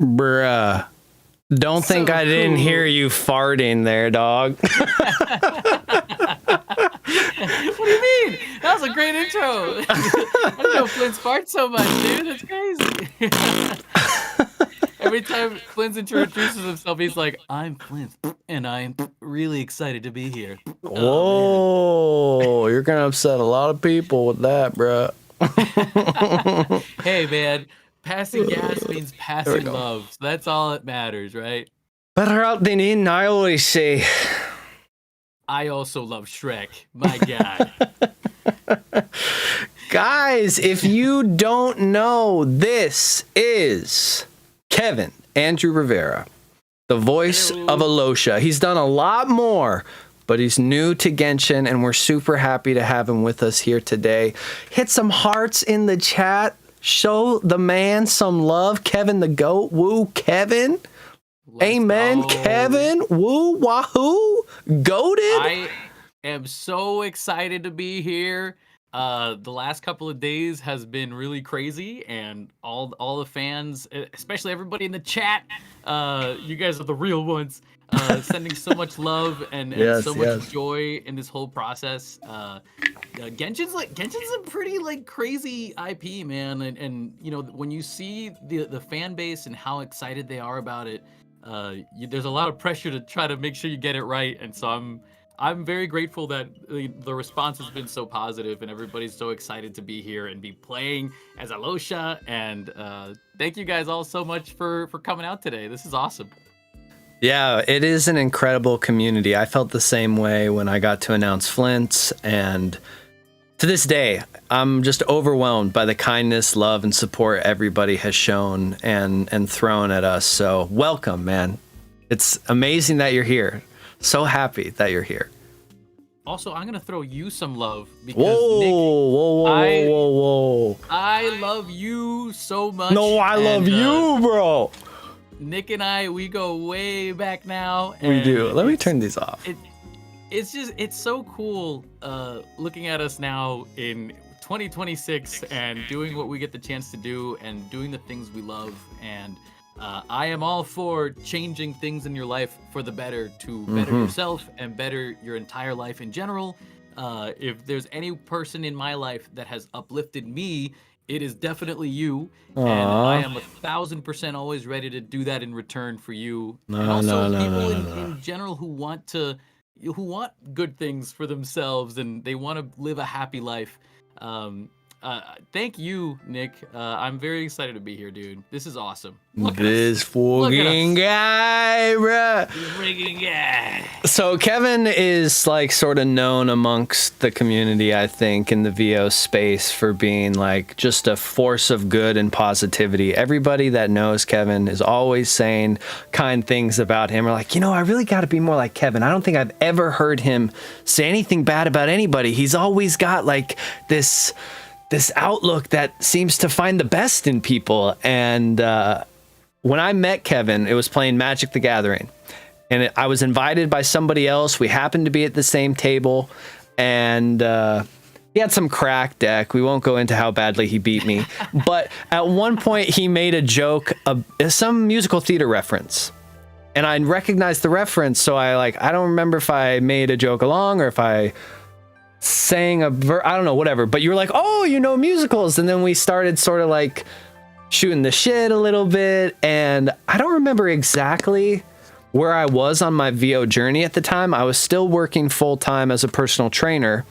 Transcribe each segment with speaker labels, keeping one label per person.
Speaker 1: Bruh. Don't think I didn't hear you farting there, dog.
Speaker 2: What do you mean? That was a great intro. I don't know Flint's fart so much, dude. That's crazy. Every time Flint's introduces himself, he's like, I'm Flint, and I'm really excited to be here.
Speaker 1: Whoa, you're going to upset a lot of people with that, bruh.
Speaker 2: Hey, man, passing gas means passing love. So that's all that matters, right?
Speaker 1: Better out than in, I always say.
Speaker 2: I also love Shrek. My God.
Speaker 1: Guys, if you don't know, this is Kevin Andrew Rivera, the voice of Alyosha. He's done a lot more, but he's new to Genshin, and we're super happy to have him with us here today. Hit some hearts in the chat. Show the man some love. Kevin the GOAT. Woo, Kevin. Amen, Kevin. Woo, wahoo. Goated.
Speaker 2: I am so excited to be here. The last couple of days has been really crazy, and all the fans, especially everybody in the chat, you guys are the real ones, sending so much love and so much joy in this whole process. Genshin's a pretty crazy IP, man, and you know, when you see the fan base and how excited they are about it, there's a lot of pressure to try to make sure you get it right, and so I'm very grateful that the response has been so positive and everybody's so excited to be here and be playing as Alyosha. And thank you guys all so much for coming out today. This is awesome.
Speaker 1: Yeah, it is an incredible community. I felt the same way when I got to announce Flins, and to this day, I'm just overwhelmed by the kindness, love, and support everybody has shown and thrown at us. So welcome, man. It's amazing that you're here. So happy that you're here.
Speaker 2: Also, I'm gonna throw you some love because
Speaker 1: whoa,
Speaker 2: I love you so much.
Speaker 1: No, I love you, bro.
Speaker 2: Nick and I, we go way back now.
Speaker 1: We do. Let me turn these off.
Speaker 2: It's so cool looking at us now in 2026 and doing what we get the chance to do and doing the things we love. And I am all for changing things in your life for the better, to better yourself and better your entire life in general. If there's any person in my life that has uplifted me, it is definitely you. And I am 1,000% always ready to do that in return for you. And also people in general who want good things for themselves and they want to live a happy life. Thank you, Nick. I'm very excited to be here, dude. This is awesome.
Speaker 1: This fucking guy, bruh.
Speaker 2: Freaking guy.
Speaker 1: So Kevin is like sort of known amongst the community, I think, in the VO space for being like just a force of good and positivity. Everybody that knows Kevin is always saying kind things about him. Or like, you know, I really got to be more like Kevin. I don't think I've ever heard him say anything bad about anybody. He's always got like this outlook that seems to find the best in people. And when I met Kevin, it was playing Magic the Gathering. And I was invited by somebody else. We happened to be at the same table. And he had some crack deck. We won't go into how badly he beat me. But at one point, he made a joke, some musical theater reference. And I recognized the reference. So I don't remember if I made a joke along or if I sang I don't know, whatever, but you were like, oh, you know musicals, and then we started sort of like shooting the shit a little bit, and I don't remember exactly where I was on my VO journey at the time. I was still working full-time as a personal trainer,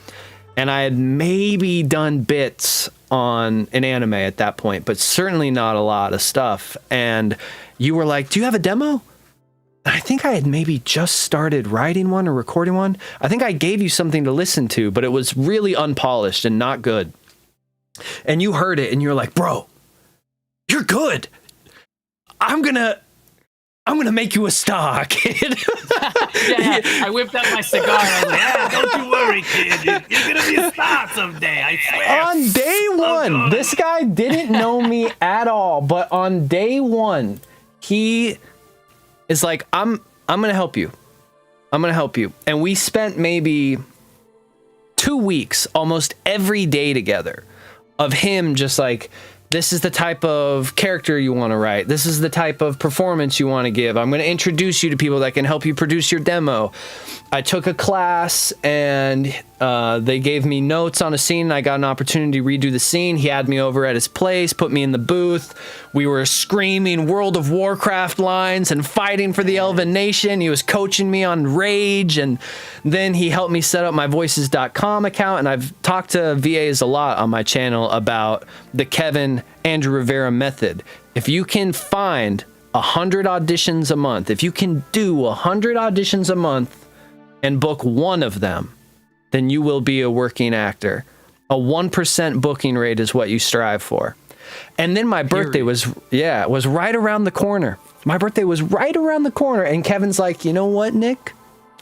Speaker 1: and I had maybe done bits on an anime at that point, but certainly not a lot of stuff. And you were like, do you have a demo? I think I had maybe just started writing one or recording one. I think I gave you something to listen to, but it was really unpolished and not good. And you heard it and you're like, bro, you're good. I'm gonna make you a star, kid.
Speaker 2: Yeah, I whipped out my cigar. I was like, yeah, don't you worry, kid. You're gonna be a star someday, I swear.
Speaker 1: On day one, this guy didn't know me at all, but on day one, he is like, I'm gonna help you. I'm gonna help you. And we spent maybe 2 weeks almost every day together of him just like this is the type of character you want to write. This is the type of performance you want to give. I'm going to introduce you to people that can help you produce your demo. I took a class and they gave me notes on a scene. I got an opportunity to redo the scene. He had me over at his place, put me in the booth. We were screaming World of Warcraft lines and fighting for the Elven Nation. He was coaching me on Rage, and then he helped me set up my voices.com account. And I've talked to VAs a lot on my channel about the Kevin Andrew Rivera method. If you can find 100 auditions a month, if you can do 100 auditions a month and book one of them, then you will be a working actor. A 1% booking rate is what you strive for. And then my birthday was right around the corner. My birthday was right around the corner. And Kevin's like, you know what, Nick?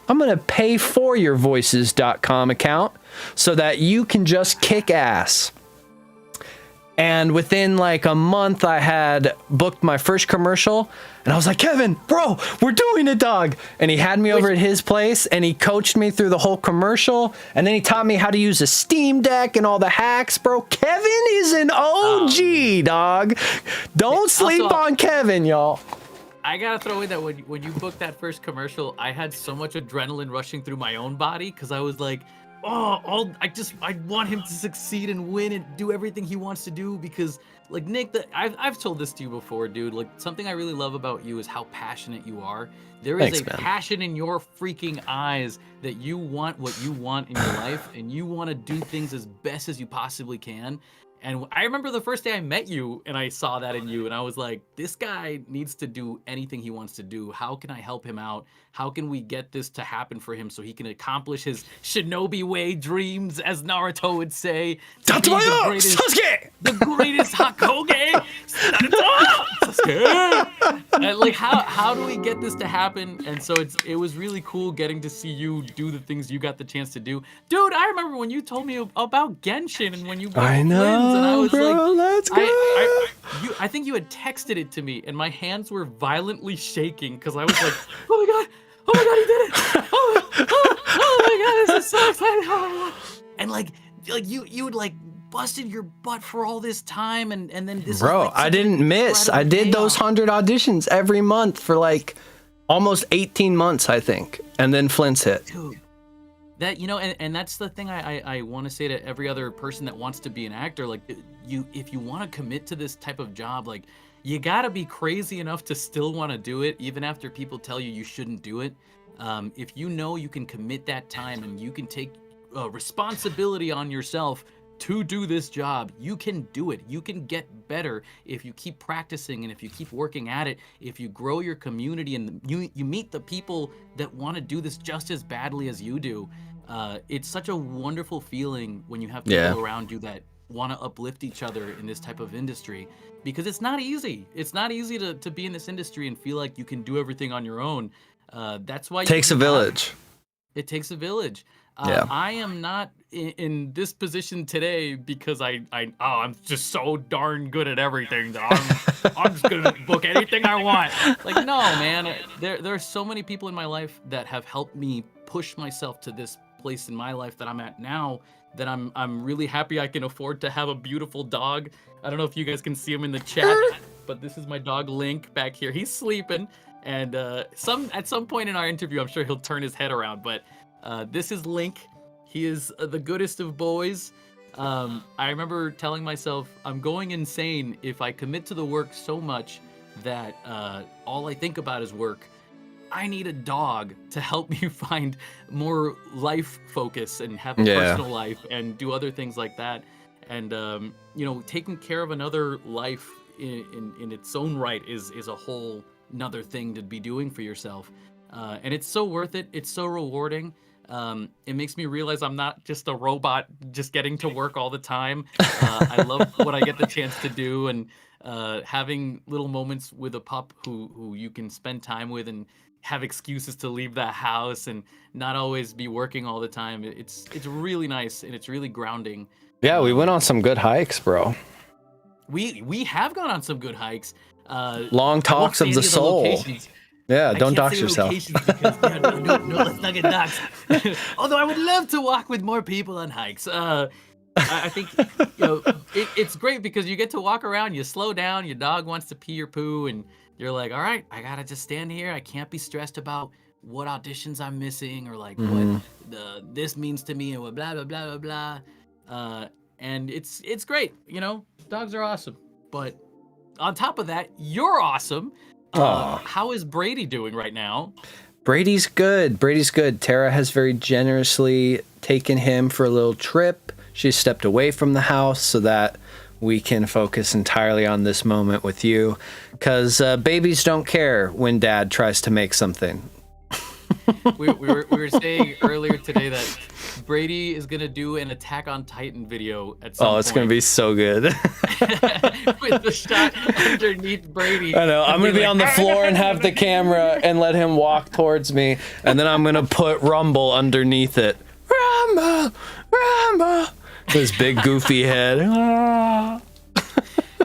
Speaker 1: I'm going to pay for your voices.com account so that you can just kick ass. And within like a month, I had booked my first commercial. And I was like, Kevin, bro, we're doing it, dog. And he had me over at his place and he coached me through the whole commercial. And then he taught me how to use a Steam Deck and all the hacks, bro. Kevin is an OG, dog. Don't sleep on Kevin, y'all.
Speaker 2: I gotta throw in that when you booked that first commercial, I had so much adrenaline rushing through my own body because I was like, I want him to succeed and win and do everything he wants to do because, like, Nick, I've told this to you before, dude. Like, something I really love about you is how passionate you are. There is a passion in your freaking eyes that you want what you want in your life and you want to do things as best as you possibly can. And I remember the first day I met you and I saw that in you and I was like, this guy needs to do anything he wants to do. How can I help him out? How can we get this to happen for him so he can accomplish his Shinobi way dreams, as Naruto would say? The greatest Hokage! Sasuke! And like, how do we get this to happen? And so it was really cool getting to see you do the things you got the chance to do. Dude, I remember when you told me about Genshin and when you bought Flins, and I was
Speaker 1: bro,
Speaker 2: like,
Speaker 1: let's go.
Speaker 2: I think you had texted it to me, and my hands were violently shaking because I was like, oh my god, he did it! Oh my god, this is so exciting! Oh my god! And like you would like busted your butt for all this time, and then this.
Speaker 1: Bro,
Speaker 2: like
Speaker 1: I didn't miss. I did those 100 auditions every month for like almost 18 months, I think, and then Flins hit.
Speaker 2: Dude. That, you know, and that's the thing I want to say to every other person that wants to be an actor. Like, if you want to commit to this type of job, like, you gotta be crazy enough to still want to do it, even after people tell you shouldn't do it. If you know you can commit that time and you can take responsibility on yourself to do this job, you can do it. You can get better if you keep practicing and if you keep working at it, if you grow your community and you meet the people that want to do this just as badly as you do. It's such a wonderful feeling when you have people around you that want to uplift each other in this type of industry, because it's not easy. It's not easy to be in this industry and feel like you can do everything on your own. That's why
Speaker 1: it takes a village.
Speaker 2: It takes a village. I am not in this position today because I'm just so darn good at everything that I'm just gonna book anything I want. Like, no, man. There are so many people in my life that have helped me push myself to this place in my life that I'm at now, that I'm really happy I can afford to have a beautiful dog. I don't know if you guys can see him in the chat, but this is my dog Link back here. He's sleeping, and at some point in our interview, I'm sure he'll turn his head around, but this is Link. He is the goodest of boys. I remember telling myself, I'm going insane if I commit to the work so much that all I think about is work. I need a dog to help me find more life focus and have a personal life and do other things like that. And, you know, taking care of another life in its own right is a whole another thing to be doing for yourself. And it's so worth it. It's so rewarding. It makes me realize I'm not just a robot just getting to work all the time. I love what I get the chance to do, and having little moments with a pup who you can spend time with and have excuses to leave the house and not always be working all the time. It's really nice and it's really grounding.
Speaker 1: Yeah, we went on some good hikes, bro.
Speaker 2: We have gone on some good hikes.
Speaker 1: Long talks of the soul. Yeah, don't dox yourself.
Speaker 2: Because, no, let's not get doxed. Although I would love to walk with more people on hikes. I think it's great because you get to walk around, you slow down, your dog wants to pee or poo, and you're like, all right, I gotta just stand here. I can't be stressed about what auditions I'm missing or like what
Speaker 1: Hmm.
Speaker 2: this means to me and what blah blah blah blah blah. And it's great, dogs are awesome. But on top of that, you're awesome.
Speaker 1: Aw.
Speaker 2: How is Brady doing right now?
Speaker 1: Brady's good. Brady's good. Tara has very generously taken him for a little trip. She stepped away from the house so that we can focus entirely on this moment with you. Because babies don't care when dad tries to make something.
Speaker 2: We were saying earlier today that Brady is gonna do an Attack on Titan video at some
Speaker 1: Oh, it's going to be so good.
Speaker 2: with the shot underneath Brady.
Speaker 1: I know. I'm going to be
Speaker 2: like,
Speaker 1: on the floor and have the camera and let him walk towards me. And then I'm going to put Rumble underneath it. Rumble! Rumble! His big goofy head.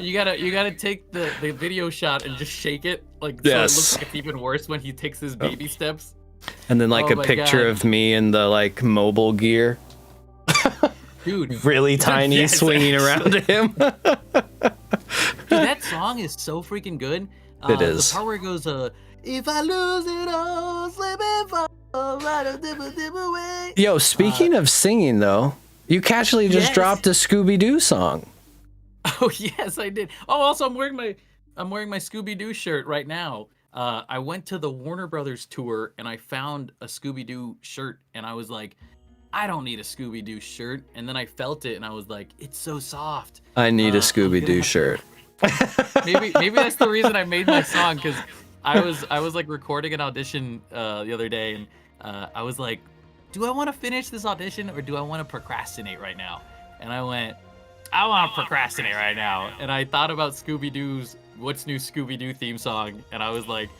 Speaker 2: You gotta take the video shot and just shake it, like so it
Speaker 1: Yes.
Speaker 2: looks like it's even worse when he takes his baby steps.
Speaker 1: And then like
Speaker 2: Oh
Speaker 1: a
Speaker 2: my
Speaker 1: picture
Speaker 2: God.
Speaker 1: of me in the like mobile gear.
Speaker 2: Dude,
Speaker 1: Really tiny
Speaker 2: Yes,
Speaker 1: swinging around
Speaker 2: actually.
Speaker 1: him.
Speaker 2: Dude, that song is so freaking good.
Speaker 1: It is.
Speaker 2: The part where it goes, if I lose it all, slip and fall, right a dip away.
Speaker 1: Yo, speaking of singing though, you casually just
Speaker 2: Yes.
Speaker 1: dropped a Scooby-Doo song.
Speaker 2: Oh yes, I did. Oh, also I'm wearing my Scooby-Doo shirt right now. I went to the Warner Brothers tour and I found a Scooby-Doo shirt and I was like, I don't need a Scooby-Doo shirt. And then I felt it and I was like, it's so soft.
Speaker 1: I need a
Speaker 2: I'm gonna
Speaker 1: Scooby-Doo
Speaker 2: have-
Speaker 1: shirt.
Speaker 2: Maybe that's the reason I made my song, because I was like recording an audition the other day and I was like, do I want to finish this audition or do I want to procrastinate right now? And I went, I want to procrastinate right now. And I thought about Scooby-Doo's What's New Scooby-Doo theme song, and I was like,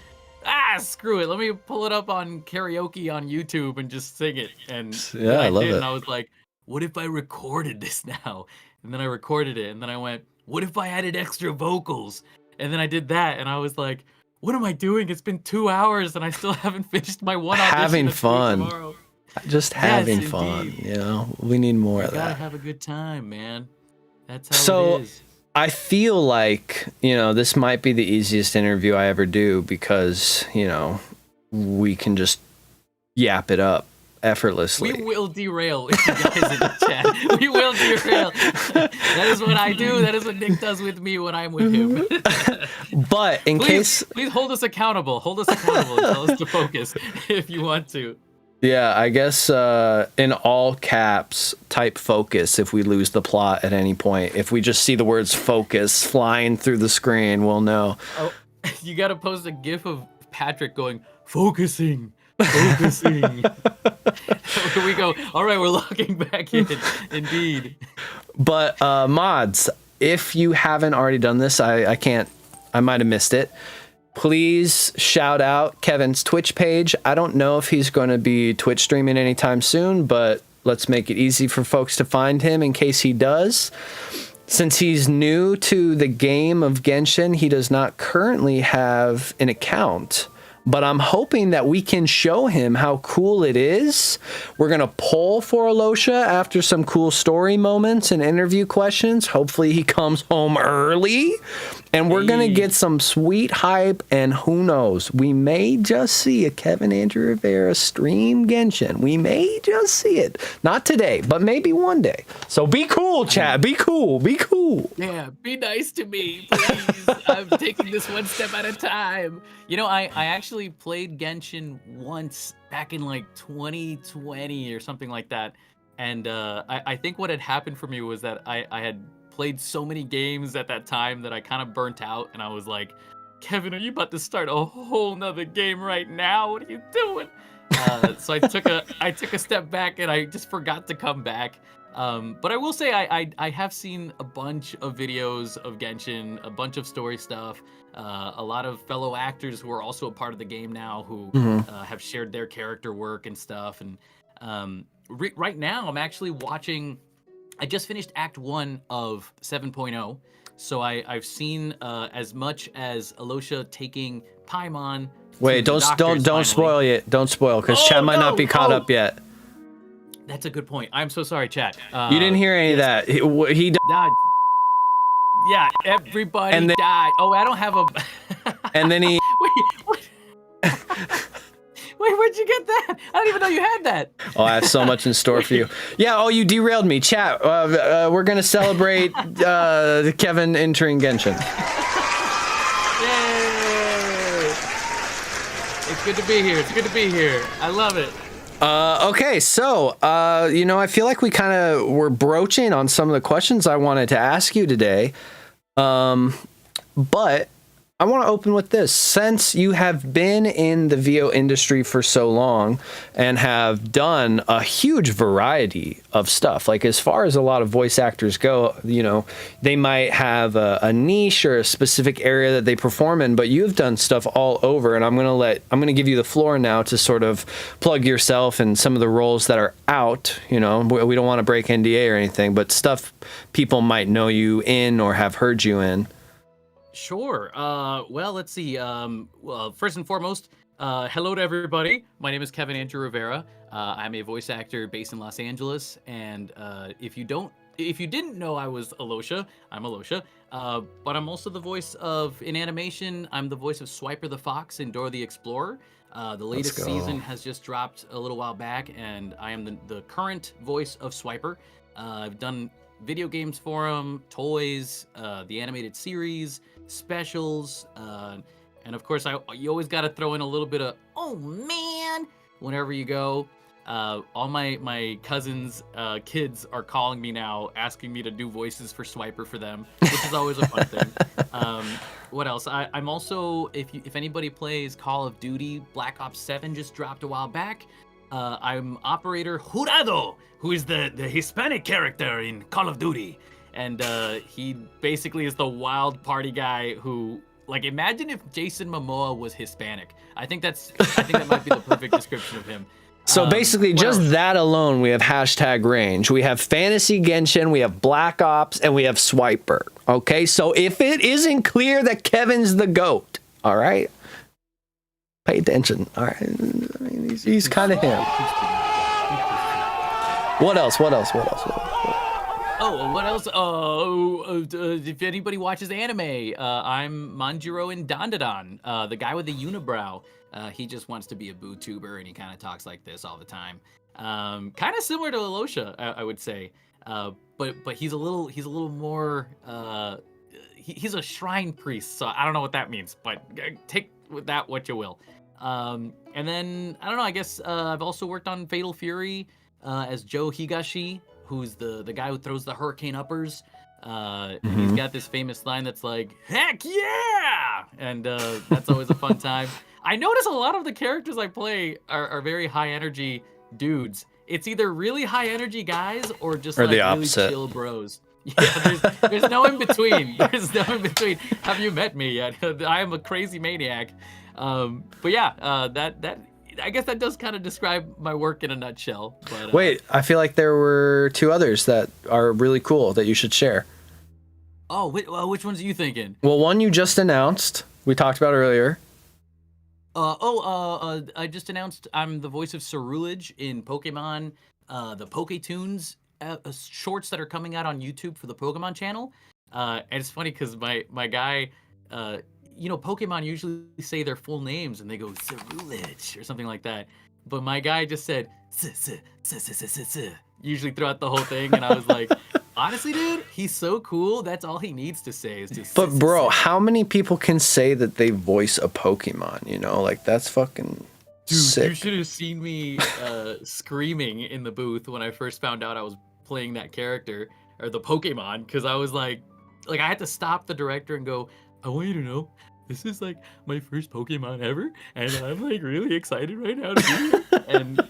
Speaker 2: screw it. Let me pull it up on karaoke on YouTube and just sing it. And
Speaker 1: Yeah,
Speaker 2: then
Speaker 1: I love
Speaker 2: did,
Speaker 1: it.
Speaker 2: And I was like, what if I recorded this now? And then I recorded it, and then I went, what if I added extra vocals? And then I did that, and I was like, what am I doing? It's been 2 hours, and I still haven't finished my one audition.
Speaker 1: Having
Speaker 2: that's due
Speaker 1: fun.
Speaker 2: tomorrow.
Speaker 1: Just having fun,
Speaker 2: indeed.
Speaker 1: you know? We need more of
Speaker 2: Gotta
Speaker 1: that.
Speaker 2: have a good time, man. That's how
Speaker 1: So-
Speaker 2: it is.
Speaker 1: I feel like, this might be the easiest interview I ever do because, we can just yap it up effortlessly.
Speaker 2: We will derail if you guys in the chat. We will derail. That is what I do. That is what Nick does with me when I'm with him.
Speaker 1: But in case,
Speaker 2: Please hold us accountable. Hold us accountable and tell us to focus if you want to.
Speaker 1: yeah, I guess in all caps, type focus if we lose the plot at any point. If we just see the words focus flying through the screen, we'll know.
Speaker 2: Oh, you got to post a gif of Patrick going, focusing. Focusing. We go, all right, we're locking back in. Indeed.
Speaker 1: But mods, if you haven't already done this, I might have missed it. Please shout out Kevin's Twitch page. I don't know if he's going to be Twitch streaming anytime soon, but let's make it easy for folks to find him in case he does. Since he's new to the game of Genshin, he does not currently have an account. But I'm hoping that we can show him how cool it is. We're going to poll for Alyosha after some cool story moments and interview questions. Hopefully he comes home early. And we're going to get some sweet hype. And who knows, we may just see a Kevin Andrew Rivera stream Genshin. We may just see it. Not today, but maybe one day. So be cool, chat. Be cool. Be cool.
Speaker 2: Yeah, be nice to me, please. I'm taking this one step at a time. I actually played Genshin once back in like 2020 or something like that. And I think what had happened for me was that I had played so many games at that time that I kind of burnt out. And I was like, Kevin, are you about to start a whole nother game right now? What are you doing? So I took a step back and I just forgot to come back. But I will say I have seen a bunch of videos of Genshin, a bunch of story stuff, a lot of fellow actors who are also a part of the game now who have shared their character work and stuff. And right now I'm actually watching, I just finished Act 1 of 7.0. So I've seen as much as Alyosha taking Paimon.
Speaker 1: Wait, don't spoil it. Don't spoil, because chat might not be caught up yet.
Speaker 2: That's a good point. I'm so sorry, chat.
Speaker 1: You didn't hear any of that. He
Speaker 2: Died. Yeah, everybody
Speaker 1: And then-
Speaker 2: died. Oh, I don't have a.
Speaker 1: and then he.
Speaker 2: Wait, what? Wait, where'd you get that? I don't even know you had that.
Speaker 1: Oh, I have so much in store for you. Yeah. Oh, you derailed me. Chat. We're gonna celebrate Kevin entering Genshin.
Speaker 2: Yay! It's good to be here. It's good to be here. I love it.
Speaker 1: Okay, so I feel like we kind of were broaching on some of the questions I wanted to ask you today, but I want to open with this. Since you have been in the VO industry for so long and have done a huge variety of stuff, like as far as a lot of voice actors go, they might have a niche or a specific area that they perform in, but you've done stuff all over. And I'm going to give you the floor now to sort of plug yourself and some of the roles that are out. We don't want to break NDA or anything, but stuff people might know you in or have heard you in.
Speaker 2: Sure. Well, let's see. Well, first and foremost, hello to everybody. My name is Kevin Andrew Rivera. I'm a voice actor based in Los Angeles, and if you didn't know I was Alyosha, I'm Alyosha. But I'm also the voice of, in animation, I'm the voice of Swiper the Fox in Dora the Explorer. The latest season has just dropped a little while back, and I am the current voice of Swiper. I've done video games for him, toys, the animated series, specials, and of course you always got to throw in a little bit of oh man whenever you go. All my cousins kids are calling me now asking me to do voices for Swiper for them, which is always a fun thing. What else? I'm also, if anybody plays Call of Duty, Black Ops 7 just dropped a while back. I'm Operator Jurado, who is the Hispanic character in Call of Duty. And he basically is the wild party guy who, like, imagine if Jason Momoa was Hispanic. I think that might be the perfect description of him.
Speaker 1: So basically, just
Speaker 2: else?
Speaker 1: that alone, we have hashtag range. We have Fantasy Genshin, we have Black Ops, and we have Swiper. Okay, so if it isn't clear that Kevin's the GOAT, all right, pay attention. All right, I mean, he's kind of him. What else?
Speaker 2: Oh, what else? If anybody watches anime, I'm Manjiro in Dandadan, the guy with the unibrow. He just wants to be a bootuber, and he kind of talks like this all the time. Kind of similar to Alyosha, I would say. But he's a little more. He's a shrine priest, so I don't know what that means, but take with that what you will. And then I don't know. I guess I've also worked on Fatal Fury as Joe Higashi, who's the guy who throws the hurricane uppers. And he's got this famous line that's like, heck yeah! And that's always a fun time. I notice a lot of the characters I play are very high energy dudes. It's either really high energy guys or just like really chill bros. Yeah, there's no in between. There's no in between. Have you met me yet? I am a crazy maniac. But yeah, that I guess that does kind of describe my work in a nutshell. But,
Speaker 1: wait, I feel like there were two others that are really cool that you should share.
Speaker 2: Oh, which ones are you thinking?
Speaker 1: Well, one you just announced, we talked about earlier.
Speaker 2: I just announced I'm the voice of Cerulege in Pokemon, the Poketoons shorts that are coming out on YouTube for the Pokemon channel. And it's funny because my guy, Pokemon usually say their full names and they go Cerulege or something like that. But my guy just said usually throughout the whole thing, and I was like, honestly, dude, he's so cool. That's all he needs to say is just.
Speaker 1: But bro, how many people can say that they voice a Pokemon? Like that's fucking sick.
Speaker 2: You should have seen me screaming in the booth when I first found out I was playing that character or the Pokemon, because I was like I had to stop the director and go, I want you to know, this is like my first Pokemon ever, and I'm like really excited right now to be here. And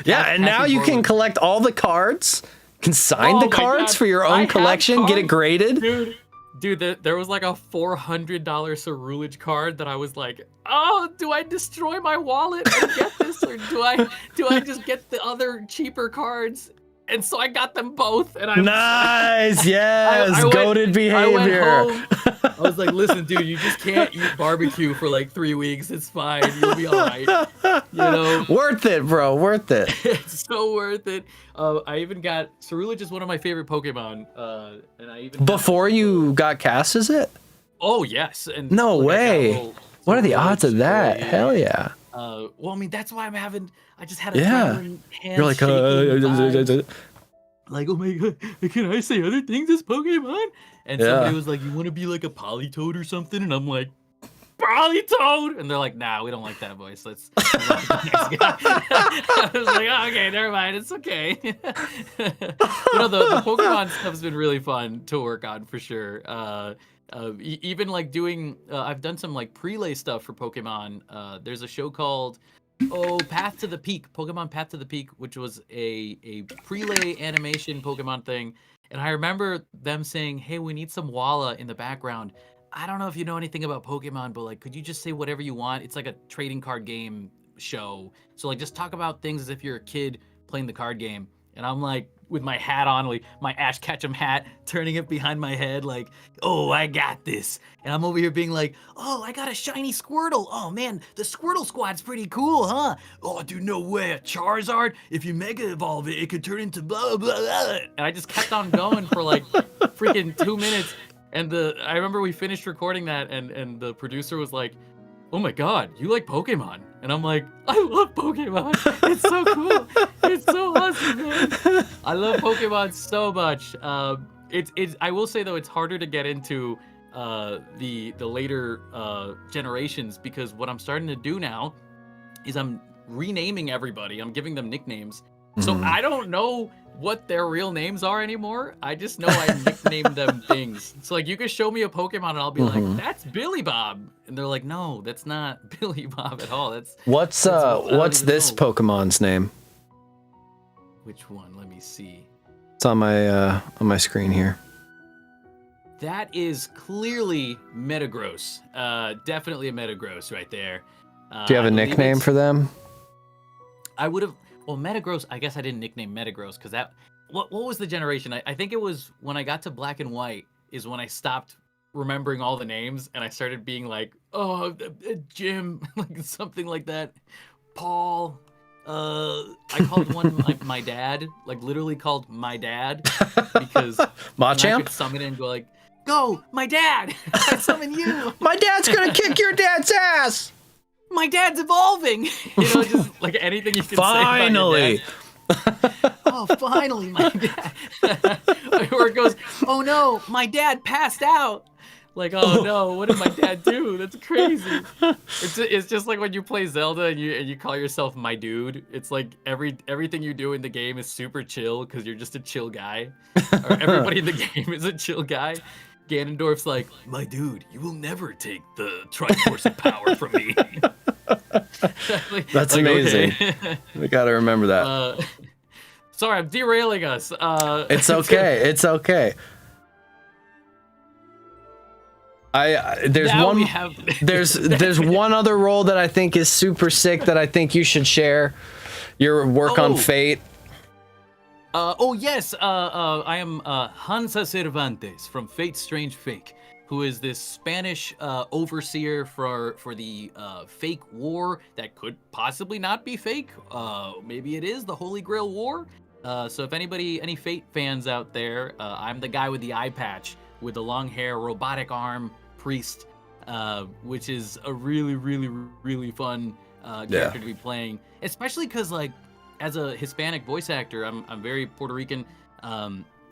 Speaker 1: and now you can collect all the cards, can sign the cards for your own collection, get it graded.
Speaker 2: Dude, there was like a $400 Cerulege card that I was like, oh, do I destroy my wallet and get this, or do I just get the other cheaper cards? And so I got them both, and I'm
Speaker 1: Nice, yes,
Speaker 2: I went-
Speaker 1: goated behavior.
Speaker 2: I went home. I was like, listen, dude, you just can't eat barbecue for like 3 weeks. It's fine. You'll be all right. You know,
Speaker 1: Worth it, bro. Worth it.
Speaker 2: it's so worth it. I even got Ceruledge is one of my favorite Pokemon. And I even
Speaker 1: Before you got cast, is it?
Speaker 2: Oh yes, and
Speaker 1: No
Speaker 2: look, I got a
Speaker 1: way.
Speaker 2: little
Speaker 1: What are the odds of
Speaker 2: Ceruledge
Speaker 1: that?
Speaker 2: toy.
Speaker 1: Hell yeah.
Speaker 2: Well, I mean, that's why I just had a
Speaker 1: Yeah.
Speaker 2: trembling hand
Speaker 1: You're like,
Speaker 2: shaking vibe. Like, oh my god, can I say other things as Pokemon? And somebody was like, you want to be like a Politoed or something? And I'm like, Politoed! And they're like, nah, we don't like that voice. Let's move on to the next guy. I was like, oh, okay, never mind. It's okay. The Pokemon stuff's been really fun to work on for sure. Even like doing, I've done some like prelay stuff for Pokemon. There's a show called Path to the Peak, Pokemon Path to the Peak, which was a prelay animation Pokemon thing. And I remember them saying, hey, we need some Walla in the background. I don't know if you know anything about Pokemon, but like, could you just say whatever you want? It's like a trading card game show. So like, just talk about things as if you're a kid playing the card game. And I'm like, with my hat on, like my Ash Ketchum hat, turning it behind my head, like, oh, I got this. And I'm over here being like, oh, I got a shiny Squirtle. Oh man, the Squirtle squad's pretty cool, huh? Oh, dude, no way, a Charizard? If you Mega Evolve it, it could turn into blah, blah, blah. And I just kept on going for like freaking 2 minutes. And I remember we finished recording that, and the producer was like, oh my god, you like Pokemon? And I'm like, I love Pokemon. It's so cool. It's so awesome, man. I love Pokemon so much. It's I will say though, it's harder to get into the later generations, because what I'm starting to do now is I'm renaming everybody. I'm giving them nicknames. So I don't know what their real names are anymore. I just know I nicknamed them things. So like, you can show me a Pokemon and I'll be like, that's Billy Bob. And they're like, no, that's not Billy Bob at all.
Speaker 1: What's this
Speaker 2: know.
Speaker 1: Pokemon's name?
Speaker 2: Which one? Let me see.
Speaker 1: It's on my screen here.
Speaker 2: That is clearly Metagross. Definitely a Metagross right there.
Speaker 1: Do you have a nickname for them?
Speaker 2: I would have. Well, Metagross, I guess I didn't nickname Metagross because what was the generation? I think it was when I got to Black and White is when I stopped remembering all the names and I started being like, oh, Jim, like something like that. Paul. I called one like my dad, like literally called my dad, because I could summon it and go like, go, my dad, I summon you.
Speaker 1: My dad's gonna kick your dad's ass.
Speaker 2: My dad's evolving. Just like anything you can
Speaker 1: finally.
Speaker 2: say about your dad. Oh, finally, my dad. Or it goes, oh no, my dad passed out. Like, oh no, what did my dad do? That's crazy. It's just like when you play Zelda and you call yourself my dude. It's like everything you do in the game is super chill because you're just a chill guy. Or everybody in the game is a chill guy. Ganondorf's like, my dude, you will never take the Triforce of power from me.
Speaker 1: That's amazing. Okay. We gotta remember that.
Speaker 2: Sorry, I'm derailing us.
Speaker 1: It's okay. It's okay. There's one other role that I think is super sick that I think you should share. Your work on Fate.
Speaker 2: Yes. I am Hansa Cervantes from Fate Strange Fake, who is this Spanish overseer for the fake war that could possibly not be fake. Maybe it is the Holy Grail War. So if any Fate fans out there, I'm the guy with the eye patch with the long hair, robotic arm priest, which is a really, really, really fun character to be playing, especially because like, as a Hispanic voice actor, I'm very Puerto Rican.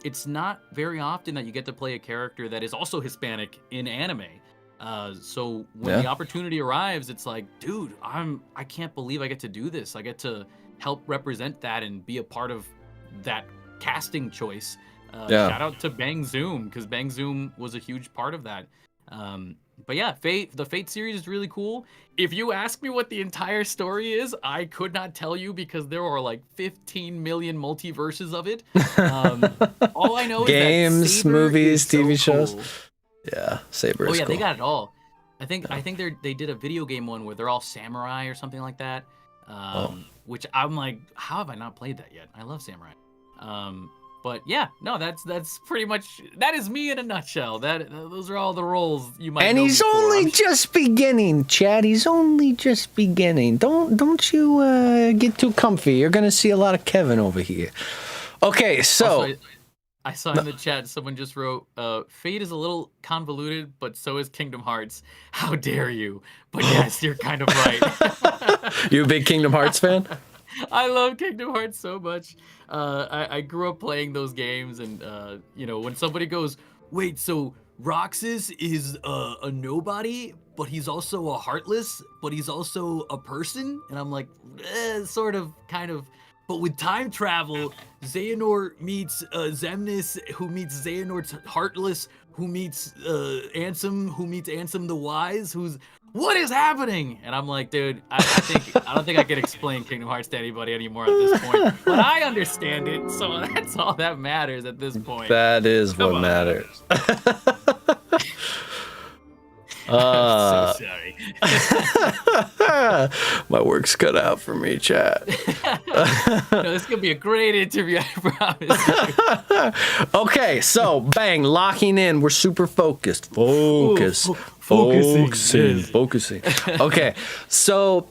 Speaker 2: It's not very often that you get to play a character that is also Hispanic in anime. So when the opportunity arrives, it's like, dude, I can't believe I get to do this. I get to help represent that and be a part of that casting choice. Shout out to Bang Zoom, because Bang Zoom was a huge part of that. But yeah, the Fate series is really cool. If you ask me what the entire story is, I could not tell you because there are like 15 million multiverses of it. All I know
Speaker 1: games,
Speaker 2: is that Saber
Speaker 1: movies,
Speaker 2: is
Speaker 1: TV
Speaker 2: so
Speaker 1: shows.
Speaker 2: Cool.
Speaker 1: Yeah, Saber is cool.
Speaker 2: They got it all. I think they did a video game one where they're all samurai or something like that. Which I'm like, how have I not played that yet? I love samurai. But yeah, no, that's pretty much, that is me in a nutshell. Those are all the roles you might
Speaker 1: And
Speaker 2: know me
Speaker 1: he's
Speaker 2: for.
Speaker 1: only just beginning, Chad. He's only just beginning. Don't you get too comfy. You're gonna see a lot of Kevin over here. Okay, so
Speaker 2: Also, I saw in the chat someone just wrote, Fate is a little convoluted, but so is Kingdom Hearts. How dare you? But yes, you're kind of right.
Speaker 1: you a big Kingdom Hearts fan?
Speaker 2: I love Kingdom Hearts so much. I grew up playing those games, and when somebody goes, "Wait, so Roxas is a nobody, but he's also a heartless, but he's also a person," and I'm like, sort of, kind of. But with time travel, Xehanort meets Xemnas, who meets Xehanort's heartless, who meets Ansem, who meets Ansem the Wise, what is happening? And I'm like, dude, I don't think I can explain Kingdom Hearts to anybody anymore at this point. But I understand it, so that's all that matters at this point.
Speaker 1: That is what matters.
Speaker 2: I'm so sorry.
Speaker 1: My work's cut out for me, Chad.
Speaker 2: No, this could be a great interview, I promise you.
Speaker 1: Okay, so bang, locking in. We're super focused. Focusing. Okay, so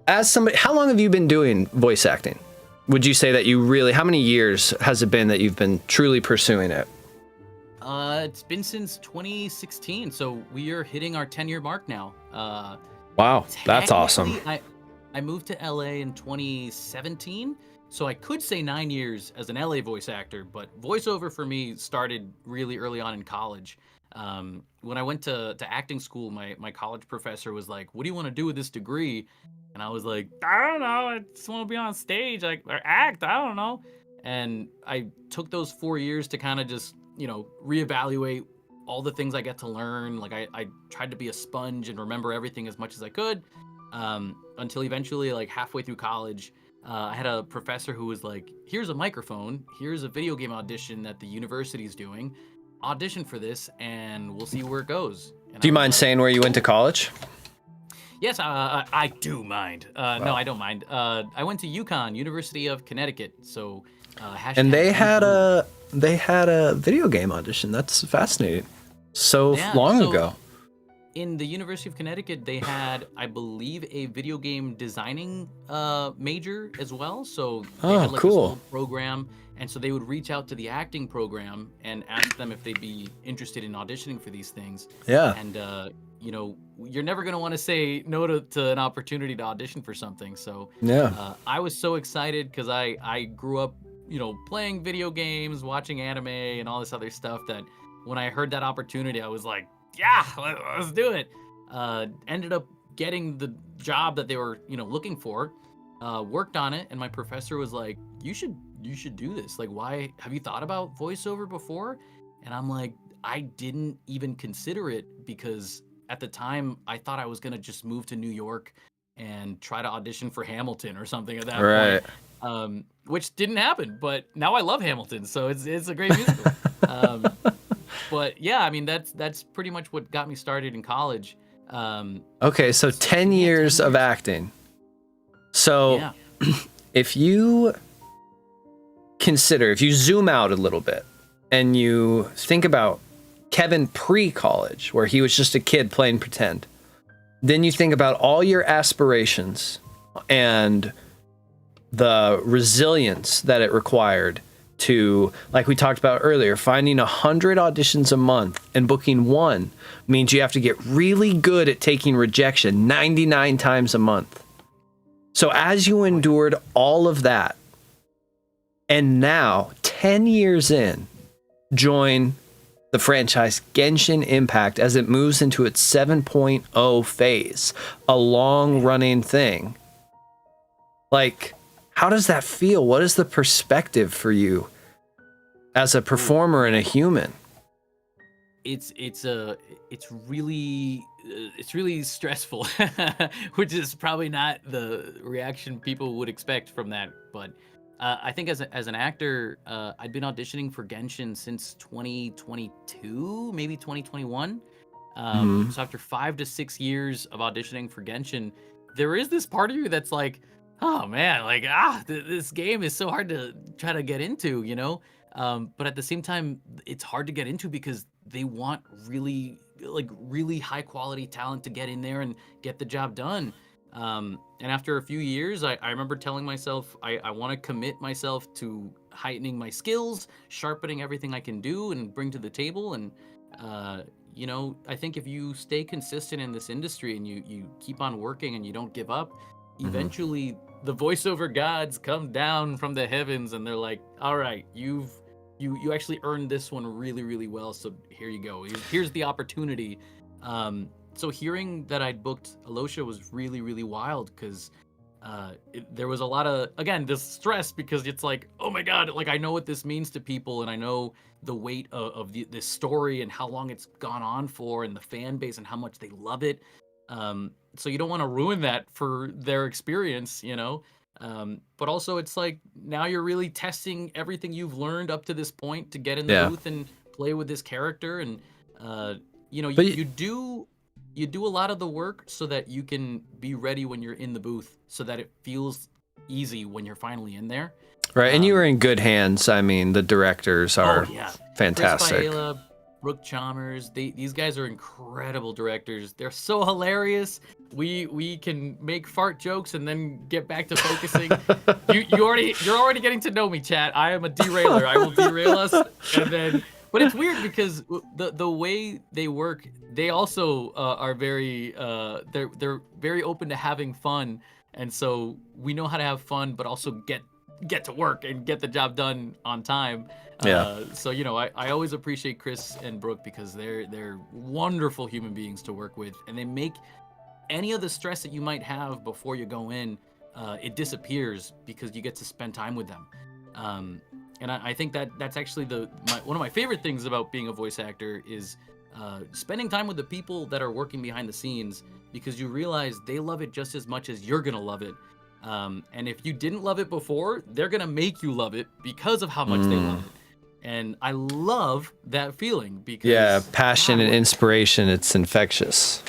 Speaker 1: as somebody, how long have you been doing voice acting? Would you say that how many years has it been that you've been truly pursuing it?
Speaker 2: It's been since 2016, so we are hitting our 10-year mark now.
Speaker 1: Wow, that's awesome.
Speaker 2: I moved to LA in 2017, so I could say 9 years as an LA voice actor, but voiceover for me started really early on in college. When I went to acting school, my college professor was like, "What do you want to do with this degree?" And I was like, "I don't know. I just want to be on stage, or act. I don't know." And I took those 4 years to kind of just reevaluate all the things I get to learn. Like I tried to be a sponge and remember everything as much as I could, until eventually, like halfway through college, I had a professor who was like, "Here's a microphone, here's a video game audition that the university's doing, audition for this and we'll see where it goes." And
Speaker 1: Do you mind saying where you went to college?
Speaker 2: Yes, I do mind. No, I don't mind. I went to UConn, University of Connecticut, so
Speaker 1: and they had a video game audition. That's fascinating. So long ago.
Speaker 2: In the University of Connecticut, they had, I believe, a video game designing major as well. So they had like this whole program, and so they would reach out to the acting program and ask them if they'd be interested in auditioning for these things.
Speaker 1: Yeah.
Speaker 2: And you're never gonna want to say no to an opportunity to audition for something. So
Speaker 1: yeah,
Speaker 2: I was so excited because I grew up playing video games, watching anime, and all this other stuff, that when I heard that opportunity, I was like, yeah, let's do it. Ended up getting the job that they were, looking for. Worked on it, and my professor was like, you should do this. Like, why have you thought about voiceover before? And I'm like, I didn't even consider it, because at the time I thought I was gonna just move to New York and try to audition for Hamilton or something at that point. Which didn't happen, but now I love Hamilton, so it's a great musical. But yeah, I mean, that's pretty much what got me started in college.
Speaker 1: Okay, so 10 years of acting. So if you zoom out a little bit and you think about Kevin pre-college, where he was just a kid playing pretend, then you think about all your aspirations and the resilience that it required to, like we talked about earlier, finding 100 auditions a month and booking one means you have to get really good at taking rejection 99 times a month. So as you endured all of that, and now 10 years in, join the franchise Genshin Impact as it moves into its 7.0 phase, a long running thing. Like, how does that feel? What is the perspective for you as a performer and a human?
Speaker 2: It's really stressful, which is probably not the reaction people would expect from that. But I think as an actor, I'd been auditioning for Genshin since 2022, maybe 2021. So after 5 to 6 years of auditioning for Genshin, there is this part of you that's like, Oh man, like this game is so hard to try to get into, you know. But at the same time, it's hard to get into because they want really high quality talent to get in there and get the job done. And after a few years, I remember telling myself I want to commit myself to heightening my skills, sharpening everything I can do and bring to the table. And uh, I think if you stay consistent in this industry and you keep on working and you don't give up,
Speaker 1: Hmm.
Speaker 2: eventually the voiceover gods come down from the heavens and they're like, all right, you actually earned this one really really well, so here you go, here's the opportunity. So hearing that I'd booked Alyosha was really really wild because there was a lot of, again, this stress because it's like, oh my god, like I know what this means to people and I know the weight of this story and how long it's gone on for and the fan base and how much they love it. So you don't want to ruin that for their experience, you know. But also it's like now you're really testing everything you've learned up to this point to get in the
Speaker 1: Yeah.
Speaker 2: booth and play with this character. And uh,
Speaker 1: But
Speaker 2: you do a lot of the work so that you can be ready when you're in the booth so that it feels easy when you're finally in there.
Speaker 1: right, and you were
Speaker 2: um,
Speaker 1: in good hands. I mean, the directors
Speaker 2: Oh
Speaker 1: are
Speaker 2: yeah, Chris
Speaker 1: fantastic.
Speaker 2: Faela, Brooke Chalmers. These guys are incredible directors. They're so hilarious. We can make fart jokes and then get back to focusing. You're already getting to know me, chat. I am a derailer. I will derail us, and then. But it's weird because the way they work, they also are very they're very open to having fun, and so we know how to have fun, but also get to work and get the job done on time.
Speaker 1: Yeah.
Speaker 2: So I always appreciate Chris and Brooke because they're wonderful human beings to work with, and they make any of the stress that you might have before you go in, it disappears because you get to spend time with them. Um, and I think that's actually one of my favorite things about being a voice actor is spending time with the people that are working behind the scenes, because you realize they love it just as much as you're gonna love it. And if you didn't love it before, they're gonna make you love it because of how much they love
Speaker 1: Mm.
Speaker 2: it. And I love that feeling
Speaker 1: Yeah,
Speaker 2: because
Speaker 1: passion
Speaker 2: God,
Speaker 1: and inspiration, it's infectious.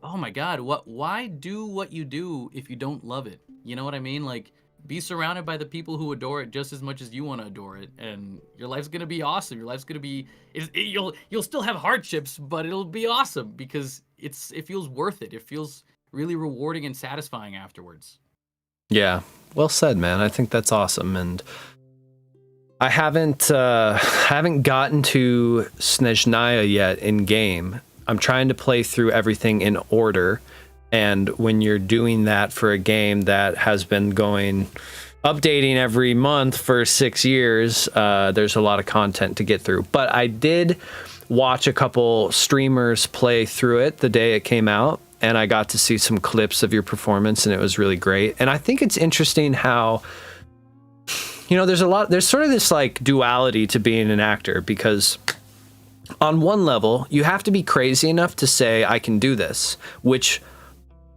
Speaker 2: oh my God, why do what you do if you don't love it? You know what I mean? Like, be surrounded by the people who adore it just as much as you want to adore it, and your life's gonna be awesome. Your life's gonna be, you'll still have hardships, but it'll be awesome because it feels worth it. It feels really rewarding and satisfying afterwards.
Speaker 1: Yeah. Well said, man. I think that's awesome. And I haven't gotten to Snezhnaya yet in game. I'm trying to play through everything in order. And when you're doing that for a game that has been updating every month for 6 years, there's a lot of content to get through. But I did watch a couple streamers play through it the day it came out, and I got to see some clips of your performance, and it was really great. And I think it's interesting how, there's sort of this like duality to being an actor, because on one level, you have to be crazy enough to say, I can do this, which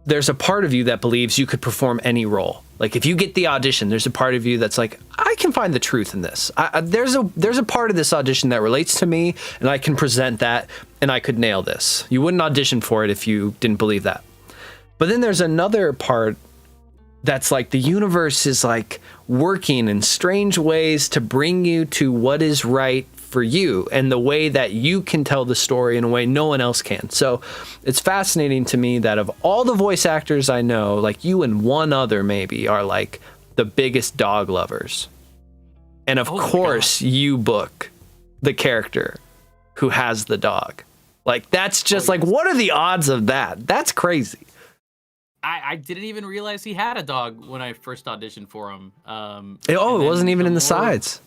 Speaker 1: there's a part of you that believes you could perform any role. Like if you get the audition, there's a part of you that's like, I can find the truth in this. There's a part of this audition that relates to me, and I can present that, and I could nail this. You wouldn't audition for it if you didn't believe that. But then there's another part that's like the universe is like working in strange ways to bring you to what is right for you and the way that you can tell the story in a way no one else can. So it's fascinating to me that of all the voice actors I know, like you and one other maybe are like the biggest dog lovers. And of
Speaker 2: Oh my
Speaker 1: course you book the character who has the dog. Like that's
Speaker 2: God.
Speaker 1: just
Speaker 2: Oh
Speaker 1: like,
Speaker 2: yes.
Speaker 1: what are the odds of that? That's crazy.
Speaker 2: I didn't even realize he had a dog when I first auditioned for him.
Speaker 1: It
Speaker 2: And
Speaker 1: wasn't
Speaker 2: then
Speaker 1: even in the sides.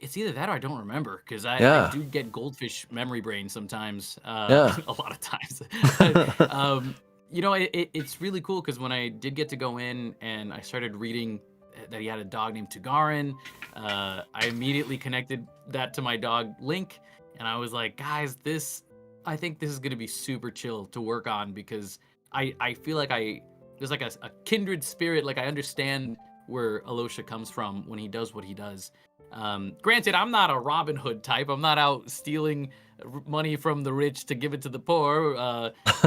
Speaker 2: it's either that or I don't remember, because I
Speaker 1: Yeah.
Speaker 2: do get goldfish memory brain sometimes,
Speaker 1: Yeah.
Speaker 2: a lot of times. It's really cool because when I did get to go in and I started reading that he had a dog named Tugarin, I immediately connected that to my dog Link, and I was like, guys, I think this is gonna be super chill to work on because I feel like there's like a kindred spirit. Like I understand where Alyosha comes from when he does what he does. Granted, I'm not a Robin Hood type. I'm not out stealing money from the rich to give it to the poor.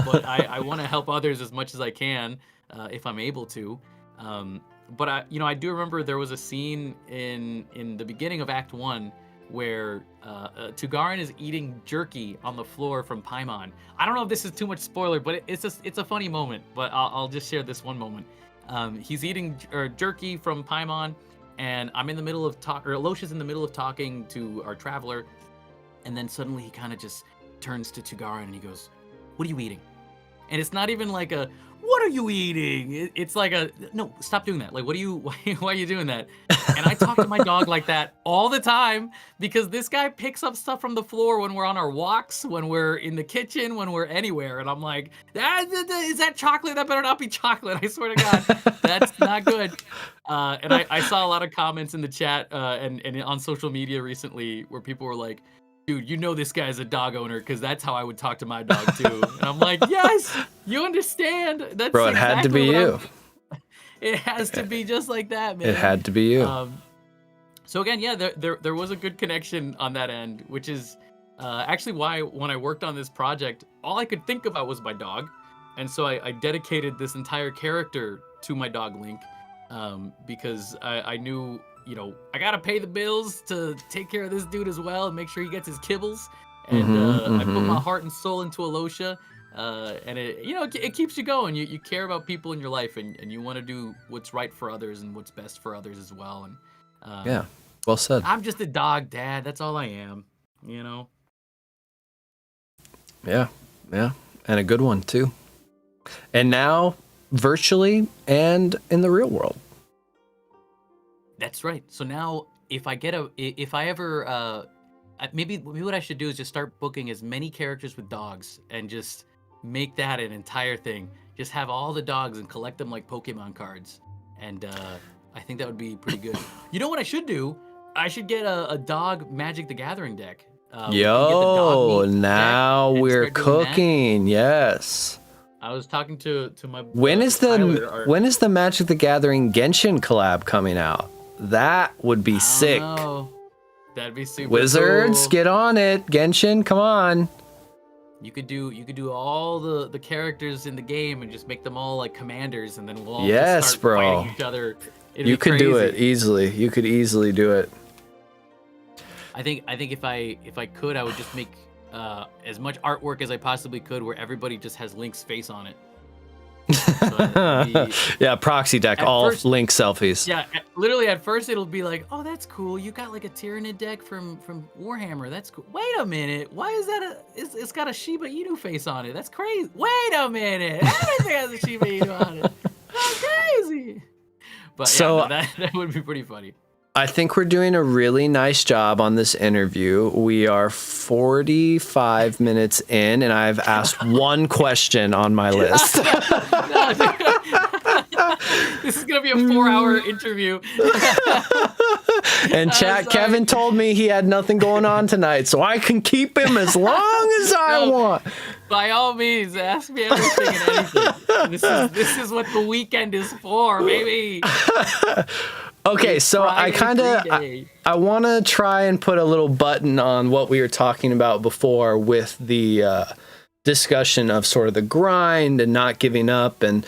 Speaker 2: But I want to help others as much as I can if I'm able to. But I do remember there was a scene in the beginning of Act 1 where Tugarin is eating jerky on the floor from Paimon. I don't know if this is too much spoiler, but it's a funny moment. But I'll just share this one moment. He's eating jerky from Paimon, and I'm in the middle of Alyosha's in the middle of talking to our traveler, and then suddenly he kind of just turns to Tugarin and he goes, "What are you eating?" And it's not even like a "What are you eating?" It's like a "No, stop doing that." Like, why are you doing that? And I talk to my dog like that all the time because this guy picks up stuff from the floor when we're on our walks, when we're in the kitchen, when we're anywhere. And I'm like, is that chocolate? That better not be chocolate. I swear to God, that's not good. And I saw a lot of comments in the chat and on social media recently where people were like, "Dude, you know this guy's a dog owner because that's how I would talk to my dog too." And I'm like, yes, you understand. That's
Speaker 1: Bro, it had to be you.
Speaker 2: It has to be just like that, man.
Speaker 1: It had to be you.
Speaker 2: So again, yeah, there was a good connection on that end, which is actually why when I worked on this project, all I could think about was my dog. And so I dedicated this entire character to my dog Link because I knew, I got to pay the bills to take care of this dude as well and make sure he gets his kibbles. And I put my heart and soul into Alyosha. And it keeps you going. You care about people in your life, and you want to do what's right for others and what's best for others as well. And
Speaker 1: yeah, well said.
Speaker 2: I'm just a dog dad. That's all I am.
Speaker 1: Yeah, and a good one too. And now virtually and in the real world.
Speaker 2: That's right. So now, if I ever, maybe what I should do is just start booking as many characters with dogs and just make that an entire thing. Just have all the dogs and collect them like Pokemon cards. And I think that would be pretty good. You know what I should do? I should get a dog Magic the Gathering deck.
Speaker 1: Yo, now we're cooking. Yes.
Speaker 2: I was talking to my
Speaker 1: when is the Magic the Gathering Genshin collab coming out? That would be sick.
Speaker 2: That'd be super
Speaker 1: Wizards,
Speaker 2: cool.
Speaker 1: Get on it. Genshin, come on.
Speaker 2: You could do all the characters in the game and just make them all like commanders, and then we'll all
Speaker 1: yes,
Speaker 2: just start
Speaker 1: bro.
Speaker 2: fighting each other.
Speaker 1: You could do it easily. You could easily do it.
Speaker 2: I think if I could, I would just make as much artwork as I possibly could where everybody just has Link's face on it.
Speaker 1: Yeah, proxy deck, all first, Link selfies.
Speaker 2: Yeah, literally at first it'll be like, "Oh, that's cool. You got like a Tyranid deck from Warhammer. That's cool. Wait a minute. Why is that it's got a Shiba Inu face on it. That's crazy. Wait a minute. Everything has a Shiba Inu on it. That's crazy." But so, yeah, that would be pretty funny.
Speaker 1: I think we're doing a really nice job on this interview. We are 45 minutes in, and I've asked one question on my list.
Speaker 2: This is going to be a 4-hour interview.
Speaker 1: And chat, Kevin told me he had nothing going on tonight, so I can keep him as long as I want.
Speaker 2: By all means, ask me everything and anything. This is what the weekend is for, baby.
Speaker 1: Okay, so I want to try and put a little button on what we were talking about before with the discussion of sort of the grind and not giving up. And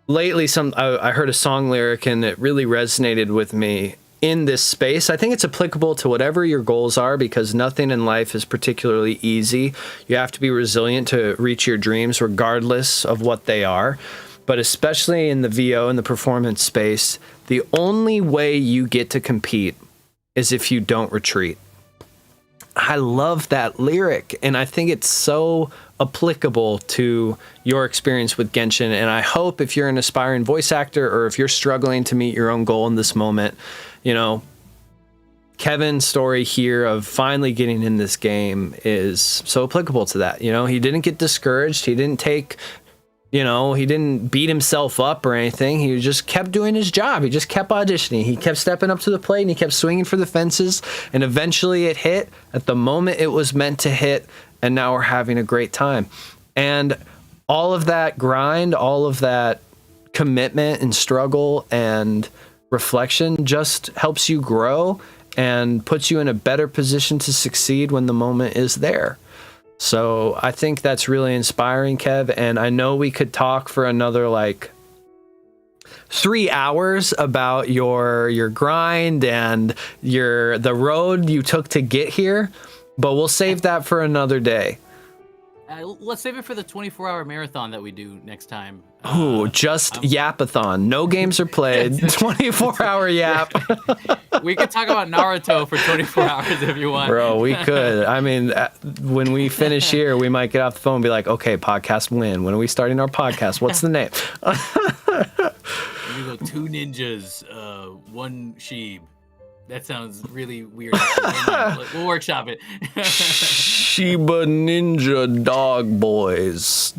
Speaker 1: lately, I heard a song lyric and it really resonated with me in this space. I think it's applicable to whatever your goals are because nothing in life is particularly easy. You have to be resilient to reach your dreams regardless of what they are. But especially in the VO and the performance space, the only way you get to compete is if you don't retreat. I love that lyric, and I think it's so applicable to your experience with Genshin. And I hope if you're an aspiring voice actor or if you're struggling to meet your own goal in this moment, Kevin's story here of finally getting in this game is so applicable to that. He didn't get discouraged. He didn't he didn't beat himself up or anything. He just kept doing his job. He just kept auditioning. He kept stepping up to the plate and he kept swinging for the fences. And eventually it hit at the moment it was meant to hit. And now we're having a great time. And all of that grind, all of that commitment and struggle and reflection just helps you grow and puts you in a better position to succeed when the moment is there. So I think that's really inspiring, Kev. And I know we could talk for another 3 hours about your grind and the road you took to get here, but we'll save that for another day.
Speaker 2: Let's save it for the 24-hour marathon that we do next time.
Speaker 1: Just yapathon. No games are played. 24-hour yap.
Speaker 2: We could talk about Naruto for 24 hours if you want.
Speaker 1: Bro, we could. I mean, when we finish here, we might get off the phone and be like, okay, podcast when? When are we starting our podcast? What's the name?
Speaker 2: We go 2 ninjas, 1 sheep. That sounds really weird. We'll workshop it.
Speaker 1: Shiba Ninja Dog Boys.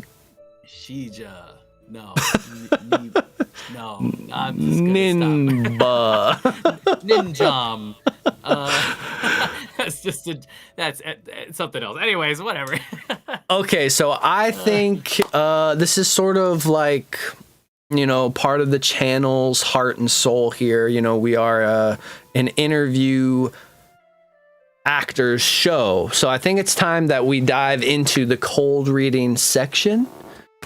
Speaker 2: Shija. No. No. I'm just gonna stop. Ninjam. That's something else. Anyways, whatever.
Speaker 1: Okay, so I think this is sort of like, part of the channel's heart and soul here. We are an interview actors show. So I think it's time that we dive into the cold reading section.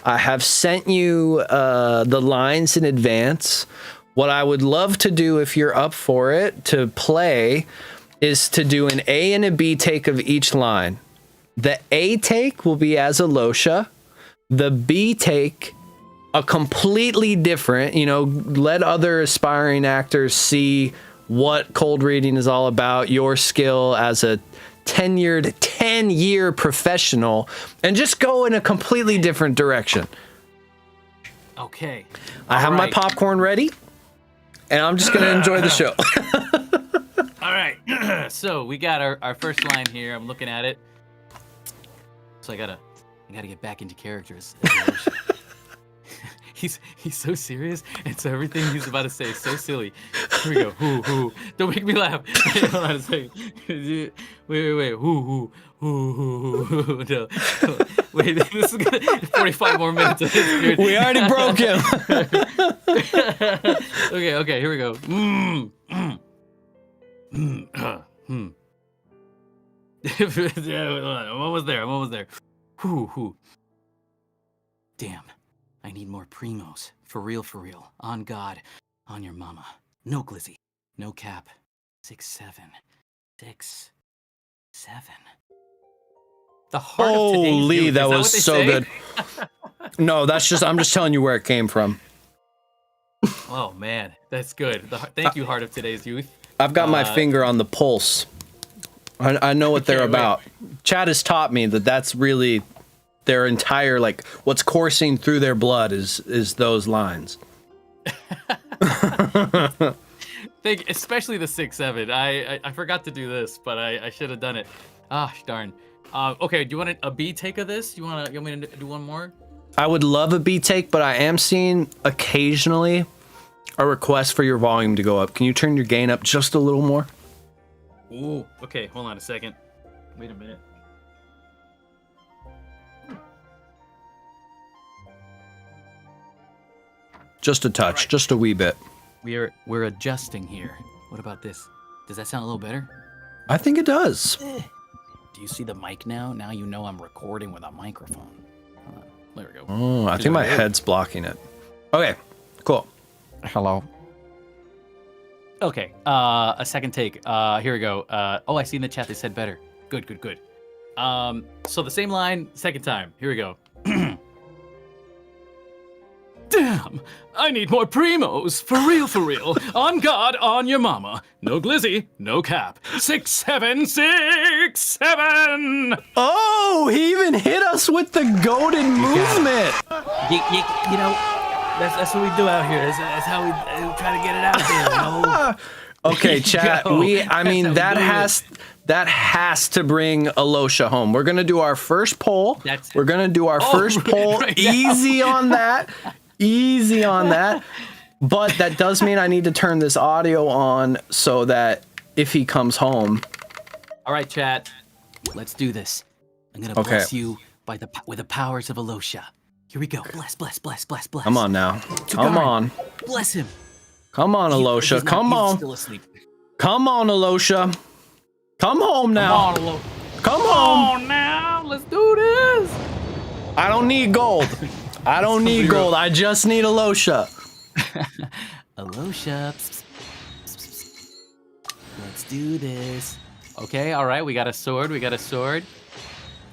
Speaker 1: I have sent you the lines in advance. What I would love to do, if you're up for it, to play, is to do an A and a B take of each line. The A take will be as Alyosha. The B take, a completely different, let other aspiring actors see what cold reading is all about, your skill as a tenured 10-year professional, and just go in a completely different direction.
Speaker 2: Okay.
Speaker 1: I have my popcorn ready, and I'm just going to enjoy the show.
Speaker 2: All right. So we got our first line here. I'm looking at it. So I gotta get back into characters. He's so serious, and so everything he's about to say is so silly. Here we go. Hoo. Don't make me laugh. Hold on a second. Wait. Hoo. No. Wait, this is gonna 45 more minutes of this, dude.
Speaker 1: We already broke him.
Speaker 2: Okay, here we go. I'm almost there. Hoo. Damn. I need more primos. For real. On God. On your mama. No glizzy. No cap. 6-7. 6-7. The heart of today's
Speaker 1: Holy,
Speaker 2: youth.
Speaker 1: that
Speaker 2: Is
Speaker 1: was
Speaker 2: what
Speaker 1: so
Speaker 2: they say?
Speaker 1: good. No, I'm just telling you where it came from.
Speaker 2: Oh, man. That's good. Thank you, heart of today's youth.
Speaker 1: I've got my finger on the pulse. I know what they're about. Chad has taught me that's really their entire, what's coursing through their blood is those lines.
Speaker 2: Especially the 6-7. I forgot to do this, but I should have done it. Ah, darn. Okay, do you want a B take of this? You want me to do one more?
Speaker 1: I would love a B take, but I am seeing occasionally a request for your volume to go up. Can you turn your gain up just a little more?
Speaker 2: Ooh, okay, hold on a second. Wait a minute.
Speaker 1: Just a touch, right. Just a wee bit.
Speaker 2: We're adjusting here. What about this? Does that sound a little better?
Speaker 1: I think it does.
Speaker 2: Do you see the mic now? Now you know I'm recording with a microphone. There we go.
Speaker 1: Oh, I think my head's blocking it. Okay, cool.
Speaker 3: Hello.
Speaker 2: Okay, a second take. Here we go. I see in the chat they said better. Good. So the same line, second time. Here we go. Damn, I need more primos. For real. On God, on your mama. No glizzy, no cap. 6-7, 6-7.
Speaker 1: Oh, he even hit us with the goaded movement.
Speaker 2: You know, that's what we do out here. That's how we try to get it out there,
Speaker 1: Okay, chat. That has to bring Alyosha home. We're gonna do our first poll. We're gonna do our first poll. Right easy on that. Easy on that. But that does mean I need to turn this audio on so that if he comes home.
Speaker 2: All right, chat. Let's do this. I'm gonna bless you with the powers of Alyosha. Here we go. Bless.
Speaker 1: Come on now. Come on.
Speaker 2: Bless him.
Speaker 1: Come on, Alyosha. Come on.
Speaker 2: Still asleep.
Speaker 1: Come on, Alyosha. Come home now. Come home.
Speaker 2: Come on now. Let's do this.
Speaker 1: I don't need gold. I don't need gold. I just need Alyosha.
Speaker 2: Alyosha. Let's do this. Okay, all right. We got a sword. We got a sword.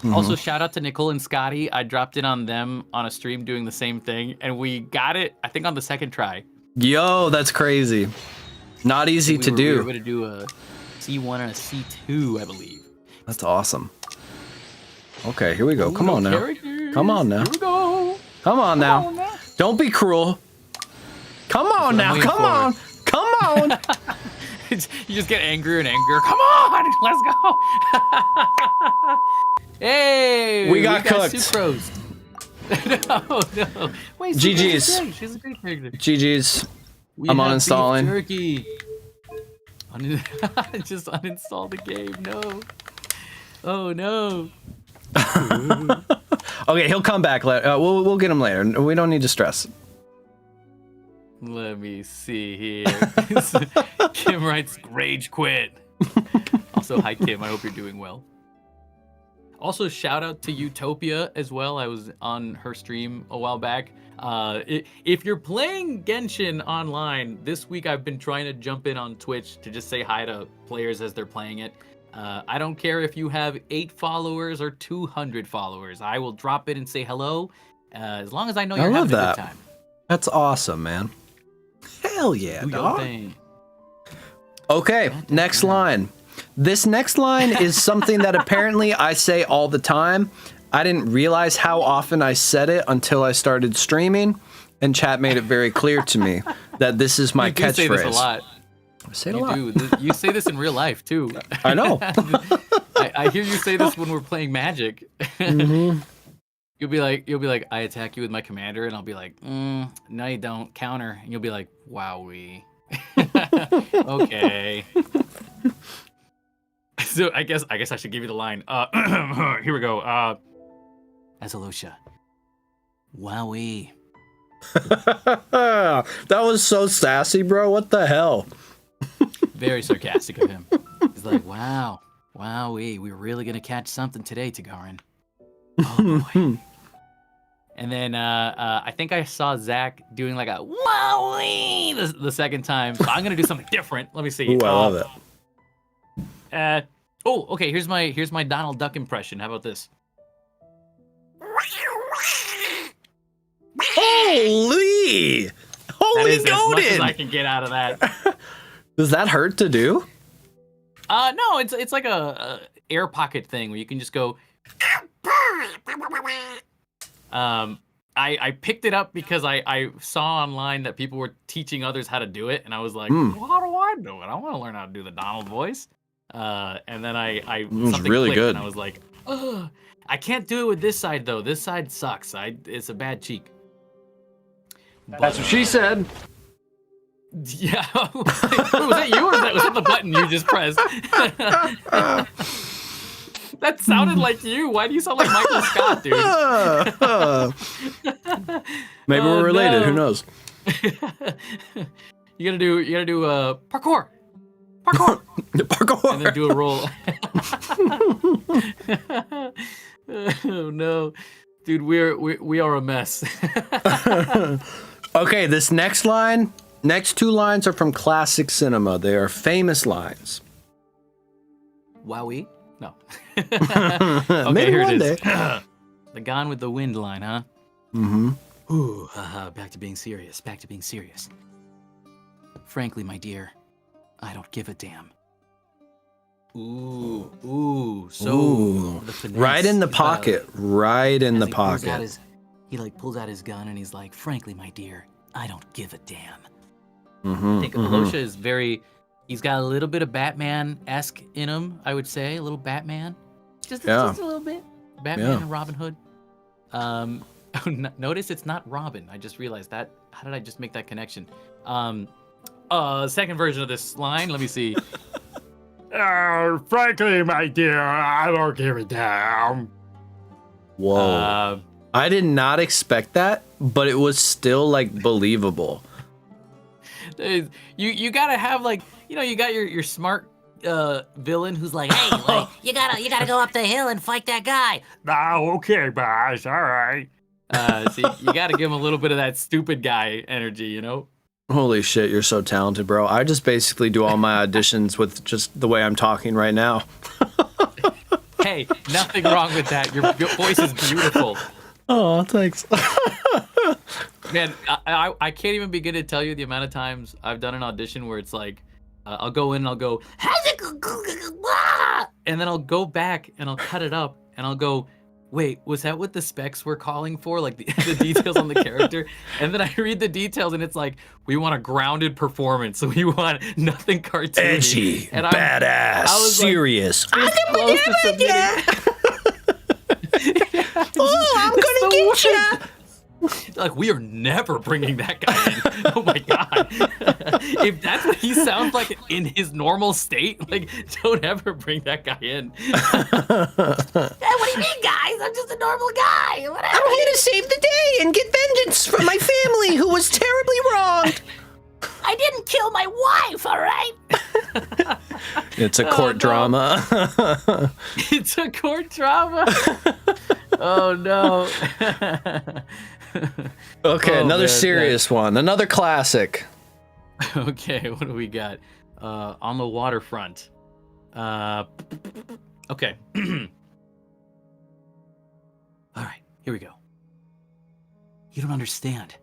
Speaker 2: Also, shout out to Nicole and Scotty. I dropped in on them on a stream doing the same thing, and we got it, I think, on the second try.
Speaker 1: Yo, that's crazy. Not easy to do.
Speaker 2: We were able to do a C1 and a C2, I believe.
Speaker 1: That's awesome. Okay, here we go. Come on now. Come on now.
Speaker 2: Here we go.
Speaker 1: Come on now. Don't be cruel. Come on now. Come on. Come on.
Speaker 2: You just get angrier and angrier. Come on, let's go. Hey,
Speaker 1: we got cooked.
Speaker 2: Sucrose. No. Wait,
Speaker 1: GG's.
Speaker 2: She's a great character.
Speaker 1: GG's. I'm uninstalling.
Speaker 2: Turkey. Just uninstall the game. No. Oh no.
Speaker 1: Okay, he'll come back later. We'll get him later. We don't need to stress.
Speaker 2: Let me see here. Kim writes, rage quit. Also, hi Kim, I hope you're doing well. Also, shout out to Utopia as well. I was on her stream a while back. If you're playing Genshin online, this week I've been trying to jump in on Twitch to just say hi to players as they're playing it. I don't care if you have 8 followers or 200 followers. I will drop in and say hello, as long as I know you're having a good time.
Speaker 1: That's awesome, man. Hell yeah,
Speaker 2: Do
Speaker 1: dog.
Speaker 2: your thing.
Speaker 1: Okay, next line. This next line is something that apparently I say all the time. I didn't realize how often I said it until I started streaming, and chat made it very clear to me that this is my catchphrase.
Speaker 2: You say this a lot.
Speaker 1: I say it a lot.
Speaker 2: You say this in real life too.
Speaker 1: I know.
Speaker 2: I hear you say this when we're playing Magic.
Speaker 1: Mm-hmm.
Speaker 2: You'll be like, I attack you with my commander, and I'll be like, no, you don't. Counter, and you'll be like, wowee. Okay. So I guess I should give you the line. Here we go. As Alyosha. Wowee.
Speaker 1: That was so sassy, bro. What the hell?
Speaker 2: Very sarcastic of him. He's like, wow, wowee, we're really gonna catch something today, Tagarin. Oh boy. And then I think I saw Zach doing like a wowee the second time. So I'm gonna do something different. Let me see.
Speaker 1: Ooh, I love it.
Speaker 2: Okay. Here's my Donald Duck impression. How about this?
Speaker 1: Holy
Speaker 2: That is as much as
Speaker 1: goated!
Speaker 2: I can get out of that.
Speaker 1: Does that hurt to do?
Speaker 2: No, it's like a air pocket thing where you can just go. I picked it up because I saw online that people were teaching others how to do it, and I was like, well, how do I do it? I want to learn how to do the Donald voice. And then I something
Speaker 1: really
Speaker 2: clicked,
Speaker 1: good.
Speaker 2: and I was like, ugh, I can't do it with this side though. This side sucks. It's a bad cheek.
Speaker 1: That's what she said.
Speaker 2: Yeah. Was that you, or was that the button you just pressed? That sounded like you. Why do you sound like Michael Scott, dude?
Speaker 1: Maybe we're related.
Speaker 2: No.
Speaker 1: Who knows?
Speaker 2: You gotta do parkour,
Speaker 1: Parkour.
Speaker 2: and then do a roll. Oh no, dude, we are a mess.
Speaker 1: Okay, this next two lines are from classic cinema. They are famous lines.
Speaker 2: Wowee? No.
Speaker 1: Maybe
Speaker 2: here
Speaker 1: one
Speaker 2: it is.
Speaker 1: day.
Speaker 2: The Gone with the Wind line, huh?
Speaker 1: Mm-hmm.
Speaker 2: Ooh, back to being serious. Frankly, my dear, I don't give a damn. Ooh. So the finesse,
Speaker 1: Right in the pocket. Right in the pocket.
Speaker 2: He pulls out his gun and he's like, frankly, my dear, I don't give a damn.
Speaker 1: Mm-hmm,
Speaker 2: I think Alyosha is he's got a little bit of Batman-esque in him, I would say. A little Batman. Just a little bit. Batman and Robin Hood. Notice it's not Robin. I just realized that. How did I just make that connection? Second version of this line. Let me see. Frankly, my dear, I don't give a damn.
Speaker 1: Whoa. I did not expect that, but it was still believable.
Speaker 2: You gotta have you got your smart villain who's like, hey, you gotta go up the hill and fight that guy. Oh, okay, boss, all right. So you gotta give him a little bit of that stupid guy energy, you know?
Speaker 1: Holy shit, you're so talented, bro. I just basically do all my auditions with just the way I'm talking right now.
Speaker 2: Hey, nothing wrong with that. Your voice is beautiful.
Speaker 1: Oh, thanks.
Speaker 2: Man, I can't even begin to tell you the amount of times I've done an audition where it's like, I'll go in and I'll go, and then I'll go back and I'll cut it up and I'll go, wait, was that what the specs were calling for? Like the details on the character? And then I read the details and it's like, we want a grounded performance. So we want nothing cartoony.
Speaker 1: Edgy,
Speaker 2: and
Speaker 1: badass,
Speaker 2: I was
Speaker 1: serious.
Speaker 2: Like, close to submitting.
Speaker 1: Oh, I'm gonna get you.
Speaker 2: Like, we are never bringing that guy in. Oh my god. If that's what he sounds like in his normal state, like, don't ever bring that guy in.
Speaker 3: What do you mean, guys? I'm just a normal guy. Whatever.
Speaker 1: I'm here to save the day and get vengeance from my family who was terribly wronged.
Speaker 3: I didn't kill my wife, all right?
Speaker 1: It's a court drama.
Speaker 2: It's a court drama. Oh no.
Speaker 1: Okay,
Speaker 2: Oh,
Speaker 1: another
Speaker 2: man,
Speaker 1: serious one. Another classic.
Speaker 2: Okay, what do we got? On the waterfront. Okay. All right, here we go. You don't understand.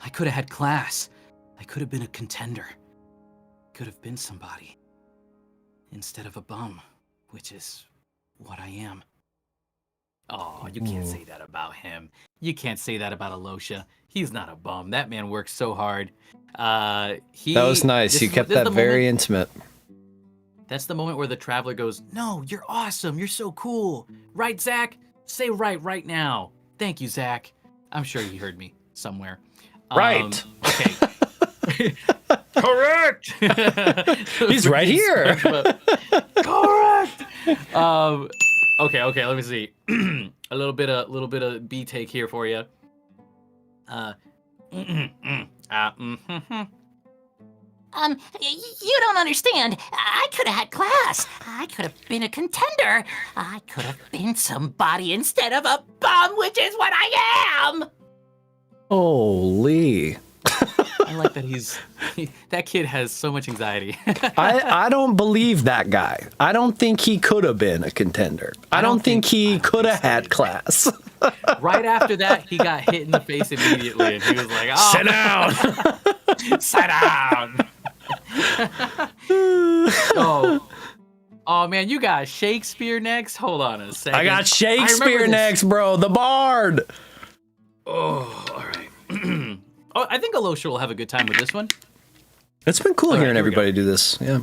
Speaker 2: I could have had class. I could have been a contender. Could have been somebody. Instead of a bum, which is what I am. Oh, you can't say that about him. You can't say that about Alyosha. He's not a bum. That man works so hard.
Speaker 1: That was nice. You kept that very intimate.
Speaker 2: That's the moment where the traveler goes, "No, you're awesome. You're so cool. Right, Zach? Say right now. Thank you, Zach." I'm sure he heard me somewhere.
Speaker 1: Right.
Speaker 2: Okay. Correct.
Speaker 1: He's right here.
Speaker 2: Correct. Okay. Let me see. a little bit of B take here for you.
Speaker 3: You don't understand. I could have had class. I could have been a contender. I could have been somebody instead of a bum, which is what I am.
Speaker 1: Holy.
Speaker 2: I like that that kid has so much anxiety.
Speaker 1: I don't believe that guy. I don't think he could have been a contender. I don't think he could have had class.
Speaker 2: Right after that, he got hit in the face immediately, and he was like, "Oh,
Speaker 1: Sit down.
Speaker 2: sit down." Oh man, you got Shakespeare next. Hold on a second.
Speaker 1: I got Shakespeare next, bro. The Bard.
Speaker 2: Oh, all right. Oh, I think Alyosha will have a good time with this one.
Speaker 1: It's been cool
Speaker 2: All right,
Speaker 1: hearing
Speaker 2: here we
Speaker 1: everybody do this. Yeah.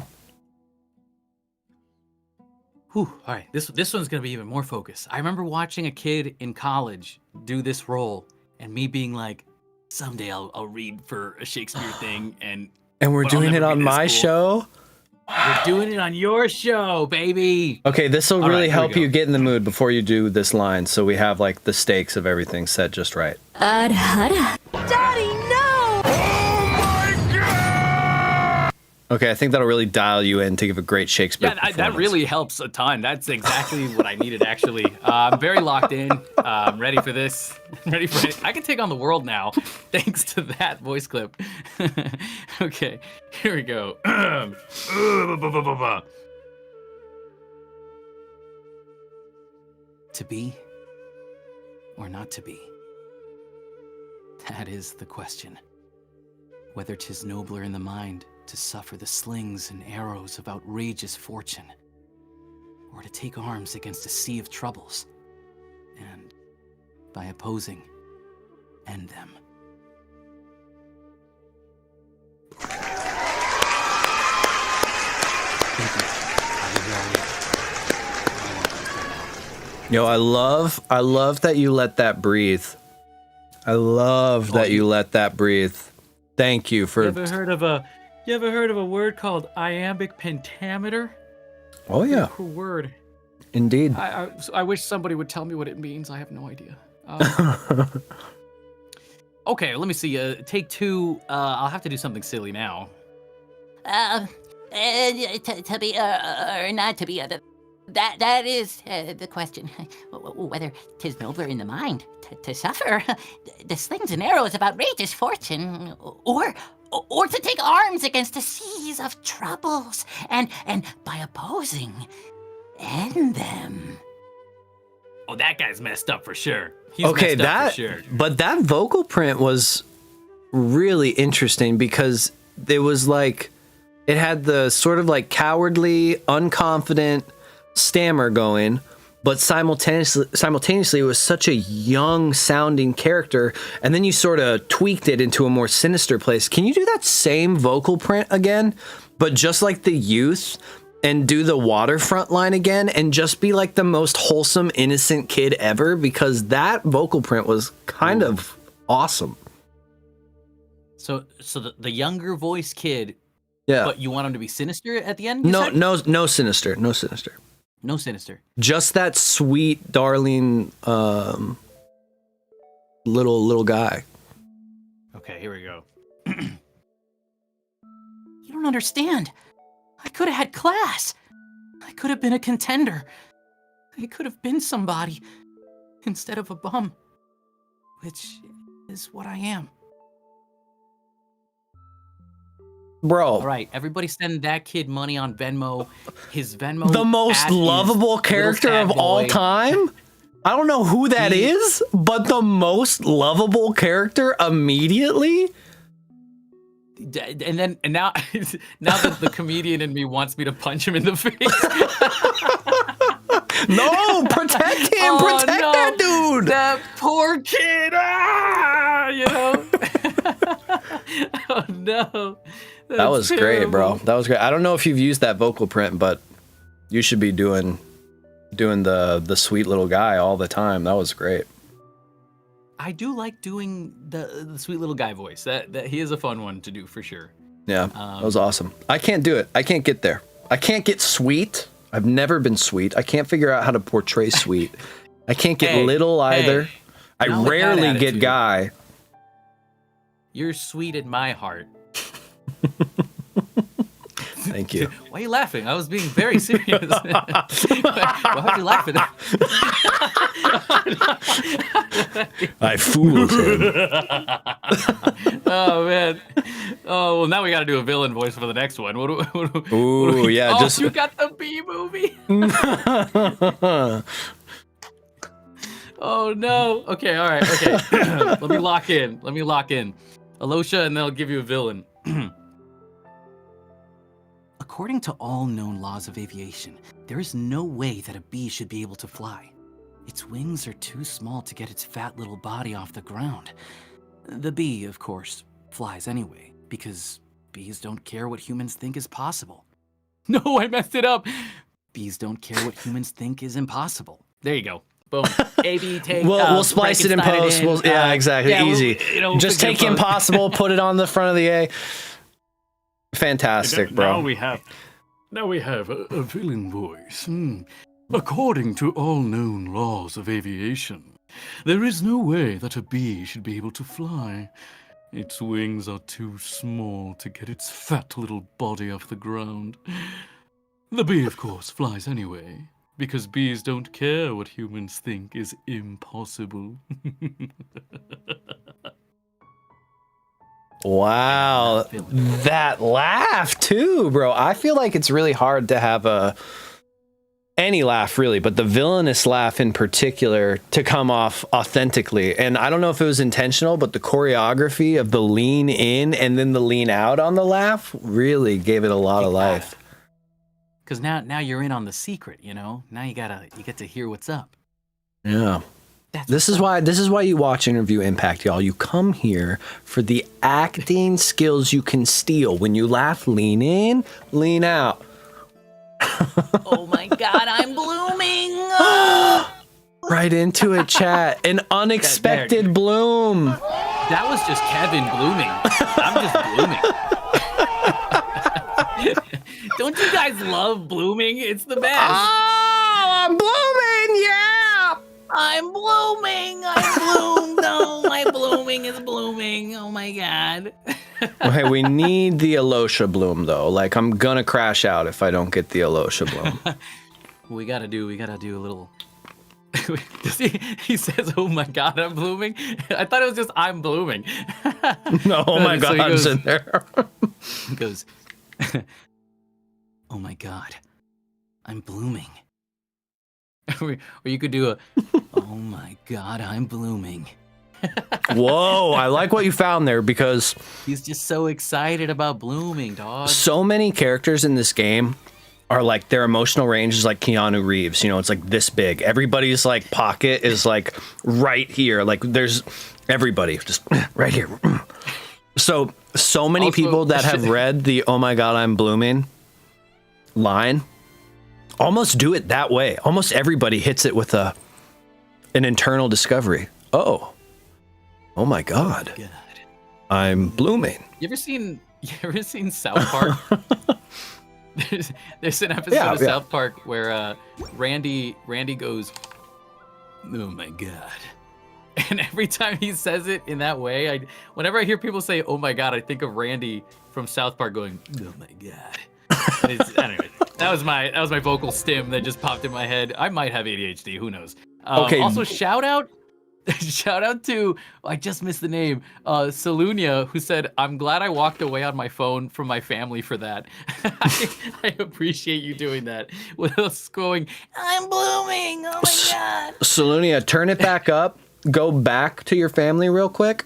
Speaker 2: Whew, all right, this one's gonna be even more focused. I remember watching a kid in college do this role, and me being like, "Someday I'll read for a Shakespeare thing,"
Speaker 1: And
Speaker 2: but
Speaker 1: we're
Speaker 2: I'll
Speaker 1: doing it
Speaker 2: never
Speaker 1: on
Speaker 2: be this
Speaker 1: my
Speaker 2: cool.
Speaker 1: show.
Speaker 2: We're doing it on your show, baby.
Speaker 1: Okay, this will
Speaker 2: All
Speaker 1: really
Speaker 2: right, here we
Speaker 1: help
Speaker 2: go.
Speaker 1: you get in the mood before you do this line, so we have like the stakes of everything set just right.
Speaker 3: Daddy, no!
Speaker 1: Okay, I think that'll really dial you in to give a great Shakespeare
Speaker 2: Yeah,
Speaker 1: performance.
Speaker 2: that really helps a ton. That's exactly what I needed, actually. I'm very locked in. I'm ready for this. Ready for it. I can take on the world now, thanks to that voice clip. Okay, here we go. To be or not to be? That is the question. Whether 'tis nobler in the mind to suffer the slings and arrows of outrageous fortune, or to take arms against a sea of troubles, and, by opposing, end them.
Speaker 1: Yo, I love that you let that breathe. I love that you let that breathe. Thank you for.
Speaker 2: You ever heard of a word called iambic pentameter?
Speaker 1: Oh yeah,
Speaker 2: Cool word.
Speaker 1: indeed.
Speaker 2: I wish somebody would tell me what it means. I have no idea. Okay, let me see. Take two. I'll have to do something silly now.
Speaker 3: To be or not to be. That is the question. Whether 'tis nobler in the mind to suffer the slings and arrows of outrageous fortune, or or to take arms against a seas of troubles, and by opposing, end them.
Speaker 2: Oh, that guy's messed up for sure. He's
Speaker 1: Okay,
Speaker 2: messed up
Speaker 1: that
Speaker 2: for sure.
Speaker 1: but that vocal print was really interesting because it was like it had the sort of like cowardly, unconfident stammer going, but simultaneously it was such a young sounding character, and then you sort of tweaked it into a more sinister place. Can you do that same vocal print again, but just like the youth, and do the waterfront line again and just be like the most wholesome, innocent kid ever? Because that vocal print was kind of awesome.
Speaker 2: So the younger voice kid,
Speaker 1: Yeah.
Speaker 2: but you want him to be sinister at the end?
Speaker 1: No sinister. No sinister.
Speaker 2: No sinister.
Speaker 1: Just that sweet, darling, little guy.
Speaker 2: Okay, here we go.
Speaker 3: You don't understand. I could have had class. I could have been a contender. I could have been somebody instead of a bum, which is what I am.
Speaker 1: Bro.
Speaker 2: All right, everybody send that kid money on Venmo. His Venmo.
Speaker 1: The most
Speaker 2: at is
Speaker 1: lovable
Speaker 2: Little
Speaker 1: character
Speaker 2: Cat
Speaker 1: of all
Speaker 2: Boy.
Speaker 1: time? I don't know who that is, but the most lovable character immediately?
Speaker 2: And now that the comedian in me wants me to punch him in the face.
Speaker 1: No, protect him,
Speaker 2: Oh,
Speaker 1: protect
Speaker 2: no.
Speaker 1: that dude.
Speaker 2: That poor kid. You know. Oh no.
Speaker 1: That was
Speaker 2: That's
Speaker 1: great, bro.
Speaker 2: terrible.
Speaker 1: That was great. I don't know if you've used that vocal print, but you should be doing the sweet little guy all the time. That was great.
Speaker 2: I do like doing the sweet little guy voice. That he is a fun one to do for sure.
Speaker 1: Yeah, that was awesome. I can't do it. I can't get there. I can't get sweet. I've never been sweet. I can't figure out how to portray sweet. I can't get
Speaker 2: Hey,
Speaker 1: little either.
Speaker 2: hey,
Speaker 1: I
Speaker 2: not with that
Speaker 1: rarely get
Speaker 2: attitude.
Speaker 1: guy.
Speaker 2: You're sweet in my heart.
Speaker 1: Thank you.
Speaker 2: Why are you laughing? I was being very serious. Why are you laughing?
Speaker 1: I fooled him.
Speaker 2: Oh man. Oh well, now we got to do a villain voice for the next one.
Speaker 1: Ooh, yeah,
Speaker 2: Oh,
Speaker 1: just
Speaker 2: you got the B movie. Oh no. Okay. All right. Okay. Let me lock in. Alyosha, and then I'll give you a villain.
Speaker 3: According to all known laws of aviation, there is no way that a bee should be able to fly. Its wings are too small to get its fat little body off the ground. The bee, of course, flies anyway, because bees don't care what humans think is possible.
Speaker 2: No, I messed it up.
Speaker 3: Bees don't care what humans think is impossible.
Speaker 2: There you go. Boom. A B take.
Speaker 1: we'll splice it in post. Yeah, exactly.
Speaker 2: yeah,
Speaker 1: Easy.
Speaker 2: we'll
Speaker 1: Just
Speaker 2: fix it in
Speaker 1: take
Speaker 2: post.
Speaker 1: impossible, put it on the front of the A. Fantastic, bro.
Speaker 4: Now we have a villain voice. According to all known laws of aviation, there is no way that a bee should be able to fly. Its wings are too small to get its fat little body off the ground. The bee, of course, flies anyway, because bees don't care what humans think is impossible.
Speaker 1: Wow, that laugh too, bro. I feel like it's really hard to have any laugh really, but the villainous laugh in particular to come off authentically. And I don't know if it was intentional, but the choreography of the lean in and then the lean out on the laugh really gave it a lot of life.
Speaker 2: Because now you're in on the secret, you know? Now you get to hear what's up.
Speaker 1: Yeah.
Speaker 2: That's
Speaker 1: This is why you watch Interview Impact, y'all. You come here for the acting skills you can steal. When you laugh, lean in, lean out.
Speaker 3: Oh my god, I'm blooming!
Speaker 1: Right into it, chat. An unexpected bloom.
Speaker 2: That was just Kevin blooming. I'm just blooming. Don't you guys love blooming? It's the best.
Speaker 1: Oh, I'm blooming, yeah.
Speaker 3: I'm blooming! I'm bloomed! Oh, my blooming is blooming. Oh my god.
Speaker 1: Okay, we need the Alyosha bloom though. Like I'm gonna crash out if I don't get the Alyosha bloom.
Speaker 2: We gotta do a little he says, "Oh my God, I'm blooming." I thought it was just "I'm blooming."
Speaker 1: No, oh my
Speaker 2: So he
Speaker 1: God's
Speaker 2: goes-
Speaker 1: in there.
Speaker 3: He goes, "Oh my God, I'm blooming."
Speaker 2: or you could do a,
Speaker 3: Oh my God, I'm blooming.
Speaker 1: Whoa, I like what you found there because
Speaker 3: He's just so excited about blooming, dog.
Speaker 1: so many characters in this game are like their emotional range is like Keanu Reeves. You know, it's like this big. Everybody's like pocket is like right here. Like there's everybody just right here. So many
Speaker 2: Also-
Speaker 1: people that have read the "Oh my God, I'm blooming" line almost do it that way. Almost everybody hits it with an internal discovery. Oh my God,
Speaker 3: God.
Speaker 1: I'm blooming.
Speaker 2: You ever seen South Park? there's an episode
Speaker 1: Yeah,
Speaker 2: of
Speaker 1: yeah.
Speaker 2: South Park where Randy goes, "Oh my God," and every time he says it in that way, whenever I hear people say "Oh my God," I think of Randy from South Park going, "Oh my God." And anyway, that was my vocal stim that just popped in my head. I might have ADHD. Who knows?
Speaker 1: Okay.
Speaker 2: Also, shout out to, I just missed the name, Salunia, who said, "I'm glad I walked away on my phone from my family for that." I appreciate you doing that. With us going, "I'm blooming. Oh my God."
Speaker 1: Salunia, turn it back up. Go back to your family real quick.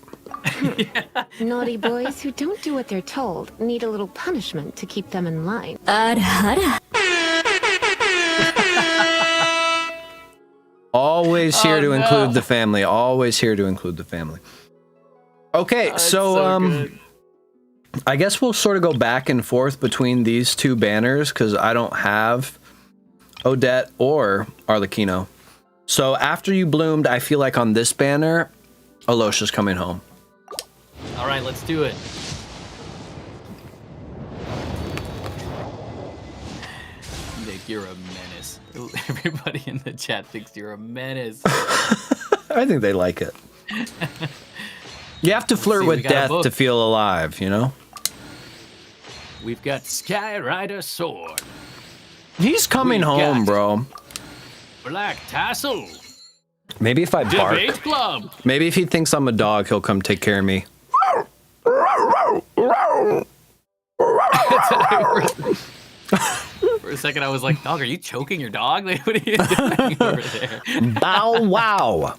Speaker 5: Naughty boys who don't do what they're told need a little punishment to keep them in line.
Speaker 1: Always here
Speaker 2: Oh,
Speaker 1: to
Speaker 2: no.
Speaker 1: include the family. Always here to include the family. Okay,
Speaker 2: It's
Speaker 1: so
Speaker 2: good.
Speaker 1: I guess we'll sort of go back and forth between these two banners because I don't have Odette or Arlecchino. So after you bloomed, I feel like on this banner, Alyosha's coming home.
Speaker 2: All right, let's do it. Nick, you're a menace. Everybody in the chat thinks you're a menace.
Speaker 1: I think they like it. You have to flirt
Speaker 2: see,
Speaker 1: with
Speaker 2: we got a
Speaker 1: death
Speaker 2: book.
Speaker 1: to feel alive, you know?
Speaker 2: We've got Sky Rider Sword,
Speaker 1: He's coming
Speaker 2: We
Speaker 1: home,
Speaker 2: got-
Speaker 1: bro.
Speaker 2: Black Tassel,
Speaker 1: Maybe if I bark.
Speaker 2: Debate Club.
Speaker 1: Maybe if he thinks I'm a dog, he'll come take care of me.
Speaker 2: For a second, I was like, "Dog, are you choking your dog? Like, what are you doing over there?"
Speaker 1: Bow wow.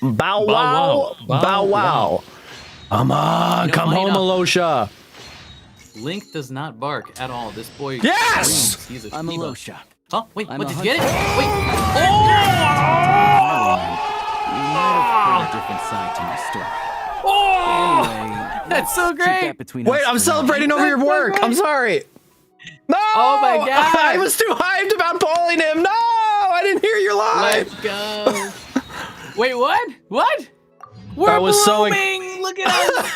Speaker 1: Bow wow.
Speaker 2: wow.
Speaker 1: Bow wow. Come on,
Speaker 2: You know,
Speaker 1: come
Speaker 2: funny
Speaker 1: home,
Speaker 2: enough-
Speaker 1: Alyosha.
Speaker 2: Link does not bark at all. This boy.
Speaker 1: Yes!
Speaker 2: screams. He's a
Speaker 3: I'm
Speaker 2: Shiba.
Speaker 3: Alyosha.
Speaker 2: Huh? Wait,
Speaker 3: I'm
Speaker 2: what?
Speaker 3: a
Speaker 2: Did you get it? Wait.
Speaker 3: You might have heard a different side to my story.
Speaker 2: Oh!
Speaker 3: Anyway,
Speaker 2: That's so
Speaker 3: let's keep
Speaker 2: great.
Speaker 3: that between
Speaker 1: Wait,
Speaker 3: us
Speaker 1: I'm
Speaker 3: for now.
Speaker 1: celebrating over your work. I'm sorry. No!
Speaker 2: Oh my God.
Speaker 1: I was too hyped about pulling him. No! I didn't hear your line.
Speaker 2: Let's go. Wait, what? What? We're
Speaker 1: I was so
Speaker 2: blooming. Look at us.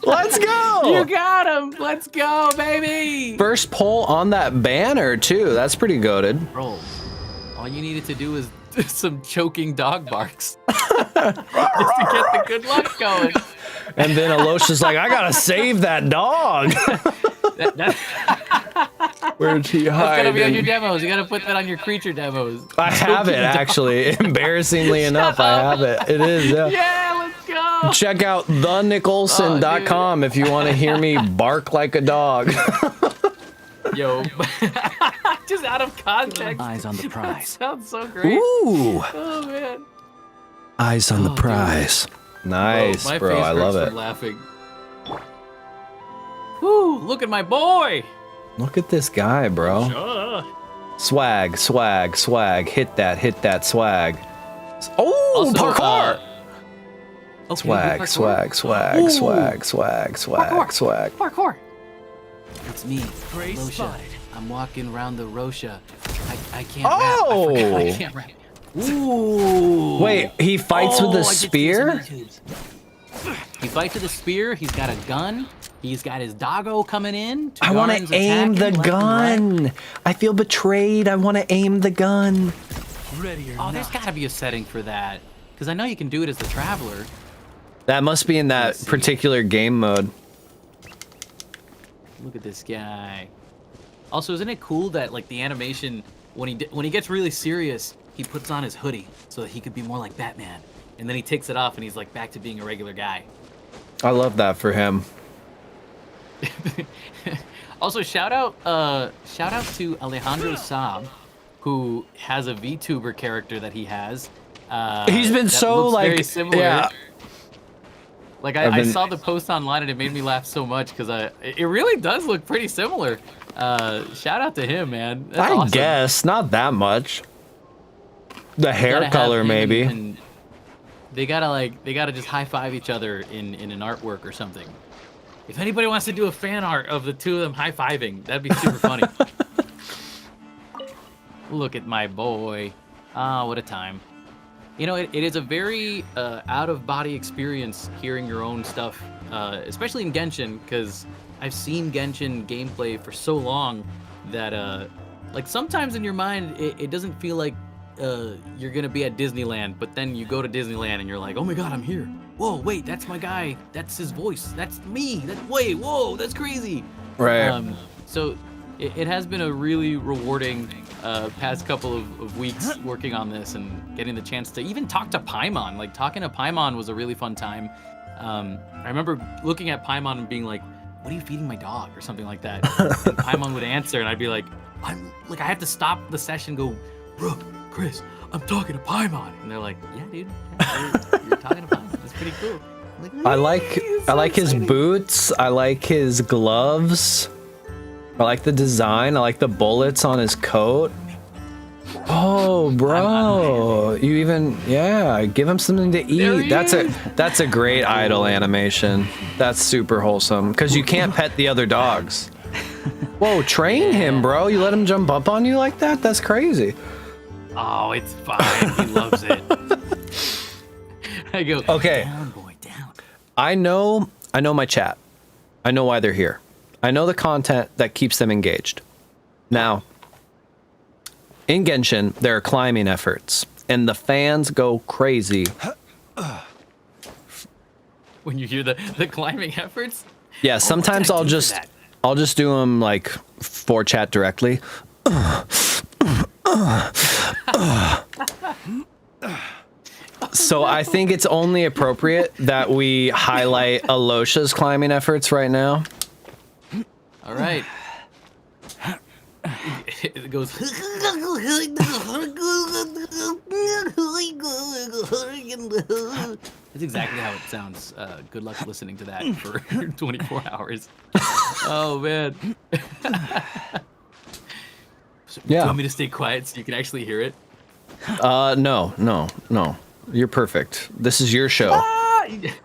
Speaker 1: Let's go.
Speaker 2: You got him. Let's go, baby.
Speaker 1: First pull on that banner, too. That's pretty goated.
Speaker 2: Bro, all you needed to do was some choking dog barks just to get the good luck going.
Speaker 1: And then Alyosha's like, I gotta save that dog. Where'd he
Speaker 2: That's
Speaker 1: hide?
Speaker 2: gonna be on your demos. You gotta put that on your creature demos.
Speaker 1: I have it,
Speaker 2: Choking dog.
Speaker 1: actually. Embarrassingly enough, I have it. It is, yeah.
Speaker 2: Yeah, let's go.
Speaker 1: Check out thenicholson.com if you want to hear me bark like a dog.
Speaker 2: Yo, just out of context.
Speaker 3: Eyes on the
Speaker 2: That
Speaker 3: prize.
Speaker 2: sounds so great.
Speaker 1: Ooh.
Speaker 2: Oh man.
Speaker 1: Eyes on the
Speaker 2: Oh, dude.
Speaker 1: prize. Nice,
Speaker 2: my
Speaker 1: bro.
Speaker 2: face
Speaker 1: I love
Speaker 2: hurts
Speaker 1: it.
Speaker 2: from laughing. Whoo! Look at my boy.
Speaker 1: Look at this guy, bro. Swag, swag, swag. Hit that swag. Oh,
Speaker 2: Also,
Speaker 1: parkour.
Speaker 2: Okay,
Speaker 1: Swag,
Speaker 2: parkour.
Speaker 1: swag, swag,
Speaker 2: Ooh.
Speaker 1: swag, swag, swag,
Speaker 2: Parkour.
Speaker 1: swag.
Speaker 2: Parkour.
Speaker 3: It's me, Alyosha. I'm walking around the Rosha. I can't
Speaker 1: Oh!
Speaker 3: rap. I can't rap. Ooh.
Speaker 1: Wait, he fights with
Speaker 3: Oh,
Speaker 1: a
Speaker 3: I just did some
Speaker 1: spear?
Speaker 3: YouTubes. He fights with a spear. He's got a gun. He's got his doggo coming in.
Speaker 1: I want
Speaker 3: Guardians
Speaker 1: to aim the
Speaker 3: attacking left and right.
Speaker 1: gun. I feel betrayed. I want to aim the gun.
Speaker 3: Oh, there's got to be a setting for that. Because I know you can do it as the Traveler.
Speaker 1: That must be in that
Speaker 3: Let's see.
Speaker 1: particular game mode.
Speaker 2: Look at this guy. Also, isn't it cool that like the animation when he gets really serious, he puts on his hoodie so that he could be more like Batman. And then he takes it off and he's like back to being a regular guy.
Speaker 1: I love that for him.
Speaker 2: Also, shout out to Alejandro Saab, who has a VTuber character that he has.
Speaker 1: He's been
Speaker 2: that
Speaker 1: so
Speaker 2: looks
Speaker 1: like,
Speaker 2: very similar.
Speaker 1: yeah.
Speaker 2: Like I saw the post online and it made me laugh so much because it really does look pretty similar. Shout out to him, man. That's awesome.
Speaker 1: Guess not that much. The hair color, maybe.
Speaker 2: And they gotta just high five each other in an artwork or something. If anybody wants to do a fan art of the two of them high fiving, that'd be super funny. Look at my boy. Ah, what a time. You know, it is a very out-of-body experience hearing your own stuff, especially in Genshin, because I've seen Genshin gameplay for so long that, like, sometimes in your mind, it doesn't feel like you're gonna be at Disneyland, but then you go to Disneyland and you're like, oh my god, I'm here. Whoa, wait, that's my guy. That's his voice. That's me. Wait, whoa, that's crazy.
Speaker 1: Right.
Speaker 2: So it has been a really rewarding past couple of weeks working on this and getting the chance to even talk to Paimon. Like, talking to Paimon was a really fun time. I remember looking at Paimon and being like, what are you feeding my dog? Or something like that. And Paimon would answer and I'd be like, I have to stop the session and go, Brooke, Chris, I'm talking to Paimon. And they're like, yeah, dude, you're talking to Paimon. That's pretty cool. I'm like,
Speaker 1: I like his boots. I like his gloves. I like the design. I like the bullets on his coat. Oh, bro, you even give him something to eat. That's a great idle animation. That's super wholesome because you can't pet the other dogs. Whoa, train him, bro. You let him jump up on you like that? That's crazy.
Speaker 2: Oh, it's fine. He loves it. I go,
Speaker 1: okay.
Speaker 2: Down, boy, down.
Speaker 1: I know my chat. I know why they're here. I know the content that keeps them engaged. Now, in Genshin, there are climbing efforts, and the fans go crazy.
Speaker 2: When you hear the climbing efforts?
Speaker 1: Yeah, sometimes I'll just do them like for chat directly. So I think it's only appropriate that we highlight Alyosha's climbing efforts right now.
Speaker 2: All right. It goes. That's exactly how it sounds. Good luck listening to that for 24 hours. Oh, man. So, do you want me to stay quiet so you can actually hear it?
Speaker 1: No. You're perfect. This is your show.
Speaker 2: It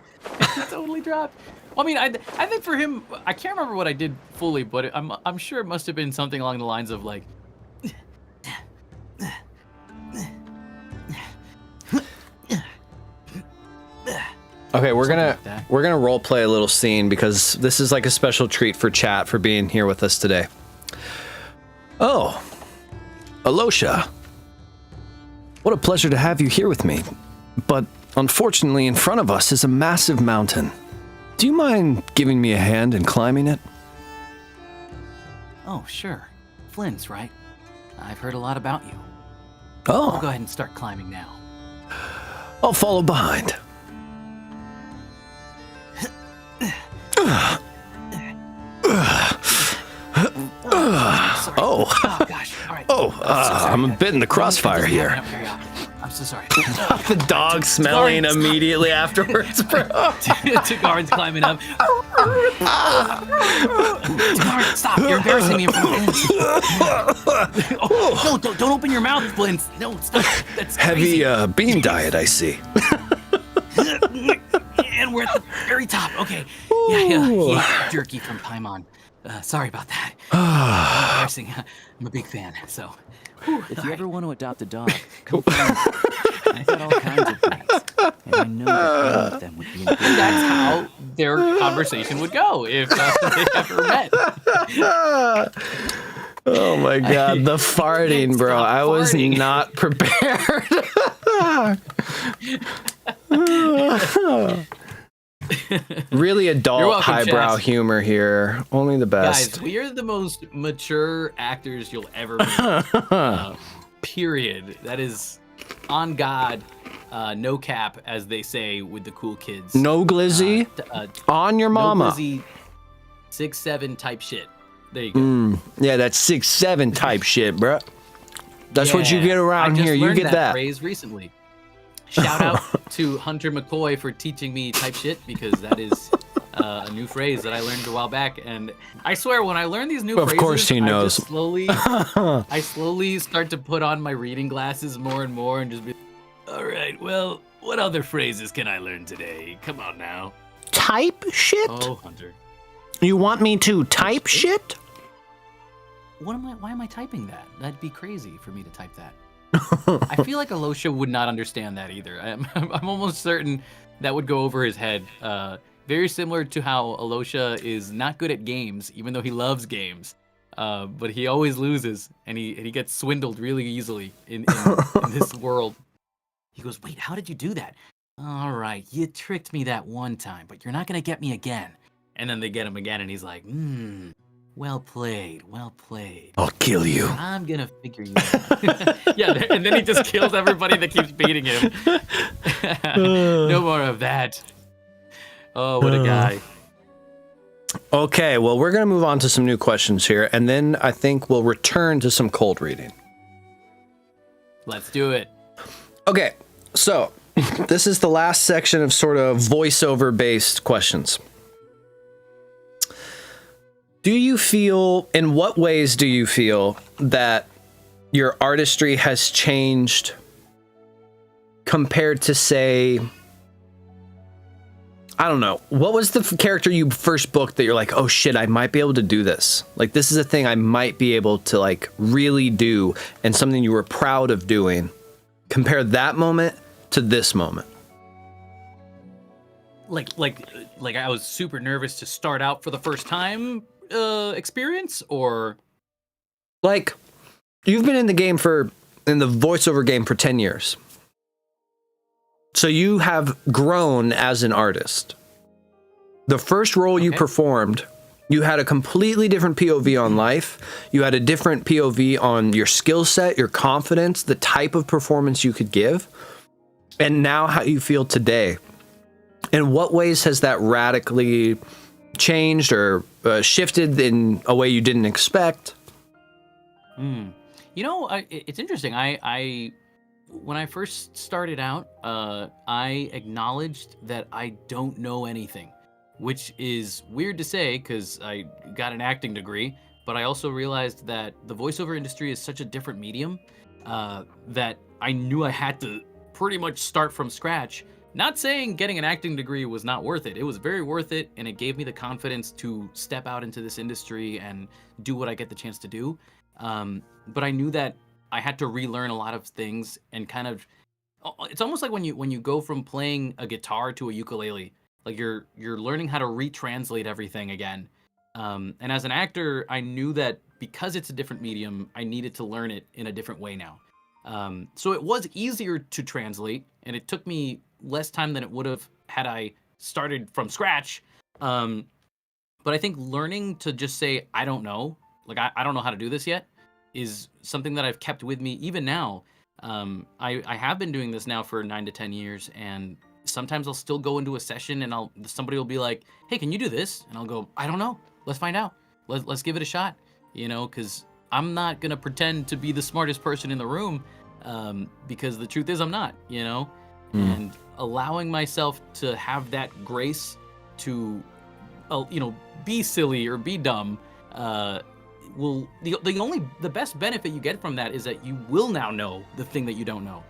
Speaker 2: totally dropped. Well, I mean, I think for him, I can't remember what I did fully, but I'm sure it must have been something along the lines of like.
Speaker 1: Okay, we're gonna role play a little scene because this is like a special treat for chat for being here with us today. Oh, Alyosha, what a pleasure to have you here with me. But unfortunately, in front of us is a massive mountain. Do you mind giving me a hand in climbing it?
Speaker 3: Oh, sure. Flins, right? I've heard a lot about you.
Speaker 1: Oh.
Speaker 3: I'll go ahead and start climbing now.
Speaker 1: I'll follow behind.
Speaker 3: Oh gosh. All right.
Speaker 1: I'm a bit in the crossfire here.
Speaker 3: I'm so sorry.
Speaker 1: The dog smelling immediately afterwards, bro.
Speaker 2: Tagarin's climbing up.
Speaker 3: Tagarin, stop. You're embarrassing me in front of Flins. No, don't open your mouth, Flins. No, stop. That's
Speaker 1: Heavy
Speaker 3: crazy.
Speaker 1: bean diet, I see.
Speaker 3: And we're at the very top. Okay. Yeah, jerky from Paimon. Sorry about that. Embarrassing. I'm a big fan, so. If you ever want to adopt a dog, come find me. I've got all kinds of things, and I know that any of them would be in good.
Speaker 2: That's how their conversation would go if they ever met.
Speaker 1: Oh my god, the farting, bro. I was not prepared. Really adult,
Speaker 2: welcome,
Speaker 1: highbrow
Speaker 2: Chaz.
Speaker 1: humor here. Only the best.
Speaker 2: Guys, we are the most mature actors you'll ever meet. period. That is on God, no cap, as they say with the cool kids.
Speaker 1: No glizzy on your mama.
Speaker 2: No glizzy, 6'7" type shit. There you go.
Speaker 1: Yeah, that's 6'7" type shit, bro. That's what you get around here. You get that
Speaker 2: phrase recently. Shout out to Hunter McCoy for teaching me type shit, because that is a new phrase that I learned a while back. And I swear, when I learn these new phrases,
Speaker 1: of course he knows.
Speaker 2: I slowly start to put on my reading glasses more and more, and just be, all right, well, what other phrases can I learn today? Come on now.
Speaker 1: Type shit?
Speaker 2: Oh, Hunter.
Speaker 1: You want me to type shit?
Speaker 2: Why am I typing that? That'd be crazy for me to type that. I feel like Alyosha would not understand that either. I'm almost certain that would go over his head. Very similar to how Alyosha is not good at games, even though he loves games. But he always loses, and he gets swindled really easily in this world. He goes, wait, how did you do that? All right, you tricked me that one time, but you're not going to get me again. And then they get him again, and he's like, well played, well played.
Speaker 1: I'll kill you.
Speaker 2: I'm going to figure you out. Yeah, and then he just kills everybody that keeps beating him. No more of that. Oh, what a guy.
Speaker 1: Okay, well, we're going to move on to some new questions here, and then I think we'll return to some cold reading.
Speaker 2: Let's do it. Okay,
Speaker 1: so this is the last section of sort of voiceover-based questions. In what ways do you feel that your artistry has changed compared to, say, I don't know, what was the character you first booked that you're like, oh shit, I might be able to do this? Like, this is a thing I might be able to, like, really do, and something you were proud of doing. Compare that moment to this moment.
Speaker 2: Like I was super nervous to start out for the first time experience, or
Speaker 1: like you've been in the voiceover game for 10 years. So you have grown as an artist. The first role you performed, you had a completely different POV on life. You had a different POV on your skill set, your confidence, the type of performance you could give. And now how you feel today. In what ways has that radically changed or shifted in a way you didn't expect?
Speaker 2: You know, it's interesting. I when I first started out, I acknowledged that I don't know anything, which is weird to say because I got an acting degree, but I also realized that the voiceover industry is such a different medium that I knew I had to pretty much start from scratch. Not saying getting an acting degree was not worth it. It was very worth it, and it gave me the confidence to step out into this industry and do what I get the chance to do. But I knew that I had to relearn a lot of things, and kind of, it's almost like when you go from playing a guitar to a ukulele, like you're learning how to retranslate everything again. And as an actor, I knew that because it's a different medium, I needed to learn it in a different way now. So it was easier to translate, and it took me less time than it would have had I started from scratch. But I think learning to just say, I don't know, like I don't know how to do this yet, is something that I've kept with me even now. I have been doing this now for 9 to 10 years, and sometimes I'll still go into a session and somebody will be like, hey, can you do this? And I'll go, I don't know. Let's find out. Let's give it a shot, because I'm not going to pretend to be the smartest person in the room, because the truth is I'm not, and allowing myself to have that grace to, be silly or be dumb, will the best benefit you get from that is that you will now know the thing that you don't know.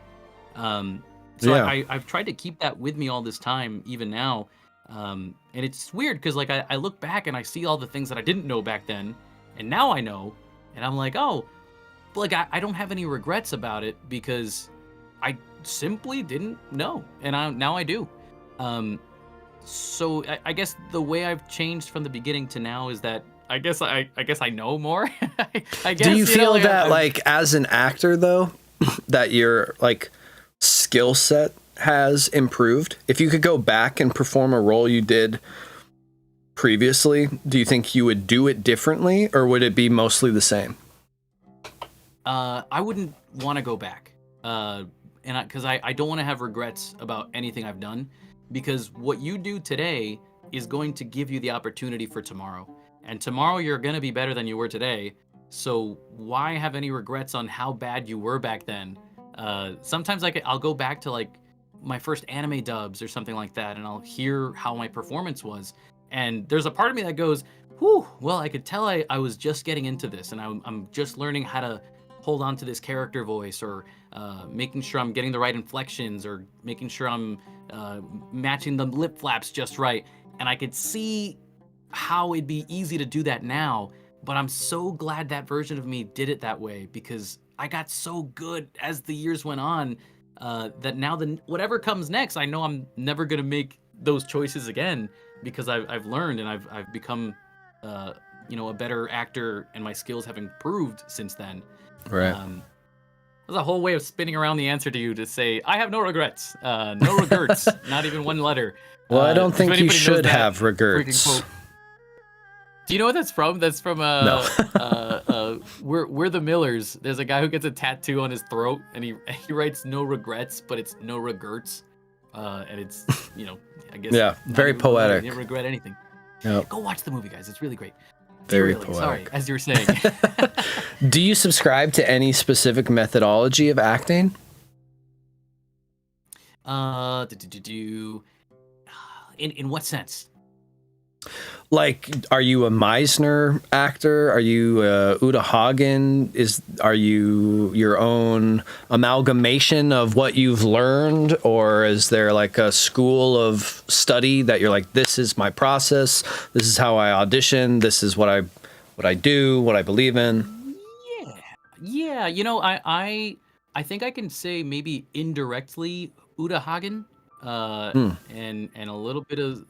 Speaker 2: I've tried to keep that with me all this time, even now. And it's weird because I look back and I see all the things that I didn't know back then, and now I know, and I'm like, oh, like I don't have any regrets about it because I simply didn't know, and now I do. So I guess the way I've changed from the beginning to now is that I guess I know more. I guess.
Speaker 1: Do you feel that like as an actor though, that your like skill set has improved? If you could go back and perform a role you did previously, do you think you would do it differently, or would it be mostly the same?
Speaker 2: I wouldn't want to go back. Because I don't want to have regrets about anything I've done, because what you do today is going to give you the opportunity for tomorrow. And tomorrow you're going to be better than you were today. So why have any regrets on how bad you were back then? Sometimes I'll go back to like my first anime dubs or something like that, and I'll hear how my performance was. And there's a part of me that goes, whew, well, I could tell I was just getting into this, and I'm just learning how to hold on to this character voice, or making sure I'm getting the right inflections, or making sure I'm matching the lip flaps just right. And I could see how it'd be easy to do that now, but I'm so glad that version of me did it that way, because I got so good as the years went on, that now whatever comes next, I know I'm never gonna make those choices again, because I've learned, and I've become a better actor, and my skills have improved since then.
Speaker 1: Right.
Speaker 2: There's a whole way of spinning around the answer to you to say I have no regrets, no regrets, not even one letter.
Speaker 1: Well, I don't
Speaker 2: if
Speaker 1: think you
Speaker 2: anybody knows
Speaker 1: should
Speaker 2: that
Speaker 1: have
Speaker 2: freaking
Speaker 1: regrets.
Speaker 2: quote. Do you know what that's from? That's from We're the Millers. There's a guy who gets a tattoo on his throat, and he writes no regrets, but it's no regrets, and it's I guess
Speaker 1: Yeah, very poetic.
Speaker 2: You didn't regret anything.
Speaker 1: Yep.
Speaker 2: Go watch the movie, guys. It's really great.
Speaker 1: Very
Speaker 2: Really,
Speaker 1: poetic.
Speaker 2: sorry, as you were saying.
Speaker 1: Do you subscribe to any specific methodology of acting?
Speaker 2: In what sense?
Speaker 1: Like, are you a Meisner actor? Are you Uta Hagen? Are you your own amalgamation of what you've learned? Or is there like a school of study that you're like, this is my process, this is how I audition, this is what I do, what I believe in?
Speaker 2: Yeah. I think I can say maybe indirectly Uta Hagen, and a little bit of.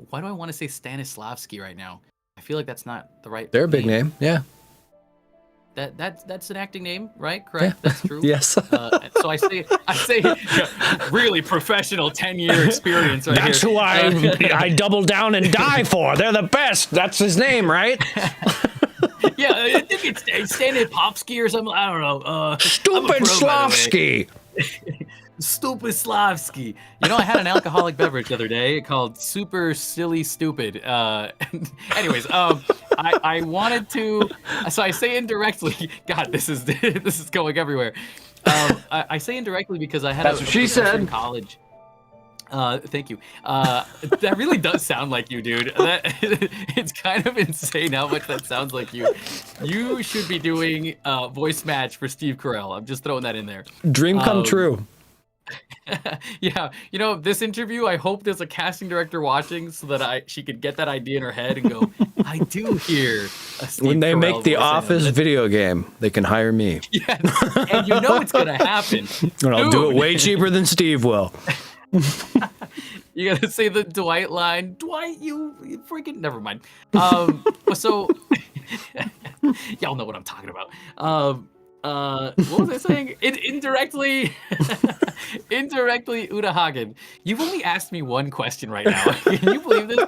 Speaker 2: Why do I want to say Stanislavski right now? I feel like that's not the right.
Speaker 1: They're a big name, yeah.
Speaker 2: That's an acting name, right? Correct. Yeah. That's true.
Speaker 1: Yes.
Speaker 2: So I say, really professional 10-year experience. Right
Speaker 1: That's
Speaker 2: here.
Speaker 1: who I double down and die for. They're the best. That's his name, right?
Speaker 2: Yeah, I think it's Stanipovsky or something. I don't know.
Speaker 1: Stupid Slavsky.
Speaker 2: Stupid Slavsky. I had an alcoholic beverage the other day called Super Silly Stupid. Anyways, I wanted to. So I say indirectly. God, this is going everywhere. I say indirectly because I had
Speaker 1: That's what she said
Speaker 2: in college. Thank you. That really does sound like you, dude. It's kind of insane how much that sounds like you. You should be doing voice match for Steve Carell. I'm just throwing that in there.
Speaker 1: Dream come true.
Speaker 2: Yeah, this interview, I hope there's a casting director watching so that she could get that idea in her head and go, I do hear a Steve
Speaker 1: When they
Speaker 2: Carell
Speaker 1: make the
Speaker 2: voice
Speaker 1: Office video game, they can hire me.
Speaker 2: Yes, and it's gonna happen.
Speaker 1: And I'll do it way cheaper than Steve will.
Speaker 2: You gotta say the Dwight line. Dwight, you freaking never mind. So y'all know what I'm talking about. What was I saying? Indirectly Uta Hagen. You've only asked me one question right now. Can you believe this?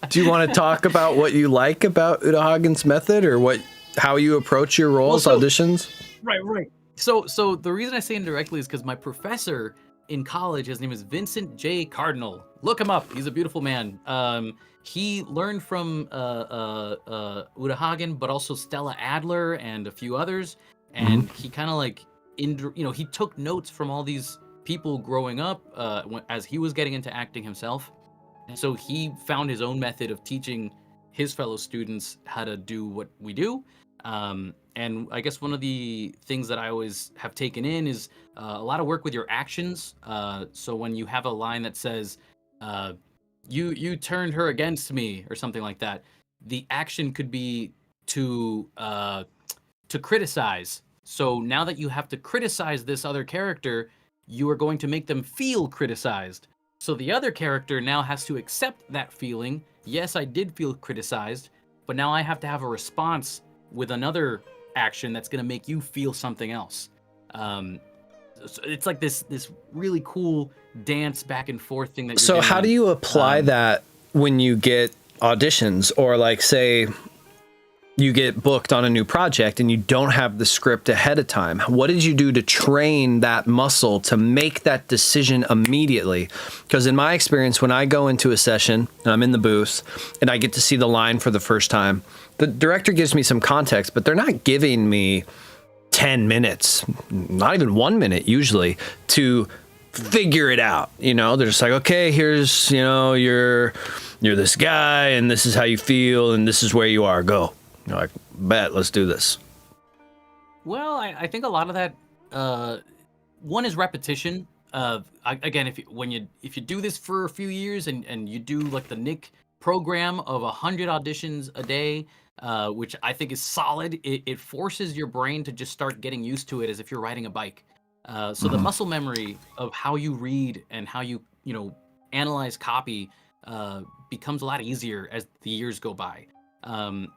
Speaker 1: Do you want to talk about what you like about Uta Hagen's method, or how you approach your roles, auditions?
Speaker 2: Right. So the reason I say indirectly is because my professor in college, his name is Vincent J. Cardinal. Look him up. He's a beautiful man. He learned from Uta Hagen, but also Stella Adler and a few others. And he kind of like, he took notes from all these people growing up as he was getting into acting himself. And so he found his own method of teaching his fellow students how to do what we do. And I guess one of the things that I always have taken in is a lot of work with your actions. So when you have a line that says, you turned her against me or something like that, the action could be to criticize. So now that you have to criticize this other character, you are going to make them feel criticized. So the other character now has to accept that feeling. Yes, I did feel criticized, but now I have to have a response with another action that's going to make you feel something else. So it's like this really cool dance back and forth thing that you're doing.
Speaker 1: How do you apply that when you get auditions, or like, say, you get booked on a new project and you don't have the script ahead of time. What did you do to train that muscle to make that decision immediately? Because in my experience, when I go into a session and I'm in the booth and I get to see the line for the first time, the director gives me some context, but they're not giving me 10 minutes, not even 1 minute usually, to figure it out. You know, they're just like, okay, here's, you know, you're this guy and this is how you feel and this is where you are, go. You're like, bet, let's do this.
Speaker 2: Well, I think a lot of that, one is repetition. Again, if you do this for a few years and you do like the Nick program of 100 auditions a day, which I think is solid, it forces your brain to just start getting used to it as if you're riding a bike. So the muscle memory of how you read and how you analyze copy becomes a lot easier as the years go by.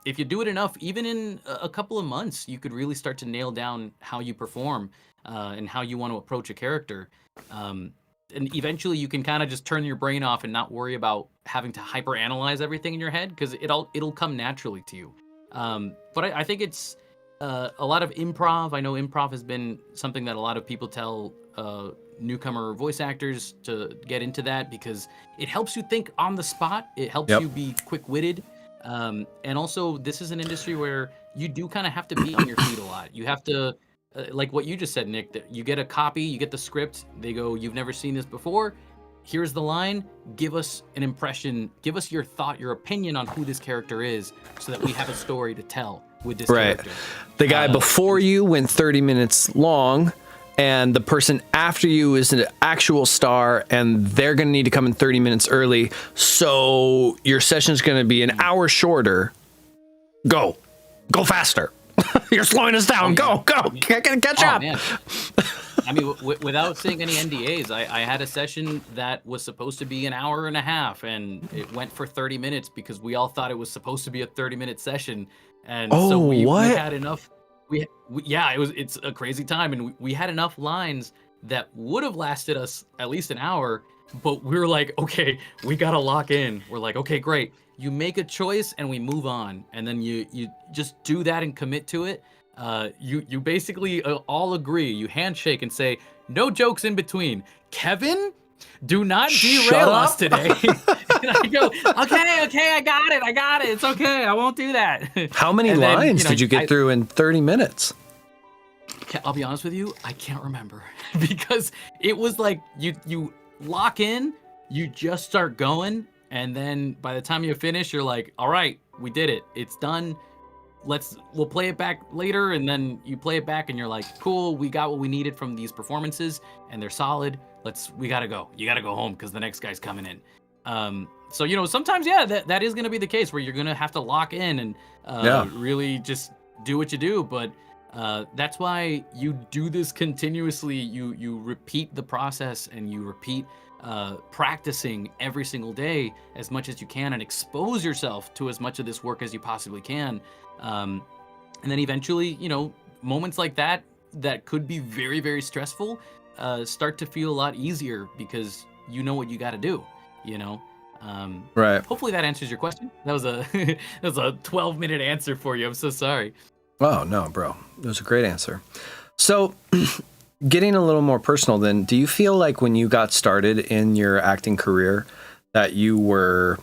Speaker 2: If you do it enough, even in a couple of months, you could really start to nail down how you perform and how you want to approach a character. And eventually you can kind of just turn your brain off and not worry about having to hyper analyze everything in your head, because it'll come naturally to you. But I think it's a lot of improv. I know improv has been something that a lot of people tell newcomer voice actors to get into that, because it helps you think on the spot. It helps you be quick-witted. And also, this is an industry where you do kind of have to be on your feet a lot. You have to, like what you just said, Nick, that you get a copy, you get the script, they go, you've never seen this before, here's the line, give us an impression, give us your thought, your opinion on who this character is, so that we have a story to tell with this character.
Speaker 1: The guy before you went 30 minutes long, and the person after you is an actual star, and they're going to need to come in 30 minutes early, so your session's going to be an hour shorter. Go faster. You're slowing us down. Go. Catch up.
Speaker 2: Man. I mean, without saying any NDAs, I had a session that was supposed to be an hour and a half, and it went for 30 minutes because we all thought it was supposed to be a 30-minute session. And so we had enough. It's a crazy time, and we had enough lines that would have lasted us at least an hour, but we were like, okay, we gotta lock in. We're like, okay, great. You make a choice and we move on, and then you just do that and commit to it. You basically all agree. You handshake and say, no jokes in between. Kevin, do not derail us today. And I go, okay, I got it. It's okay. I won't do that.
Speaker 1: How many lines did you get through in 30 minutes?
Speaker 2: I'll be honest with you, I can't remember, because it was like you lock in, you just start going, and then by the time you finish, you're like, all right, we did it. It's done. We'll play it back later, and then you play it back and you're like, cool, we got what we needed from these performances and they're solid. We gotta go. You gotta go home because the next guy's coming in. So sometimes that is gonna be the case where you're gonna have to lock in and really just do what you do. But that's why you do this continuously. You repeat the process and you repeat practicing every single day as much as you can, and expose yourself to as much of this work as you possibly can. And then eventually, moments like that could be very, very stressful, start to feel a lot easier because you know what you got to do, Right. Hopefully that answers your question. That was a 12-minute answer for you. I'm so sorry.
Speaker 1: Oh, no, bro. It was a great answer. So getting a little more personal then, do you feel like when you got started in your acting career that you were,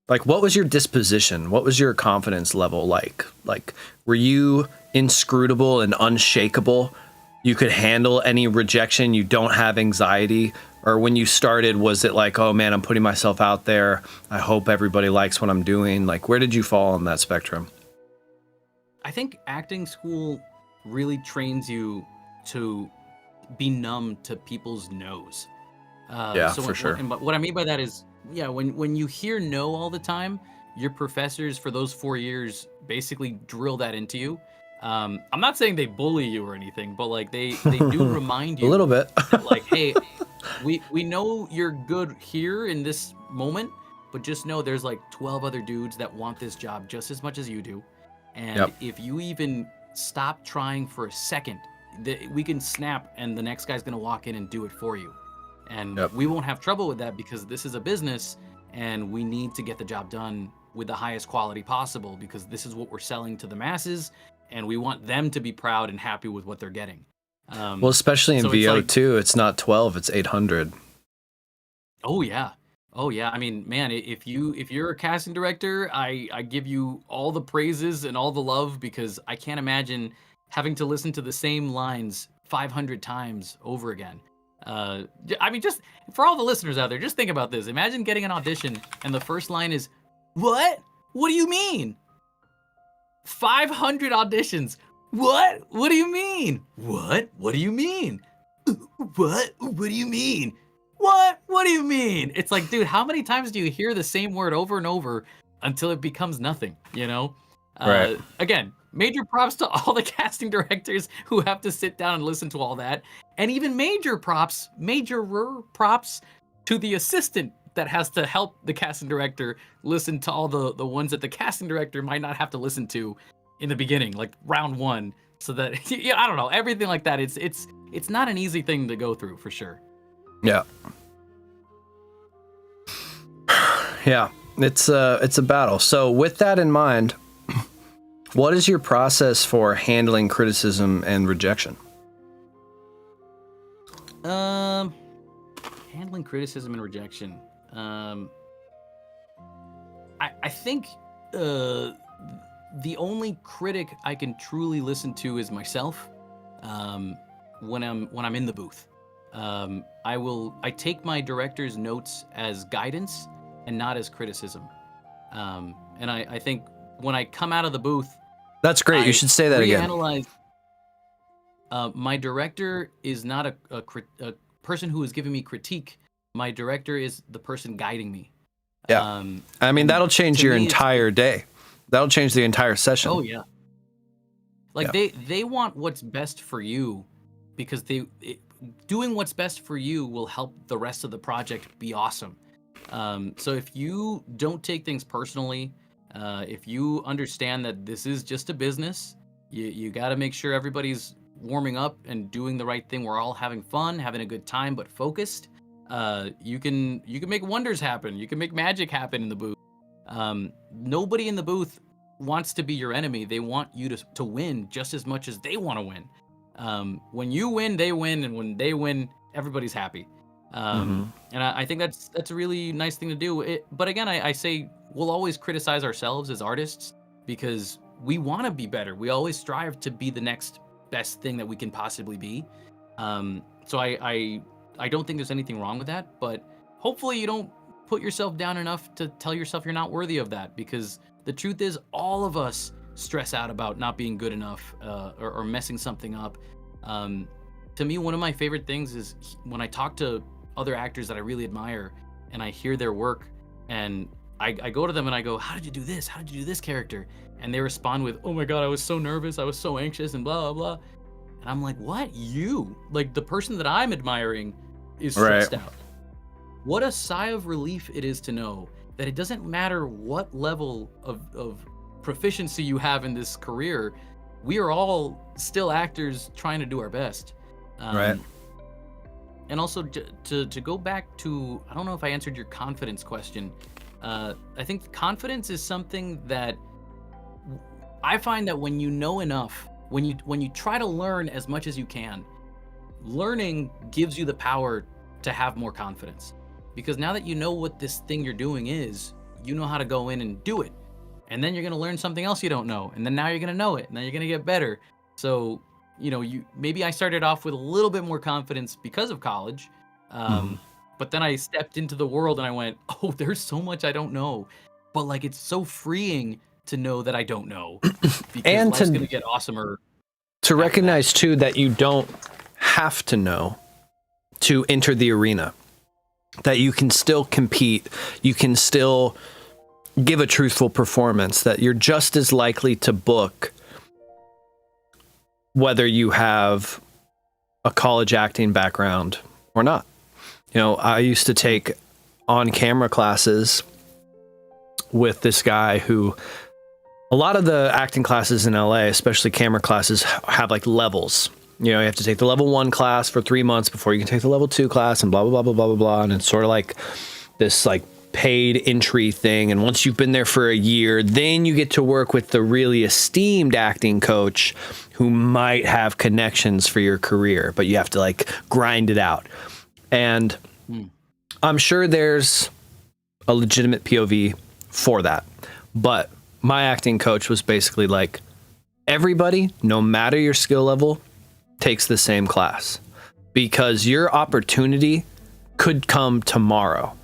Speaker 1: like, what was your disposition? What was your confidence level like? Like, were you inscrutable and unshakable? You could handle any rejection. You don't have anxiety? Or when you started, was it like, oh man, I'm putting myself out there. I hope everybody likes what I'm doing. Like, where did you fall on that spectrum?
Speaker 2: I think acting school really trains you to be numb to people's no's.
Speaker 1: For sure.
Speaker 2: But what I mean by that is, when you hear no all the time, your professors for those 4 years basically drill that into you. I'm not saying they bully you or anything, but like they do remind you
Speaker 1: a little bit.
Speaker 2: Like, hey, we know you're good here in this moment, but just know there's like 12 other dudes that want this job just as much as you do. And if you even stop trying for a second, we can snap and the next guy's going to walk in and do it for you. And we won't have trouble with that because this is a business and we need to get the job done with the highest quality possible, because this is what we're selling to the masses, and we want them to be proud and happy with what they're getting.
Speaker 1: Well, especially in
Speaker 2: so it's
Speaker 1: VO
Speaker 2: like-
Speaker 1: too, it's not 12, it's 800.
Speaker 2: Oh yeah. Oh yeah. I mean, man, if you're a casting director, I give you all the praises and all the love, because I can't imagine having to listen to the same lines 500 times over again. I mean, just for all the listeners out there, just think about this. Imagine getting an audition and the first line is, "What? What do you mean?" 500 auditions. What? What do you mean? What? What do you mean? What? What do you mean? What? What do you mean? It's like, dude, how many times do you hear the same word over and over until it becomes nothing, you know?
Speaker 1: Right.
Speaker 2: Again, major props to all the casting directors who have to sit down and listen to all that. And even major props to the assistant that has to help the casting director listen to all the ones that the casting director might not have to listen to in the beginning, like round one. So that, yeah, I don't know, everything like that. It's not an easy thing to go through, for sure.
Speaker 1: Yeah. Yeah, it's a battle. So with that in mind, what is your process for handling criticism and rejection?
Speaker 2: Handling criticism and rejection. I think the only critic I can truly listen to is myself. When I'm in the booth. I take my director's notes as guidance and not as criticism. And I think when I come out of the booth,
Speaker 1: That's great. You should say that again.
Speaker 2: reanalyze. My director is not a person who is giving me critique. My director is the person guiding me.
Speaker 1: Yeah. I mean, that'll change your entire day. That'll change the entire session.
Speaker 2: Oh yeah. Like they want what's best for you, because doing what's best for you will help the rest of the project be awesome. So if you don't take things personally, if you understand that this is just a business, you got to make sure everybody's warming up and doing the right thing. We're all having fun, having a good time, but focused. You can make wonders happen. You can make magic happen in the booth. Nobody in the booth wants to be your enemy. They want you to win just as much as they want to win. When you win, they win, and when they win, everybody's happy. And I think that's a really nice thing to do. But again, I say we'll always criticize ourselves as artists, because we want to be better. We always strive to be the next best thing that we can possibly be. So I don't think there's anything wrong with that, but hopefully you don't put yourself down enough to tell yourself you're not worthy of that, because the truth is all of us stress out about not being good enough or messing something up. To me, one of my favorite things is when I talk to other actors that I really admire and I hear their work, and I go to them and I go, "How did you do this? How did you do this character?" And they respond with, "Oh my God, I was so nervous. I was so anxious," and blah, blah, blah. And I'm like, what? You? Like, the person that I'm admiring is stressed out. What a sigh of relief it is to know that it doesn't matter what level of proficiency you have in this career, we are all still actors trying to do our best.
Speaker 1: Right.
Speaker 2: And also to go back to, I don't know if I answered your confidence question. I think confidence is something that I find that when you know enough, when you try to learn as much as you can, learning gives you the power to have more confidence. Because now that you know what this thing you're doing is, you know how to go in and do it. And then you're going to learn something else you don't know. And then now you're going to know it. And then you're going to get better. So, maybe I started off with a little bit more confidence because of college. But then I stepped into the world and I went, oh, there's so much I don't know. But like, it's so freeing to know that I don't know. Because
Speaker 1: and
Speaker 2: life's going to get awesomer.
Speaker 1: To recognize too that you don't have to know to enter the arena. That you can still compete, you can still give a truthful performance, that you're just as likely to book whether you have a college acting background or not. I used to take on-camera classes with this guy who, a lot of the acting classes in LA, especially camera classes, have like levels. You have to take the level 1 class for 3 months before you can take the level 2 class, and blah, blah, blah, blah, blah, blah, blah. And it's sort of like this like paid entry thing. And once you've been there for a year, then you get to work with the really esteemed acting coach who might have connections for your career, but you have to like grind it out. And I'm sure there's a legitimate POV for that. But my acting coach was basically like, everybody, no matter your skill level, takes the same class, because your opportunity could come tomorrow.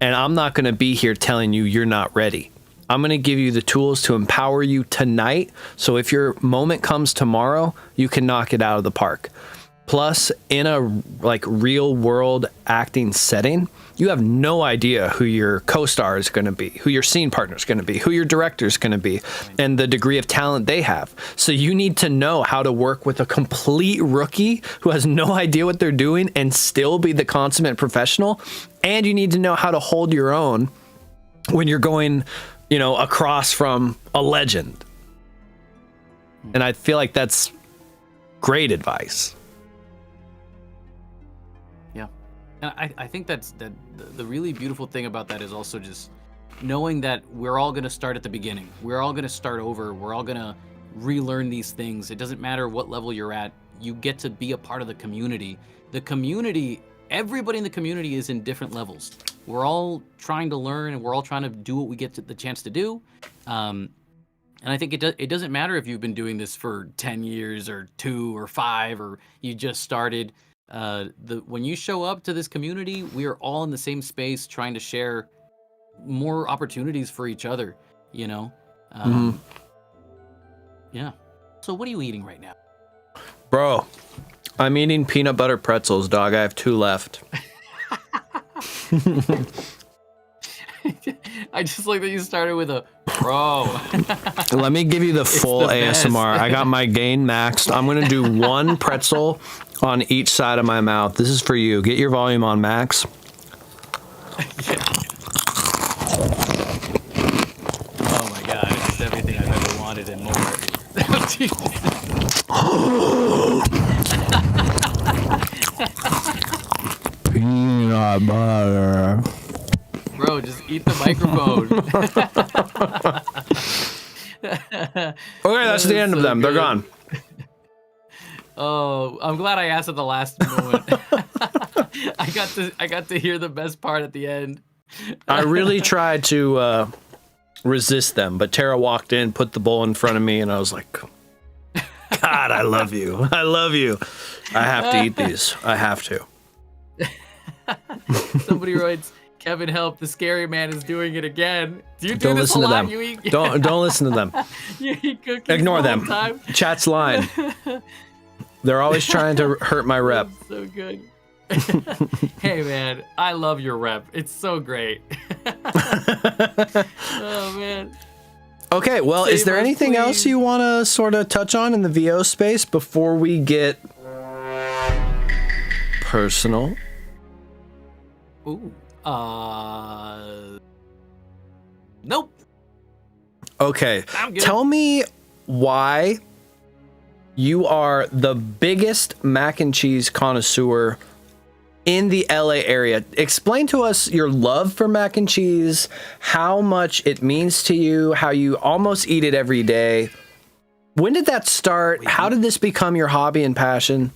Speaker 1: And I'm not going to be here telling you you're not ready. I'm going to give you the tools to empower you tonight. So if your moment comes tomorrow, you can knock it out of the park. Plus, in a like real world acting setting, you have no idea who your co-star is going to be, who your scene partner is going to be, who your director is going to be, and the degree of talent they have. So you need to know how to work with a complete rookie who has no idea what they're doing and still be the consummate professional. And you need to know how to hold your own when you're going, you know, across from a legend. And I feel like that's great advice.
Speaker 2: And I think that's the really beautiful thing about that is also just knowing that we're all going to start at the beginning. We're all going to start over. We're all going to relearn these things. It doesn't matter what level you're at. You get to be a part of the community. The community, everybody in the community is in different levels. We're all trying to learn, and we're all trying to do what we get the chance to do. And I think it doesn't matter if you've been doing this for 10 years or 2 or 5 or you just started. When you show up to this community, we are all in the same space trying to share more opportunities for each other, you know? Yeah. So what are you eating right now?
Speaker 1: Bro, I'm eating peanut butter pretzels, dog. I have 2 left.
Speaker 2: I just like that you started with a bro.
Speaker 1: Let me give you the full
Speaker 2: the best.
Speaker 1: ASMR. I got my gain maxed. I'm going to do 1 pretzel on each side of my mouth. This is for you. Get your volume on max.
Speaker 2: Oh my god, it's everything I've ever wanted and more.
Speaker 1: Peanut butter.
Speaker 2: Bro, just eat the microphone.
Speaker 1: Okay, that's the end of them. They're gone.
Speaker 2: Oh, I'm glad I asked at the last moment. I got to hear the best part at the end.
Speaker 1: I really tried to resist them, but Tara walked in, put the bowl in front of me, and I was like, God, I love you. I love you. I have to eat these. I have to.
Speaker 2: Somebody writes, Kevin, help! The scary man is doing it again. Do you do
Speaker 1: Don't
Speaker 2: this
Speaker 1: listen
Speaker 2: a
Speaker 1: to
Speaker 2: lot?
Speaker 1: them.
Speaker 2: You eat,
Speaker 1: Don't listen to them.
Speaker 2: you eat cookies
Speaker 1: Ignore
Speaker 2: the
Speaker 1: them.
Speaker 2: whole time?
Speaker 1: Chat's line. They're always trying to hurt my rep.
Speaker 2: So good. Hey man, I love your rep. It's so great. Oh man.
Speaker 1: Okay, well, is
Speaker 2: Save
Speaker 1: there
Speaker 2: us,
Speaker 1: anything else
Speaker 2: please.
Speaker 1: you want to sort of touch on in the VO space before we get personal?
Speaker 2: Ooh. Nope.
Speaker 1: Okay,
Speaker 2: I'm good.
Speaker 1: tell me why you are the biggest mac and cheese connoisseur in the LA area. Explain to us your love for mac and cheese, how much it means to you, how you almost eat it every day. When did that start? How did this become your hobby and passion?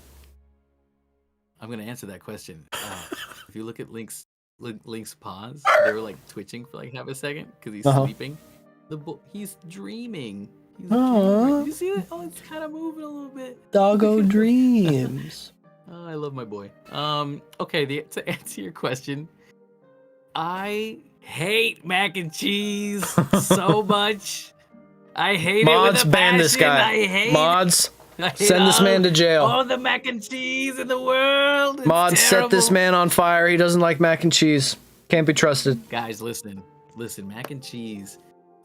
Speaker 2: I'm gonna answer that question. If you look at Link's paws, they were like twitching for like half a second because he's sleeping. He's dreaming. He's dreaming. You see it? Oh, it's kind of moving a little bit.
Speaker 1: Doggo dreams.
Speaker 2: Oh, I love my boy. Okay, to answer your question, I hate mac and cheese so much. I hate
Speaker 1: Mods,
Speaker 2: it with a
Speaker 1: ban
Speaker 2: passion.
Speaker 1: this guy.
Speaker 2: I hate
Speaker 1: Mods,
Speaker 2: I hate
Speaker 1: send this man to jail.
Speaker 2: all the mac and cheese in the world. It's
Speaker 1: Mods, set this
Speaker 2: terrible.
Speaker 1: man on fire. He doesn't like mac and cheese. Can't be trusted.
Speaker 2: Guys, listen, mac and cheese.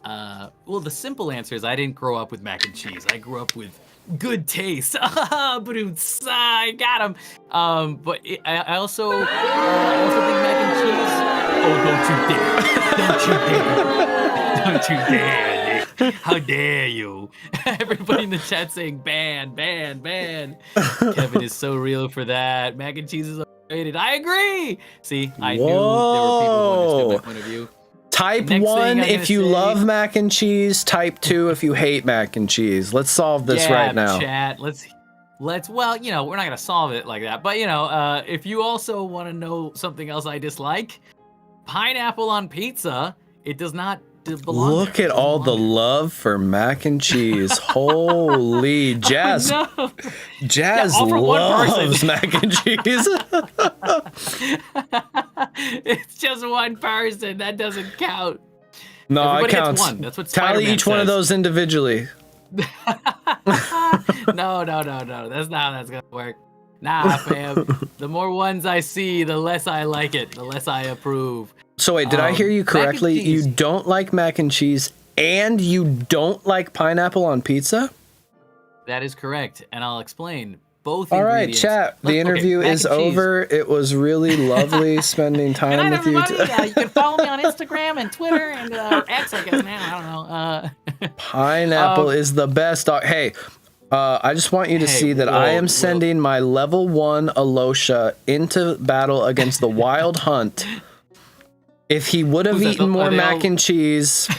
Speaker 2: Well, the simple answer is I didn't grow up with mac and cheese. I grew up with good taste. I got him. But I also think mac and cheese. Oh, don't you dare! How dare you? Everybody in the chat saying ban. Kevin is so real for that. Mac and cheese is I agree. See, I knew there were people who understood my point of view.
Speaker 1: Type
Speaker 2: Next
Speaker 1: 1
Speaker 2: thing I'm
Speaker 1: if you
Speaker 2: gonna say-
Speaker 1: love mac and cheese. Type 2 if you hate mac and cheese. Let's solve this right now.
Speaker 2: Chat. Let's. Well, you know, we're not gonna solve it like that, but you know, if you also want to know something else I dislike, pineapple on pizza. It does not belong.
Speaker 1: Look
Speaker 2: there.
Speaker 1: at
Speaker 2: It doesn't
Speaker 1: all the
Speaker 2: belong
Speaker 1: love for mac and cheese. Holy Jazz.
Speaker 2: there. No.
Speaker 1: Jazz
Speaker 2: all for one
Speaker 1: loves
Speaker 2: person.
Speaker 1: mac and cheese.
Speaker 2: It's just one person. That doesn't count.
Speaker 1: No,
Speaker 2: Everybody
Speaker 1: it
Speaker 2: gets
Speaker 1: counts.
Speaker 2: one. That's what
Speaker 1: Tally
Speaker 2: Spider-Man
Speaker 1: each one of
Speaker 2: says.
Speaker 1: those individually.
Speaker 2: No. That's not how that's gonna work. Nah, fam. The more ones I see, the less I like it. The less I approve.
Speaker 1: So wait, did I hear you
Speaker 2: mac and
Speaker 1: correctly? You
Speaker 2: cheese.
Speaker 1: don't like mac and cheese and you don't like pineapple on pizza?
Speaker 2: That is correct, and I'll explain. Both
Speaker 1: All right,
Speaker 2: ingredients.
Speaker 1: chat. The
Speaker 2: Okay,
Speaker 1: interview
Speaker 2: mac
Speaker 1: is
Speaker 2: and cheese.
Speaker 1: over. It was really lovely spending
Speaker 2: Good
Speaker 1: time
Speaker 2: night,
Speaker 1: with you.
Speaker 2: everybody. You can follow me on Instagram and Twitter and X, I guess now. I don't know.
Speaker 1: Pineapple is the best dog. Hey, I just want you to
Speaker 2: Hey,
Speaker 1: see that I am
Speaker 2: whoa.
Speaker 1: sending my level 1 Alyosha into battle against the Wild Hunt. If he would have
Speaker 2: Who's that?
Speaker 1: eaten more
Speaker 2: Are they
Speaker 1: mac
Speaker 2: all-
Speaker 1: and cheese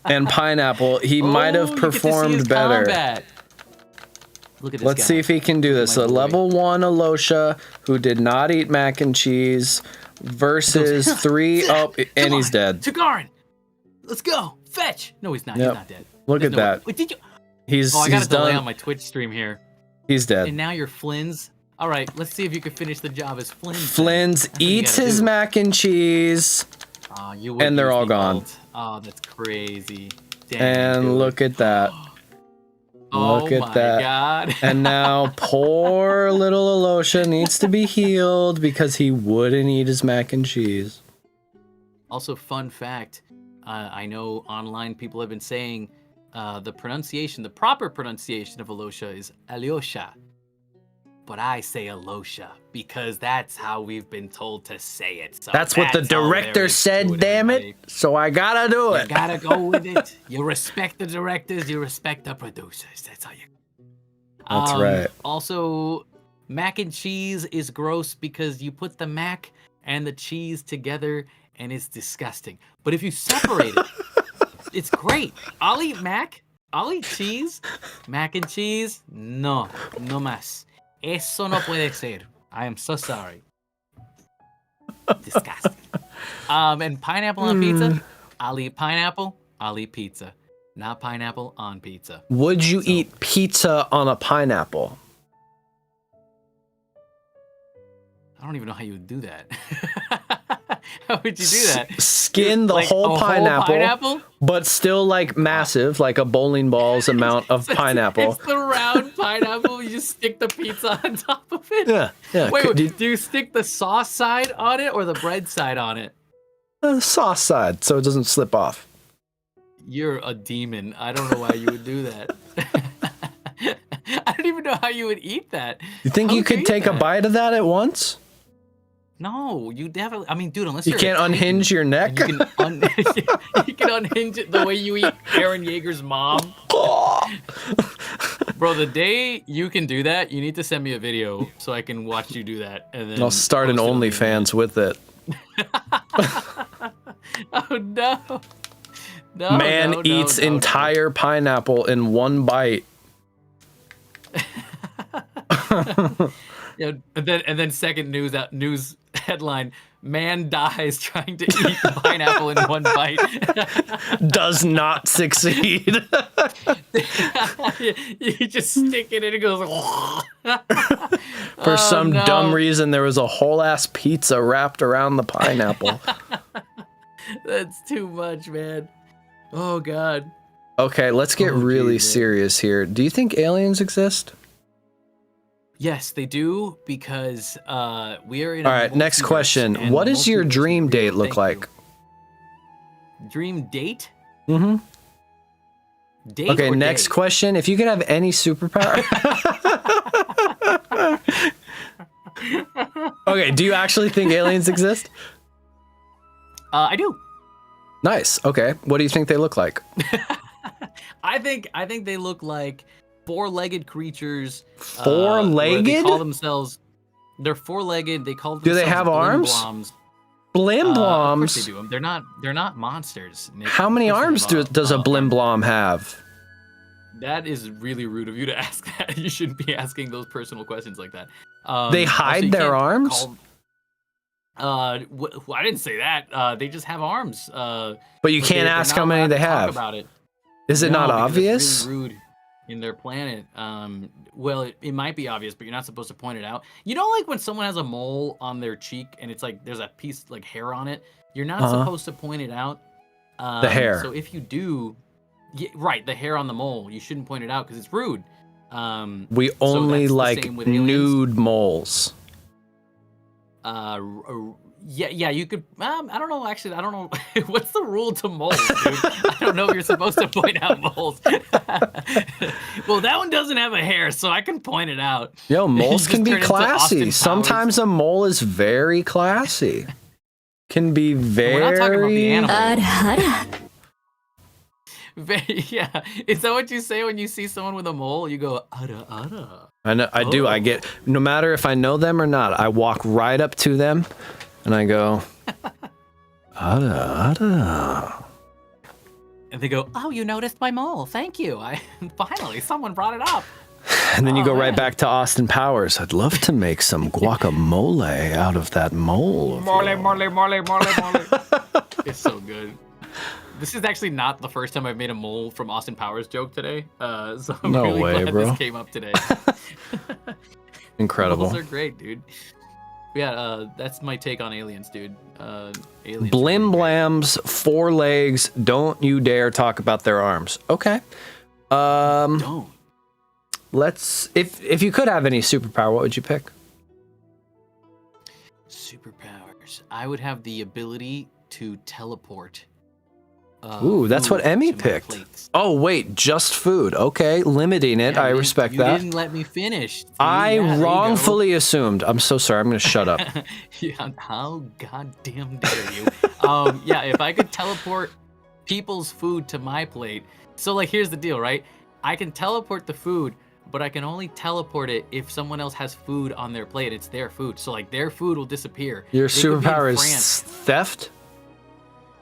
Speaker 1: and pineapple, he might
Speaker 2: Oh,
Speaker 1: have
Speaker 2: you get to see
Speaker 1: performed
Speaker 2: his
Speaker 1: better.
Speaker 2: combat. Look at this
Speaker 1: Let's
Speaker 2: guy.
Speaker 1: see if he can do this.
Speaker 2: My
Speaker 1: A
Speaker 2: boy.
Speaker 1: level 1 Alyosha who did not eat mac and cheese versus 3. Oh, and he's dead.
Speaker 2: Tagarin, let's go. Fetch. No, he's not.
Speaker 1: Yep.
Speaker 2: He's not dead.
Speaker 1: Look
Speaker 2: There's
Speaker 1: at
Speaker 2: no way.
Speaker 1: that.
Speaker 2: Wait, did you?
Speaker 1: He's
Speaker 2: Oh, I got
Speaker 1: he's
Speaker 2: a delay on
Speaker 1: done.
Speaker 2: my Twitch stream here.
Speaker 1: He's dead.
Speaker 2: And now you're Flins. All right, let's see if you can finish the job as Flins.
Speaker 1: Flins
Speaker 2: That's what you
Speaker 1: eats
Speaker 2: gotta
Speaker 1: his
Speaker 2: do.
Speaker 1: mac and cheese.
Speaker 2: Oh, you would
Speaker 1: and they're
Speaker 2: use
Speaker 1: all
Speaker 2: the
Speaker 1: gone.
Speaker 2: ult. Oh, that's crazy. Damn,
Speaker 1: And
Speaker 2: dude.
Speaker 1: look at that.
Speaker 2: Oh
Speaker 1: Look at
Speaker 2: my
Speaker 1: that.
Speaker 2: God.
Speaker 1: And now poor little Alyosha needs to be healed because he wouldn't eat his mac and cheese.
Speaker 2: Also, fun fact, I know online people have been saying the proper pronunciation of Alyosha is Alyosha. But I say Alyosha because that's how we've been told to say it. So
Speaker 1: That's what the
Speaker 2: all
Speaker 1: director
Speaker 2: there is
Speaker 1: said,
Speaker 2: to
Speaker 1: damn it.
Speaker 2: everybody.
Speaker 1: So I gotta do
Speaker 2: You
Speaker 1: it.
Speaker 2: gotta go with it. You respect the directors, you respect the producers. That's how you.
Speaker 1: That's right.
Speaker 2: Also, mac and cheese is gross because you put the mac and the cheese together and it's disgusting. But if you separate it, it's great. I'll eat mac, I'll eat cheese. Mac and cheese, no más. Eso no puede ser. I am so sorry. Disgusting. And pineapple on pizza, I'll eat pineapple, I'll eat pizza. Not pineapple on pizza.
Speaker 1: Would you eat pizza on a pineapple?
Speaker 2: I don't even know how you would do that. How would you do that?
Speaker 1: Skin the
Speaker 2: Like,
Speaker 1: whole
Speaker 2: a
Speaker 1: pineapple, but still like massive, like a bowling ball's amount of pineapple.
Speaker 2: It's the round pineapple. You just stick the pizza on top of it.
Speaker 1: Yeah, yeah.
Speaker 2: Wait,
Speaker 1: Could
Speaker 2: do you stick the sauce side on it or the bread side on it?
Speaker 1: sauce side, so it doesn't slip off.
Speaker 2: You're a demon. I don't know why you would do that. I don't even know how you would eat that.
Speaker 1: You think
Speaker 2: How
Speaker 1: you
Speaker 2: would
Speaker 1: could
Speaker 2: eat
Speaker 1: take a
Speaker 2: that?
Speaker 1: bite of that at once?
Speaker 2: No, you definitely. I mean, dude, unless
Speaker 1: You
Speaker 2: you're
Speaker 1: can't
Speaker 2: a Titan,
Speaker 1: unhinge your neck?
Speaker 2: and you can you can unhinge it the way you eat Aaron Yeager's mom. Bro, the day you can do that, you need to send me a video so I can watch you do that, and then
Speaker 1: I'll start an
Speaker 2: post it on the
Speaker 1: OnlyFans with it.
Speaker 2: internet. Oh no! No,
Speaker 1: Man
Speaker 2: no,
Speaker 1: eats
Speaker 2: no, no, no.
Speaker 1: entire pineapple in one bite.
Speaker 2: Yeah, and then second news headline: Man dies trying to eat pineapple in one bite.
Speaker 1: Does not succeed.
Speaker 2: You just stick it in, it goes.
Speaker 1: For some
Speaker 2: no.
Speaker 1: dumb reason, there was a whole ass pizza wrapped around the pineapple.
Speaker 2: That's too much, man. Oh god.
Speaker 1: Okay, let's get
Speaker 2: Oh,
Speaker 1: really
Speaker 2: geez, man.
Speaker 1: serious here. Do you think aliens exist?
Speaker 2: Yes, they do because we are in.
Speaker 1: All right, next question. What does your dream date look like?
Speaker 2: Dream date?
Speaker 1: Mm-hmm.
Speaker 2: Date.
Speaker 1: Okay,
Speaker 2: or
Speaker 1: next
Speaker 2: date?
Speaker 1: question. If you could have any superpower. Okay, do you actually think aliens exist?
Speaker 2: I do.
Speaker 1: Nice. Okay. What do you think they look like?
Speaker 2: I think they look like four-legged creatures.
Speaker 1: Four-legged?
Speaker 2: They call themselves. They're four-legged. They call
Speaker 1: Do
Speaker 2: themselves
Speaker 1: they have arms?
Speaker 2: Blimbloms.
Speaker 1: Blimbloms.
Speaker 2: Of course they do. They're not monsters, Nick.
Speaker 1: How many
Speaker 2: Of course
Speaker 1: arms
Speaker 2: they have
Speaker 1: does a
Speaker 2: arms.
Speaker 1: Blimblom have?
Speaker 2: That is really rude of you to ask that. You shouldn't be asking those personal questions like that.
Speaker 1: They
Speaker 2: Also,
Speaker 1: hide
Speaker 2: you
Speaker 1: their
Speaker 2: can't
Speaker 1: arms?
Speaker 2: I didn't say that. They just have arms.
Speaker 1: But you
Speaker 2: But
Speaker 1: can't
Speaker 2: they're
Speaker 1: ask
Speaker 2: not
Speaker 1: how many
Speaker 2: allowed
Speaker 1: they
Speaker 2: to talk
Speaker 1: have.
Speaker 2: about it.
Speaker 1: Is it
Speaker 2: No,
Speaker 1: not
Speaker 2: because
Speaker 1: obvious?
Speaker 2: It's really rude in their planet. Well, it might be obvious, but you're not supposed to point it out. You know, like when someone has a mole on their cheek and it's like there's a piece like hair on it. You're not supposed to point it out.
Speaker 1: The hair.
Speaker 2: So if you do, right, the hair on the mole, you shouldn't point it out because it's rude.
Speaker 1: We
Speaker 2: so
Speaker 1: only
Speaker 2: that's the
Speaker 1: like
Speaker 2: same with aliens.
Speaker 1: nude moles.
Speaker 2: Yeah, you could. I don't know. Actually, I don't know. What's the rule to moles, dude? I don't know if you're supposed to point out moles. Well, that one doesn't have a hair, so I can point it out.
Speaker 1: Yo, moles
Speaker 2: You
Speaker 1: can
Speaker 2: just
Speaker 1: be
Speaker 2: turn into Austin
Speaker 1: classy.
Speaker 2: Powers.
Speaker 1: Sometimes a mole is very classy. Can be very.
Speaker 2: We're not talking about the animal. Yeah, is that what you say when you see someone with a mole? You go, "Ada, ada."
Speaker 1: I know. I do. I get. No matter if I know them or not, I walk right up to them, and I go, "Ada, ada."
Speaker 2: And they go, "Oh, you noticed my mole? Thank you. Finally someone brought it up."
Speaker 1: And then you go right
Speaker 2: man.
Speaker 1: back to Austin Powers. I'd love to make some guacamole out of that mole. of yours."
Speaker 2: It's so good. This is actually not the first time I've made a mole from Austin Powers joke today. So I'm
Speaker 1: No
Speaker 2: really
Speaker 1: way,
Speaker 2: glad
Speaker 1: bro.
Speaker 2: this came up today.
Speaker 1: Incredible.
Speaker 2: Moles are great, dude. Yeah, that's my take on aliens, dude. Aliens.
Speaker 1: Blim blams, 4 legs. Don't you dare talk about their arms. Okay.
Speaker 2: Don't.
Speaker 1: Let's. If you could have any superpower, what would you pick?
Speaker 2: Superpowers. I would have the ability to teleport.
Speaker 1: Ooh, that's what
Speaker 2: food
Speaker 1: Emmy
Speaker 2: to my
Speaker 1: picked.
Speaker 2: plates.
Speaker 1: Oh wait, just food. Okay, limiting it.
Speaker 2: Yeah,
Speaker 1: I
Speaker 2: you
Speaker 1: respect
Speaker 2: didn't-
Speaker 1: that.
Speaker 2: You didn't let me finish. See?
Speaker 1: I
Speaker 2: Yeah, there you go.
Speaker 1: wrongfully assumed. I'm so sorry. I'm gonna shut up.
Speaker 2: Yeah, how goddamn dare you? Yeah, if I could teleport people's food to my plate. So like, here's the deal, right? I can teleport the food, but I can only teleport it if someone else has food on their plate. It's their food, so like their food will disappear.
Speaker 1: Your
Speaker 2: They could be in
Speaker 1: superpower is
Speaker 2: France
Speaker 1: theft.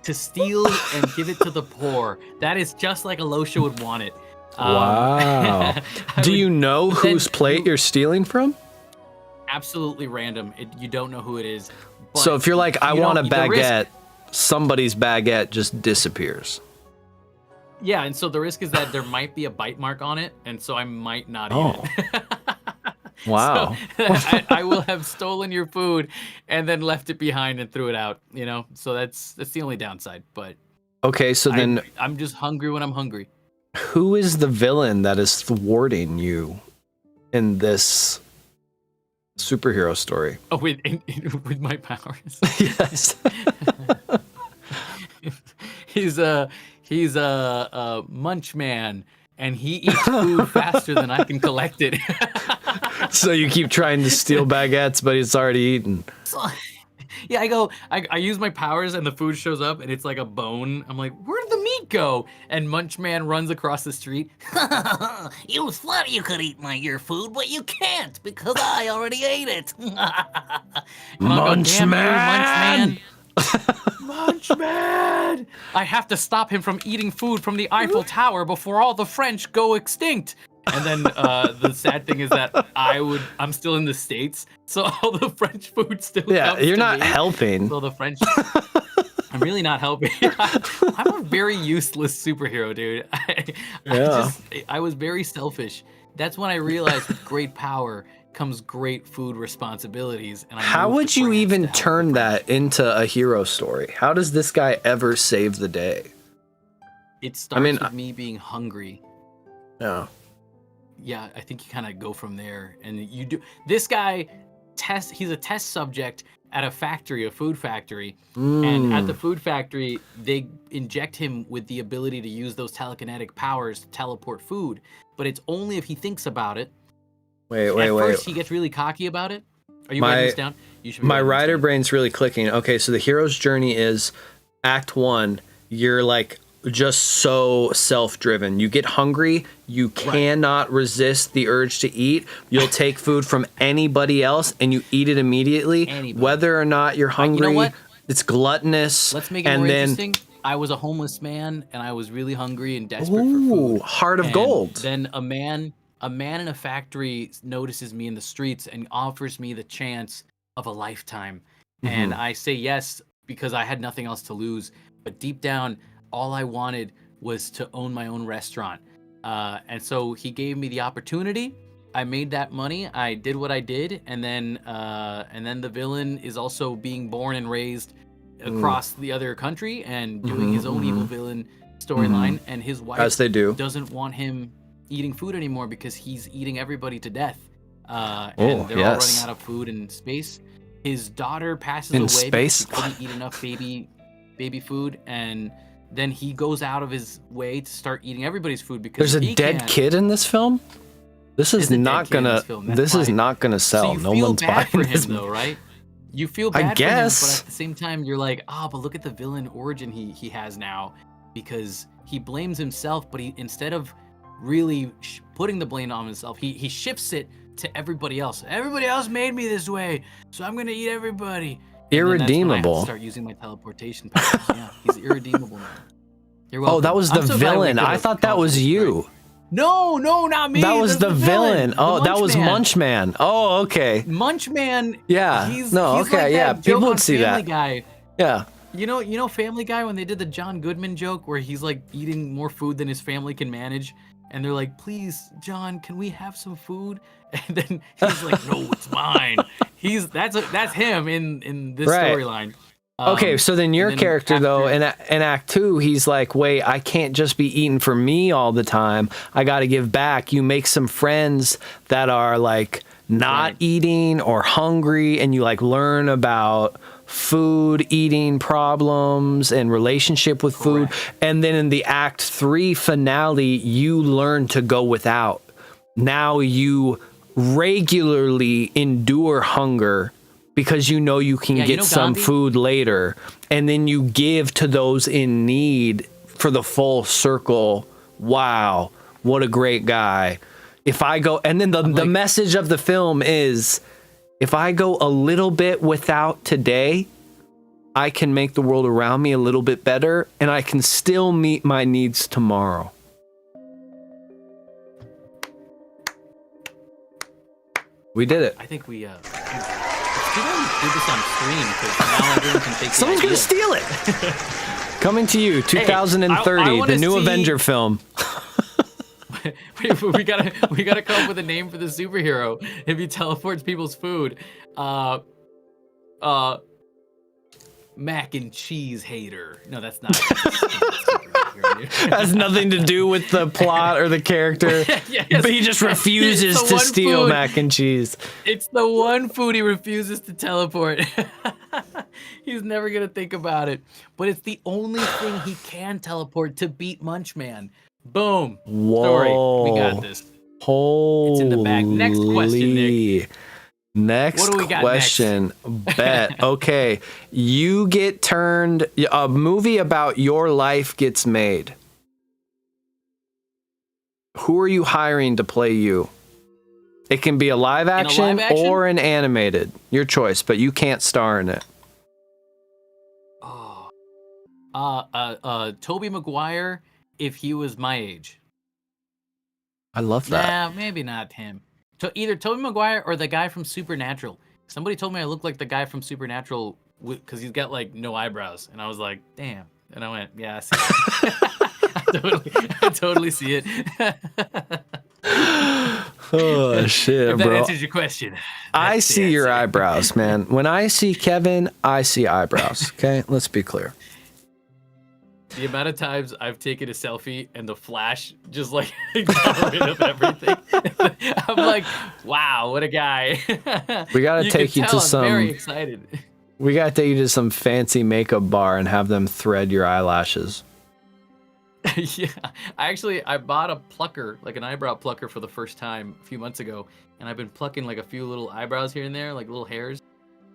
Speaker 2: to steal and give it to the poor. That is just like Alyosha would want it.
Speaker 1: Wow.
Speaker 2: I
Speaker 1: Do
Speaker 2: would-
Speaker 1: you know
Speaker 2: but then
Speaker 1: whose plate you're stealing from?
Speaker 2: Absolutely random. You don't know who it is. But
Speaker 1: So if you're like, I
Speaker 2: you
Speaker 1: want a
Speaker 2: don't- the risk-
Speaker 1: baguette, somebody's baguette just disappears.
Speaker 2: Yeah, and so the risk is that there might be a bite mark on it, and so I might not
Speaker 1: Oh.
Speaker 2: eat it.
Speaker 1: Wow.
Speaker 2: I will have stolen your food and then left it behind and threw it out, you know? So that's the only downside, but
Speaker 1: Okay, so then
Speaker 2: I'm just hungry when I'm hungry.
Speaker 1: who is the villain that is thwarting you in this superhero story?
Speaker 2: Oh, with my powers.
Speaker 1: Yes.
Speaker 2: He's a munch man, and he eats food faster than I can collect it.
Speaker 1: So you keep trying to steal baguettes, but it's already eaten.
Speaker 2: So, yeah, I use my powers and the food shows up and it's like a bone. I'm like, where did the meat go? And Munchman runs across the street. You thought you could eat your food, but you can't because I already ate it. And I'll go, "Damn you,
Speaker 1: Munchman!"
Speaker 2: Munchman! I have to stop him from eating food from the Eiffel Tower before all the French go extinct. And then the sad thing is that I'm still in the States, so all the French food still
Speaker 1: Yeah,
Speaker 2: comes
Speaker 1: you're
Speaker 2: to
Speaker 1: not
Speaker 2: me.
Speaker 1: helping.
Speaker 2: So the French, I'm really not helping. I'm a very useless superhero, dude. I was very selfish. That's when I realized with great power comes great food responsibilities. And
Speaker 1: How would you even turn that into a hero story? How does this guy ever save the day?
Speaker 2: It starts
Speaker 1: mean,
Speaker 2: with me being hungry.
Speaker 1: Yeah.
Speaker 2: Yeah, I think you kind of go from there. And you do. This guy, he's a test subject at a factory, a food factory. And at the food factory, they inject him with the ability to use those telekinetic powers to teleport food. But it's only if he thinks about it.
Speaker 1: Wait.
Speaker 2: First, he gets really cocky about it. Are you writing this down? You should be
Speaker 1: My
Speaker 2: writing this
Speaker 1: writer
Speaker 2: down.
Speaker 1: brain's really clicking. Okay, so the hero's journey is Act 1. You're like just so self-driven. You get hungry, you cannot resist the urge to eat. You'll take food from anybody else and you eat it immediately. Whether or not you're hungry,
Speaker 3: you know what?
Speaker 1: it's gluttonous.
Speaker 3: Let's make it more interesting. I was a homeless man and I was really hungry and desperate for food.
Speaker 1: Heart of gold.
Speaker 3: Then a man in a factory notices me in the streets and offers me the chance of a lifetime. And I say yes because I had nothing else to lose. But deep down, all I wanted was to own my own restaurant. And so he gave me the opportunity. I made that money. I did what I did. And then the villain is also being born and raised across the other country and doing his own evil villain storyline. And his wife
Speaker 1: as they do
Speaker 3: doesn't want him eating food anymore because he's eating everybody to death. And they're all running out of food and space. His daughter passes away because he couldn't eat enough baby food, and then he goes out of his way to start eating everybody's food because
Speaker 1: there's a dead kid in this film. This is not gonna. This is not gonna sell.
Speaker 3: So
Speaker 1: no one's buying
Speaker 3: for him,
Speaker 1: this,
Speaker 3: though, right? You feel bad
Speaker 1: I guess.
Speaker 3: for him, but at the same time, you're like, but look at the villain origin he has now, because he blames himself, but instead of really putting the blame on himself, he shifts it to everybody else. Everybody else made me this way, so I'm gonna eat everybody.
Speaker 1: Irredeemable.
Speaker 3: Start using my teleportation powers. Yeah, he's irredeemable now. You're welcome.
Speaker 1: Oh, that was the villain. I thought that was you.
Speaker 3: Right? No, not me.
Speaker 1: That was the villain. Oh, that was
Speaker 3: Munchman.
Speaker 1: Munchman. Oh, okay.
Speaker 3: Munchman.
Speaker 1: Yeah.
Speaker 3: He's
Speaker 1: okay.
Speaker 3: Like
Speaker 1: yeah.
Speaker 3: that
Speaker 1: People
Speaker 3: joke
Speaker 1: would see
Speaker 3: Family
Speaker 1: that.
Speaker 3: Guy.
Speaker 1: Yeah.
Speaker 3: You know Family Guy when they did the John Goodman joke where he's like eating more food than his family can manage, and they're like, "Please, John, can we have some food?" And then he's like, "No, it's mine." That's him in this storyline.
Speaker 1: Okay, so then your character though in Act 2, he's like, "Wait, I can't just be eating for me all the time. I got to give back." You make some friends that are like not eating or hungry, and you like learn about food eating problems and relationship with food. And then in the Act 3 finale, you learn to go without. Now you regularly endure hunger because you know you can get some food later, and then you give to those in need for the full circle. Wow, what a great guy. If I go, and then the message of the film is, if I go a little bit without today, I can make the world around me a little bit better, and I can still meet my needs tomorrow. We did it.
Speaker 3: I think we do this on stream because now everyone can take.
Speaker 1: Someone's gonna steal it. Coming to you, 2030, the new Avenger film.
Speaker 3: we gotta come up with a name for the superhero if he teleports people's food. Mac and cheese hater. No, that's not.
Speaker 1: Has nothing to do with the plot or the character. Yes. But he just refuses to steal mac and cheese.
Speaker 3: It's the one food he refuses to teleport. He's never gonna think about it. But it's the only thing he can teleport to beat Munchman. Boom.
Speaker 1: Whoa.
Speaker 3: Story. We got this.
Speaker 1: Holy.
Speaker 3: It's in the bag. Next question, Nick.
Speaker 1: Next question. Bet. Okay. You get turned, a movie about your life gets made. Who are you hiring to play you? It can be a live action or an animated. Your choice, but you can't star in it.
Speaker 3: Tobey Maguire if he was my age.
Speaker 1: I love that.
Speaker 3: Nah, maybe not him. Either Tobey Maguire or the guy from Supernatural. Somebody told me I look like the guy from Supernatural because he's got like no eyebrows, and I was like, damn. And I went, yeah, I see it. I totally see it.
Speaker 1: Oh shit,
Speaker 3: if that
Speaker 1: bro.
Speaker 3: answers your question.
Speaker 1: I see your eyebrows, man. When I see Kevin, I see eyebrows. Okay, let's be clear.
Speaker 2: The amount of times I've taken a selfie and the flash just like got rid of everything. I'm like, wow, what a guy.
Speaker 1: We gotta take you to some.
Speaker 2: I'm very excited.
Speaker 1: We gotta take you to some fancy makeup bar and have them thread your eyelashes.
Speaker 2: Yeah, I bought a plucker, like an eyebrow plucker, for the first time a few months ago, and I've been plucking like a few little eyebrows here and there, like little hairs.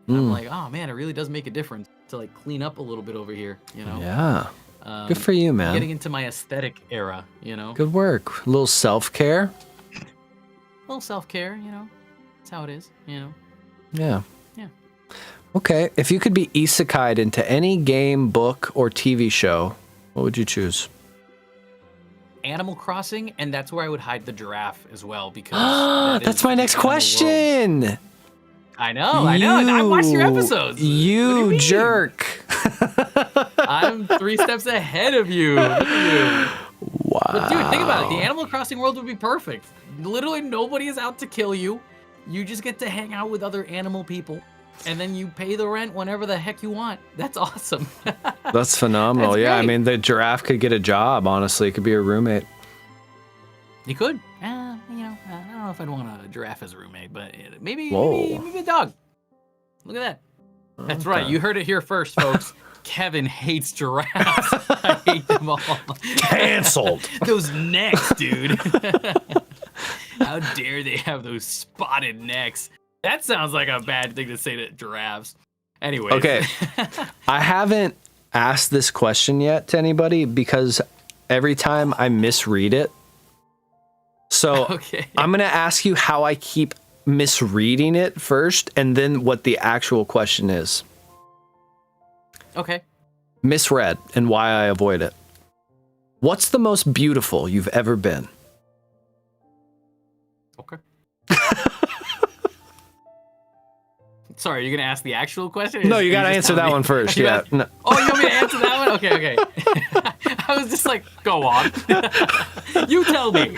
Speaker 2: And I'm like, oh man, it really does make a difference to like clean up a little bit over here, you know?
Speaker 1: Yeah. Good for you, man.
Speaker 2: Getting into my aesthetic era, you know.
Speaker 1: Good work. A little self-care.
Speaker 2: A little self-care, you know. That's how it is, you know.
Speaker 1: Yeah.
Speaker 2: Yeah.
Speaker 1: Okay, if you could be isekai'd into any game, book, or TV show, what would you choose?
Speaker 2: Animal Crossing, and that's where I would hide the giraffe as well, because
Speaker 1: That's my next question.
Speaker 2: I know. I watched your episodes. What do you mean?
Speaker 1: Jerk.
Speaker 2: I'm 3 steps ahead of you. Look at you.
Speaker 1: Wow.
Speaker 2: But dude, think about it. The Animal Crossing world would be perfect. Literally nobody is out to kill you. You just get to hang out with other animal people, and then you pay the rent whenever the heck you want. That's awesome.
Speaker 1: That's phenomenal.
Speaker 2: That's
Speaker 1: yeah, I
Speaker 2: great.
Speaker 1: mean, the giraffe could get a job, honestly. It could be a roommate.
Speaker 2: You could. You know, I don't know if I'd want a giraffe as a roommate, but maybe a dog. Look at that. That's right. You heard it here first, folks. Kevin hates giraffes. I hate them all.
Speaker 1: Canceled.
Speaker 2: Those necks, dude. How dare they have those spotted necks? That sounds like a bad thing to say to giraffes. Anyways.
Speaker 1: Okay. I haven't asked this question yet to anybody because every time I misread it. So
Speaker 2: Okay.
Speaker 1: I'm going to ask you how I keep misreading it first and then what the actual question is.
Speaker 2: Okay.
Speaker 1: Misread and why I avoid it. What's the most beautiful you've ever been?
Speaker 2: Okay. Sorry, you're gonna ask the actual question?
Speaker 1: No, you gotta answer that one first. Yeah. No.
Speaker 2: Oh, you want me to answer that one? Okay. I was just like, go on. You tell me.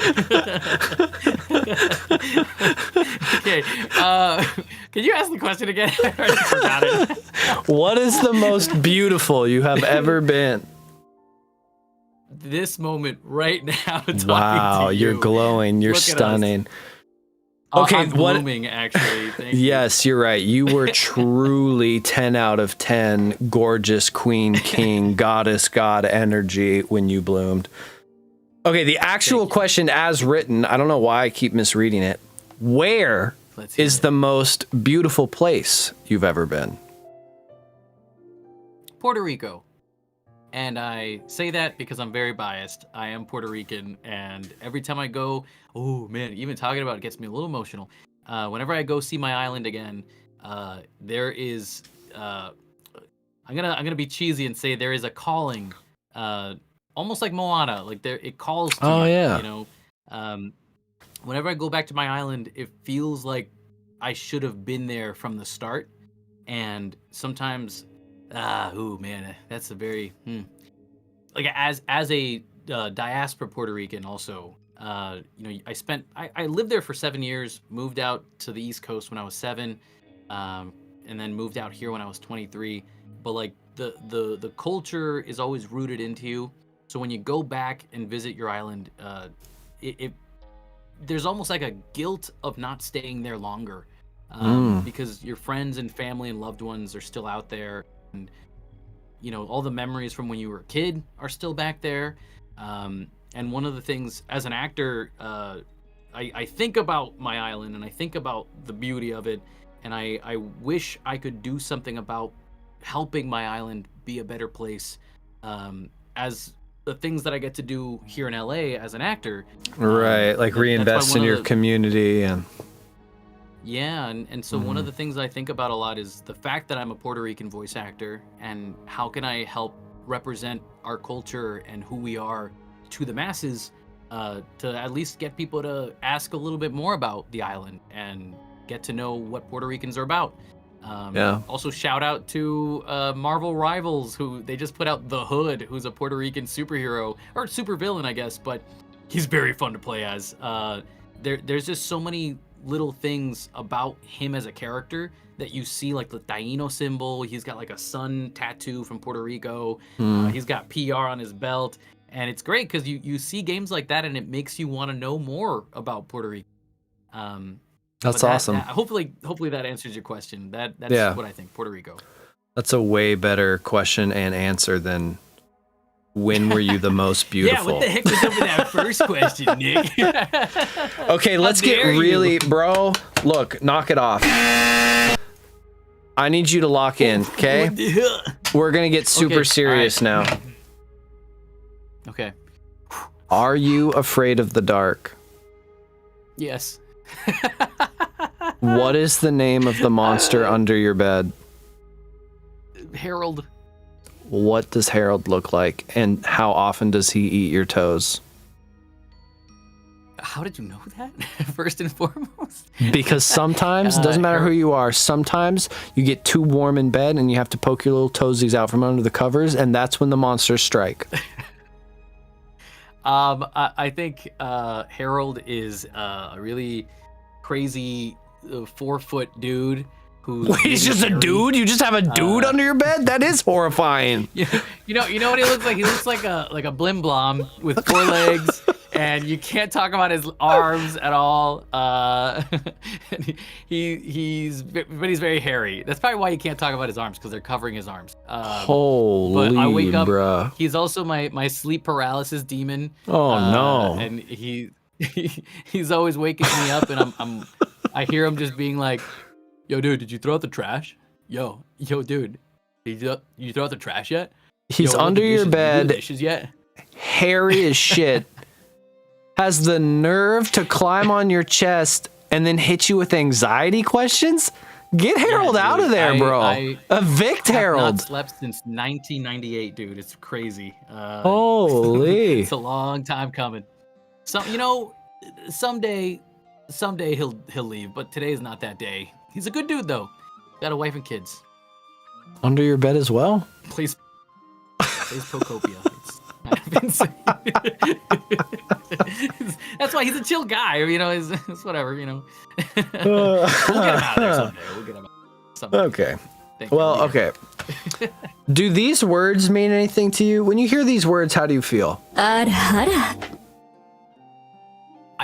Speaker 2: Okay. Can you ask the question again? I already forgot it.
Speaker 1: What is the most beautiful you have ever been?
Speaker 2: This moment right now. Talking
Speaker 1: Wow,
Speaker 2: to you.
Speaker 1: you're glowing. You're
Speaker 2: Look at us.
Speaker 1: stunning. Okay,
Speaker 2: I'm blooming, actually. Thank you.
Speaker 1: Yes, you're right. You were truly 10 out of 10 gorgeous queen, king, goddess, god energy when you bloomed. Okay, the actual question as written, I don't know why I keep misreading it. Where is the most beautiful place you've ever been?
Speaker 2: Puerto Rico. And I say that because I'm very biased. I am Puerto Rican, and every time I go, oh man, even talking about it gets me a little emotional. Whenever I go see my island again, there is I'm gonna be cheesy and say there is a calling, almost like Moana, like there it calls to you,
Speaker 1: yeah.
Speaker 2: you know. Whenever I go back to my island, it feels like I should have been there from the start, and sometimes. Oh man, that's a very like as a diaspora Puerto Rican also. You know, I lived there for 7 years, moved out to the East Coast when I was 7, and then moved out here when I was 23. But like the culture is always rooted into you. So when you go back and visit your island, there's almost like a guilt of not staying there longer, because your friends and family and loved ones are still out there. And you know, all the memories from when you were a kid are still back there. And one of the things as an actor, I think about my island and I think about the beauty of it, and I wish I could do something about helping my island be a better place, as the things that I get to do here in LA as an actor.
Speaker 1: Right, like reinvest in your community and.
Speaker 2: Yeah, and so one of the things I think about a lot is the fact that I'm a Puerto Rican voice actor, and how can I help represent our culture and who we are to the masses, to at least get people to ask a little bit more about the island and get to know what Puerto Ricans are about. Also, shout out to Marvel Rivals, who they just put out The Hood, who's a Puerto Rican superhero, or supervillain, I guess, but he's very fun to play as. There's just so many little things about him as a character that you see, like the Taíno symbol. He's got like a sun tattoo from Puerto Rico. He's got PR on his belt, and it's great because you see games like that and it makes you want to know more about Puerto Rico.
Speaker 1: That's awesome.
Speaker 2: Hopefully that answers your question. That's what I think. Puerto Rico.
Speaker 1: That's a way better question and answer than when were you the most beautiful?
Speaker 2: Yeah, what the heck was up with that first question, Nick?
Speaker 1: Okay, let's get really, bro. Look, knock it off. I need you to lock in, okay? We're gonna get super serious now.
Speaker 2: Okay.
Speaker 1: Are you afraid of the dark?
Speaker 2: Yes.
Speaker 1: What is the name of the monster under your bed?
Speaker 2: Harold.
Speaker 1: What does Harold look like, and how often does he eat your toes?
Speaker 2: How did you know that? First and foremost.
Speaker 1: Because sometimes, doesn't matter who you are, sometimes you get too warm in bed and you have to poke your little toesies out from under the covers, and that's when the monsters strike.
Speaker 2: I think Harold is a really crazy 4-foot dude who.
Speaker 1: Wait, he's just a dude? You just have a dude under your bed? That is horrifying.
Speaker 2: You know what he looks like? He looks like a blim blom with 4 legs, and you can't talk about his arms at all. He's very hairy. That's probably why you can't talk about his arms, because they're covering his arms.
Speaker 1: Holy,
Speaker 2: but I wake up.
Speaker 1: bruh.
Speaker 2: He's also my sleep paralysis demon.
Speaker 1: Oh no!
Speaker 2: And he's always waking me up, and I hear him just being like, "Yo, dude, did you throw out the trash? Yo, dude, did you throw out the trash yet?
Speaker 1: He's
Speaker 2: Yo,
Speaker 1: under your bed,
Speaker 2: dishes yet?
Speaker 1: hairy as shit, has the nerve to climb on your chest and then hit you with anxiety questions? Get Harold out of there, bro. Evict Harold.
Speaker 2: I've not slept since 1998, dude. It's crazy.
Speaker 1: Holy.
Speaker 2: It's a long time coming. So, someday he'll leave, but today is not that day. He's a good dude, though. Got a wife and kids.
Speaker 1: Under your bed as well?
Speaker 2: Plays Procopia. It's that's why he's a chill guy. It's whatever. We'll get him out of there someday. We'll get him out someday.
Speaker 1: Okay. Well, okay. Do these words mean anything to you? When you hear these words, how do you feel?
Speaker 2: I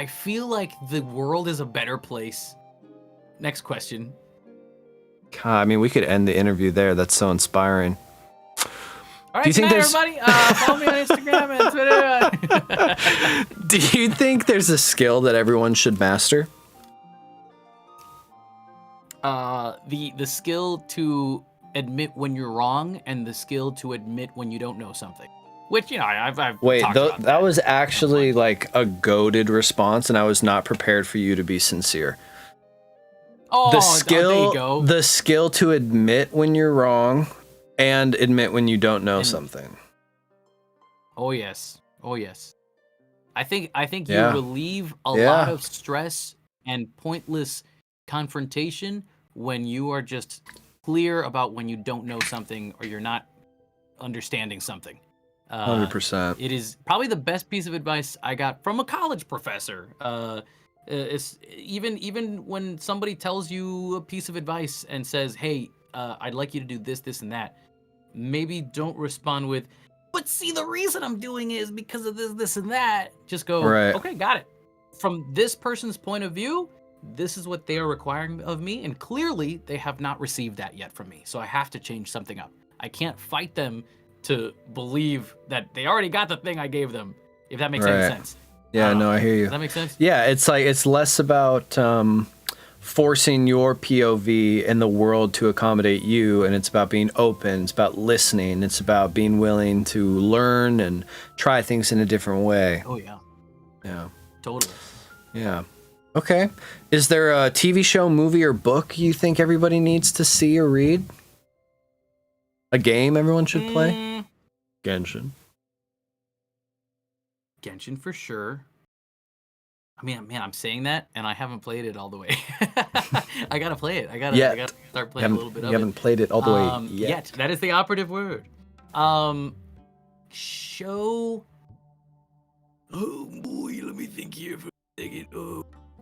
Speaker 2: feel like the world is a better place. Next question.
Speaker 1: God, I mean, we could end the interview there. That's so inspiring.
Speaker 2: All right,
Speaker 1: do you think
Speaker 2: everybody. Follow me on Instagram and Twitter.
Speaker 1: Do you think there's a skill that everyone should master?
Speaker 2: The skill to admit when you're wrong, and the skill to admit when you don't know something. Which, I've
Speaker 1: Wait,
Speaker 2: talked about
Speaker 1: that was actually like a goated response, and I was not prepared for you to be sincere.
Speaker 2: Oh,
Speaker 1: the skill,
Speaker 2: there you go.
Speaker 1: The skill to admit when you're wrong and admit when you don't know something.
Speaker 2: Oh yes. I think you
Speaker 1: Yeah.
Speaker 2: relieve a lot of stress and pointless confrontation when you are just clear about when you don't know something or you're not understanding something.
Speaker 1: 100%.
Speaker 2: It is probably the best piece of advice I got from a college professor. It's even when somebody tells you a piece of advice and says, "Hey, I'd like you to do this, this, and that," maybe don't respond with, "But see, the reason I'm doing it is because of this, this, and that." Just go,
Speaker 1: Right.
Speaker 2: "Okay, got it. From this person's point of view, this is what they are requiring of me, and clearly they have not received that yet from me. So I have to change something up. I can't fight them to believe that they already got the thing I gave them." If that makes any sense.
Speaker 1: Yeah, no, I hear you.
Speaker 2: Does that make sense?
Speaker 1: Yeah, it's like it's less about forcing your POV in the world to accommodate you, and it's about being open, it's about listening, it's about being willing to learn and try things in a different way.
Speaker 2: Oh yeah.
Speaker 1: Yeah.
Speaker 2: Totally.
Speaker 1: Yeah. Okay. Is there a TV show, movie, or book you think everybody needs to see or read? A game everyone should play? Genshin.
Speaker 2: Genshin for sure. I mean, man, I'm saying that, and I haven't played it all the way. I gotta play it. I gotta start playing a little bit of it.
Speaker 1: You haven't played it all the way yet.
Speaker 2: That is the operative word. Show. Oh boy, let me think here for a second.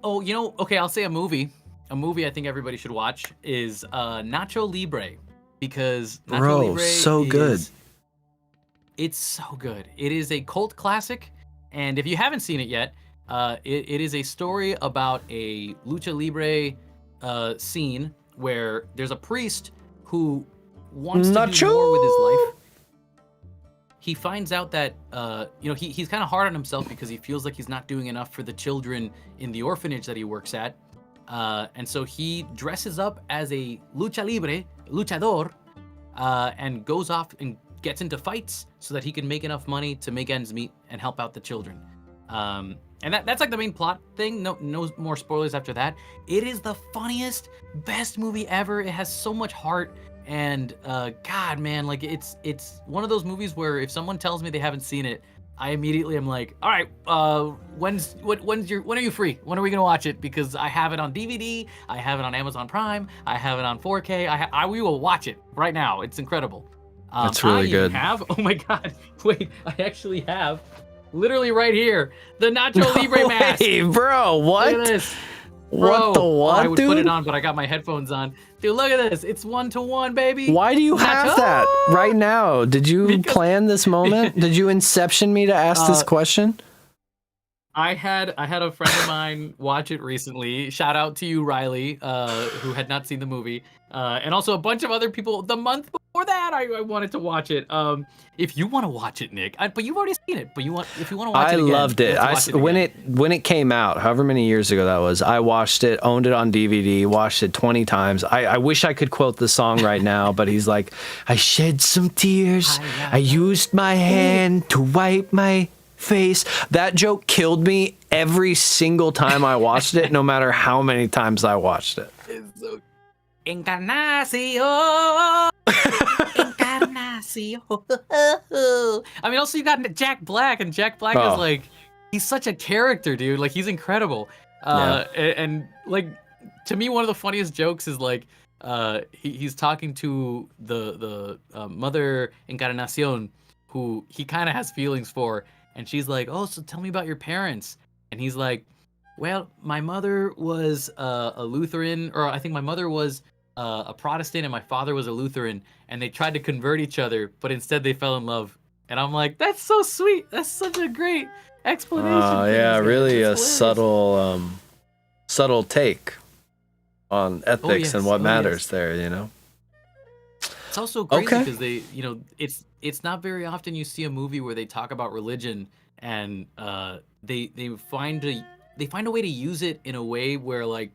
Speaker 2: Oh, okay, I'll say a movie. A movie I think everybody should watch is Nacho Libre, because Nacho Libre
Speaker 1: so good.
Speaker 2: It's so good. It is a cult classic, and if you haven't seen it yet, it is a story about a lucha libre scene where there's a priest who wants to do more with his life. He finds out that he's kind of hard on himself because he feels like he's not doing enough for the children in the orphanage that he works at, and so he dresses up as a luchador, and goes off and gets into fights so that he can make enough money to make ends meet and help out the children. And that's like the main plot thing. No more spoilers after that. It is the funniest, best movie ever. It has so much heart, and God, man, like it's one of those movies where if someone tells me they haven't seen it, I immediately am like, all right, when are you free? When are we gonna watch it? Because I have it on DVD, I have it on Amazon Prime, I have it on 4K. We will watch it right now. It's incredible.
Speaker 1: That's really good.
Speaker 2: Oh my God, wait, I actually have, literally right here, the Nacho Libre mask.
Speaker 1: Hey, bro, what?
Speaker 2: Look at this.
Speaker 1: What the what,
Speaker 2: I would
Speaker 1: dude?
Speaker 2: put it on, but I got my headphones on. Dude, look at this. It's 1-to-1, baby.
Speaker 1: Why do you have that right now? Did you plan this moment? Did you inception me to ask this question?
Speaker 2: I had a friend of mine watch it recently. Shout out to you, Riley, who had not seen the movie, and also a bunch of other people. The month before that, I wanted to watch it. If you want to watch it, Nick, but you've already seen it. But if you want to watch it again,
Speaker 1: loved it. When it came out, however many years ago that was, I watched it, owned it on DVD, watched it 20 times. I wish I could quote the song right now, but he's like, I shed some tears. I used my hand to wipe my face. That joke killed me every single time I watched it, no matter how many times I watched it.
Speaker 2: It's so... Encarnacion. Encarnacion. I mean, also you got Jack Black, and Jack Black is like, he's such a character, dude. Like, he's incredible. And like, to me, one of the funniest jokes is like, he's talking to the mother Encarnacion, who he kind of has feelings for. And she's like, oh, so tell me about your parents. And he's like, well, my mother was a Lutheran, or I think my mother was a Protestant and my father was a Lutheran. And they tried to convert each other, but instead they fell in love. And I'm like, that's so sweet. That's such a great explanation.
Speaker 1: Oh, yeah, really a subtle take on ethics and what matters there, you know?
Speaker 2: It's also crazy because they, you know, it's not very often you see a movie where they talk about religion and they find a way to use it in a way where like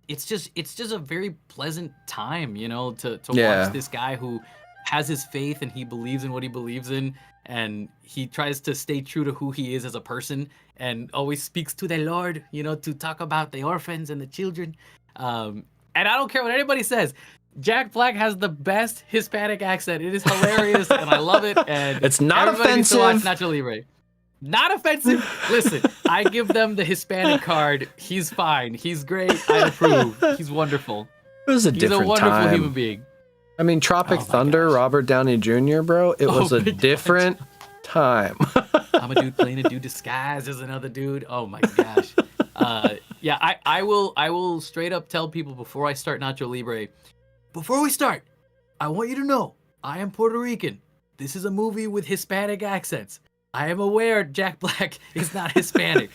Speaker 2: it's just a very pleasant time, you know, to watch this guy who has his faith and he believes in what he believes in, and he tries to stay true to who he is as a person and always speaks to the Lord, you know, to talk about the orphans and the children. And I don't care what anybody says. Jack Black has the best Hispanic accent. It is hilarious, and I love it. And
Speaker 1: it's not offensive.
Speaker 2: Needs to watch Nacho Libre. Not offensive. Listen, I give them the Hispanic card. He's fine. He's great. I approve. He's wonderful.
Speaker 1: It was a different time. He's a wonderful
Speaker 2: human being.
Speaker 1: I mean, Tropic Thunder, Robert Downey Jr., bro. It was a different time.
Speaker 2: I'm a dude playing a dude disguised as another dude. Oh my gosh. Yeah, I will straight up tell people before I start Nacho Libre. Before we start, I want you to know, I am Puerto Rican. This is a movie with Hispanic accents. I am aware Jack Black is not Hispanic.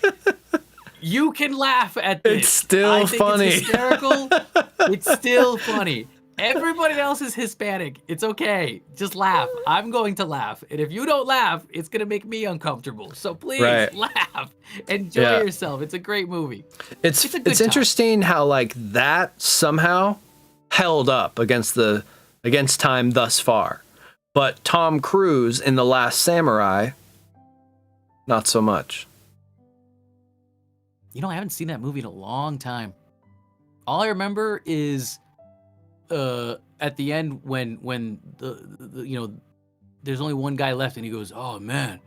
Speaker 2: You can laugh at this.
Speaker 1: It's still funny.
Speaker 2: It's hysterical. It's still funny. Everybody else is Hispanic. It's okay. Just laugh. I'm going to laugh. And if you don't laugh, it's going to make me uncomfortable. So please laugh. Enjoy yourself. It's a great movie.
Speaker 1: It's interesting how like that somehow held up against time thus far, but Tom Cruise in The Last Samurai, not so much.
Speaker 2: You know, I haven't seen that movie in a long time. All I remember is at the end when the you know, there's only one guy left and he goes, oh man,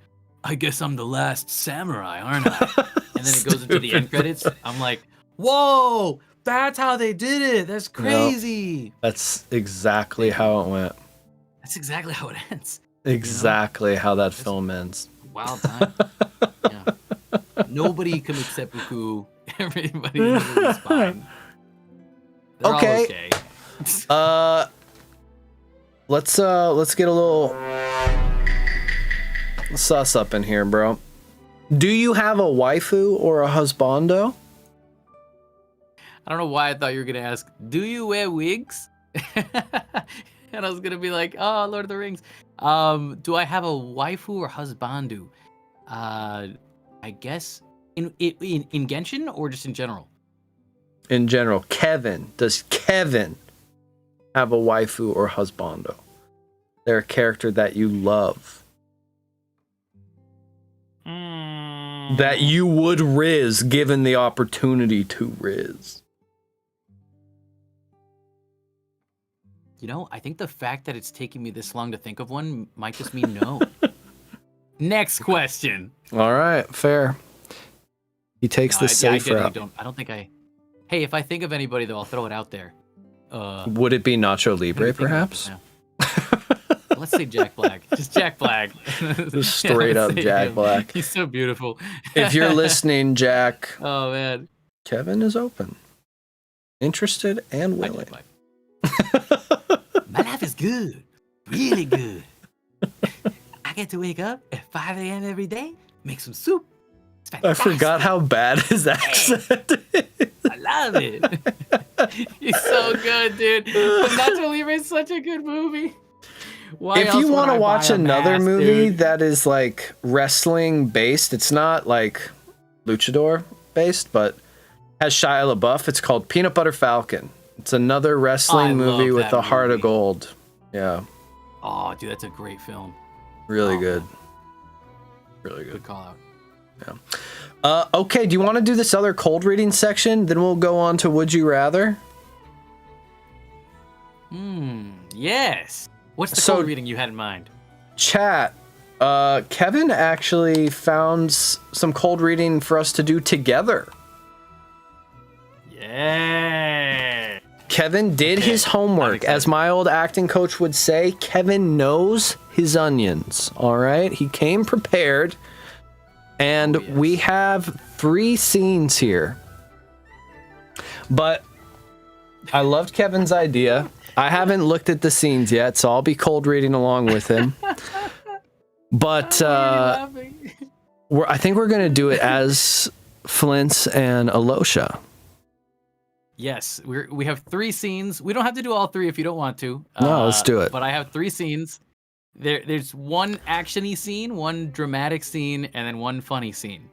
Speaker 2: I guess I'm the last samurai, aren't I? And then it goes into the end credits. I'm like, whoa, that's how they did it. That's crazy.
Speaker 1: Nope. That's exactly how it went.
Speaker 2: That's exactly how it ends.
Speaker 1: Exactly how that film ends.
Speaker 2: Wild time. Yeah. Nobody commits seppuku. Everybody is fine. They're all okay.
Speaker 1: Let's get a little sus up in here, bro. Do you have a waifu or a husbando?
Speaker 2: I don't know why I thought you were gonna ask, do you wear wigs? And I was gonna be like, oh, Lord of the Rings. Do I have a waifu or husbandu? I guess in Genshin or just in general?
Speaker 1: In general. Kevin. Does Kevin have a waifu or husbando? They're a character that you love. That you would riz given the opportunity to riz.
Speaker 3: You know, I think the fact that it's taking me this long to think of one might just mean no.
Speaker 2: Next question.
Speaker 1: All right, fair. He takes the safe route.
Speaker 3: I don't think I... Hey, if I think of anybody, though, I'll throw it out there.
Speaker 1: Would it be Nacho Libre, perhaps?
Speaker 3: Let's say Jack Black. Just Jack Black.
Speaker 1: Just straight up Jack Black.
Speaker 2: He's so beautiful.
Speaker 1: If you're listening, Jack,
Speaker 2: Oh, man.
Speaker 1: Kevin is open. Interested and
Speaker 3: Hi,
Speaker 1: willing.
Speaker 3: Jack Black. My life is good. Really good. I get to wake up at 5 a.m. every day, make some soup. It's
Speaker 1: I
Speaker 3: fantastic.
Speaker 1: forgot how bad his accent is.
Speaker 3: I love it.
Speaker 2: He's so good, dude. But Nacho Libre is such a good movie. Why
Speaker 1: If
Speaker 2: else
Speaker 1: you
Speaker 2: would
Speaker 1: want to
Speaker 2: I
Speaker 1: watch
Speaker 2: buy a
Speaker 1: another
Speaker 2: mask,
Speaker 1: movie
Speaker 2: dude?
Speaker 1: that is like wrestling based, it's not like luchador based, but has Shia LaBeouf. It's called Peanut Butter Falcon. It's another wrestling
Speaker 2: I
Speaker 1: movie
Speaker 2: love
Speaker 1: with
Speaker 2: that
Speaker 1: the heart of
Speaker 2: movie.
Speaker 1: gold. Yeah,
Speaker 3: Oh, dude, that's a great film.
Speaker 1: really
Speaker 3: Oh,
Speaker 1: good.
Speaker 3: man.
Speaker 1: Really good.
Speaker 3: Good call out.
Speaker 1: Okay, do you want to do this other cold reading section? Then we'll go on to Would You Rather.
Speaker 3: Yes. What's the
Speaker 1: So-
Speaker 3: cold reading you had in mind?
Speaker 1: Chat. Kevin actually found some cold reading for us to do together.
Speaker 2: Yeah.
Speaker 1: Kevin did his homework.
Speaker 2: excited.
Speaker 1: As my old acting coach would say, Kevin knows his onions. All right? He came prepared. And we have 3 scenes here. But I loved Kevin's idea. I haven't looked at the scenes yet, so I'll be cold reading along with him. But I think we're going to do it as Flins and Alyosha.
Speaker 3: Yes, we have 3 scenes. We don't have to do all 3 if you don't want to.
Speaker 1: No, let's do it.
Speaker 3: But I have 3 scenes. There's one action-y scene, one dramatic scene, and then one funny scene.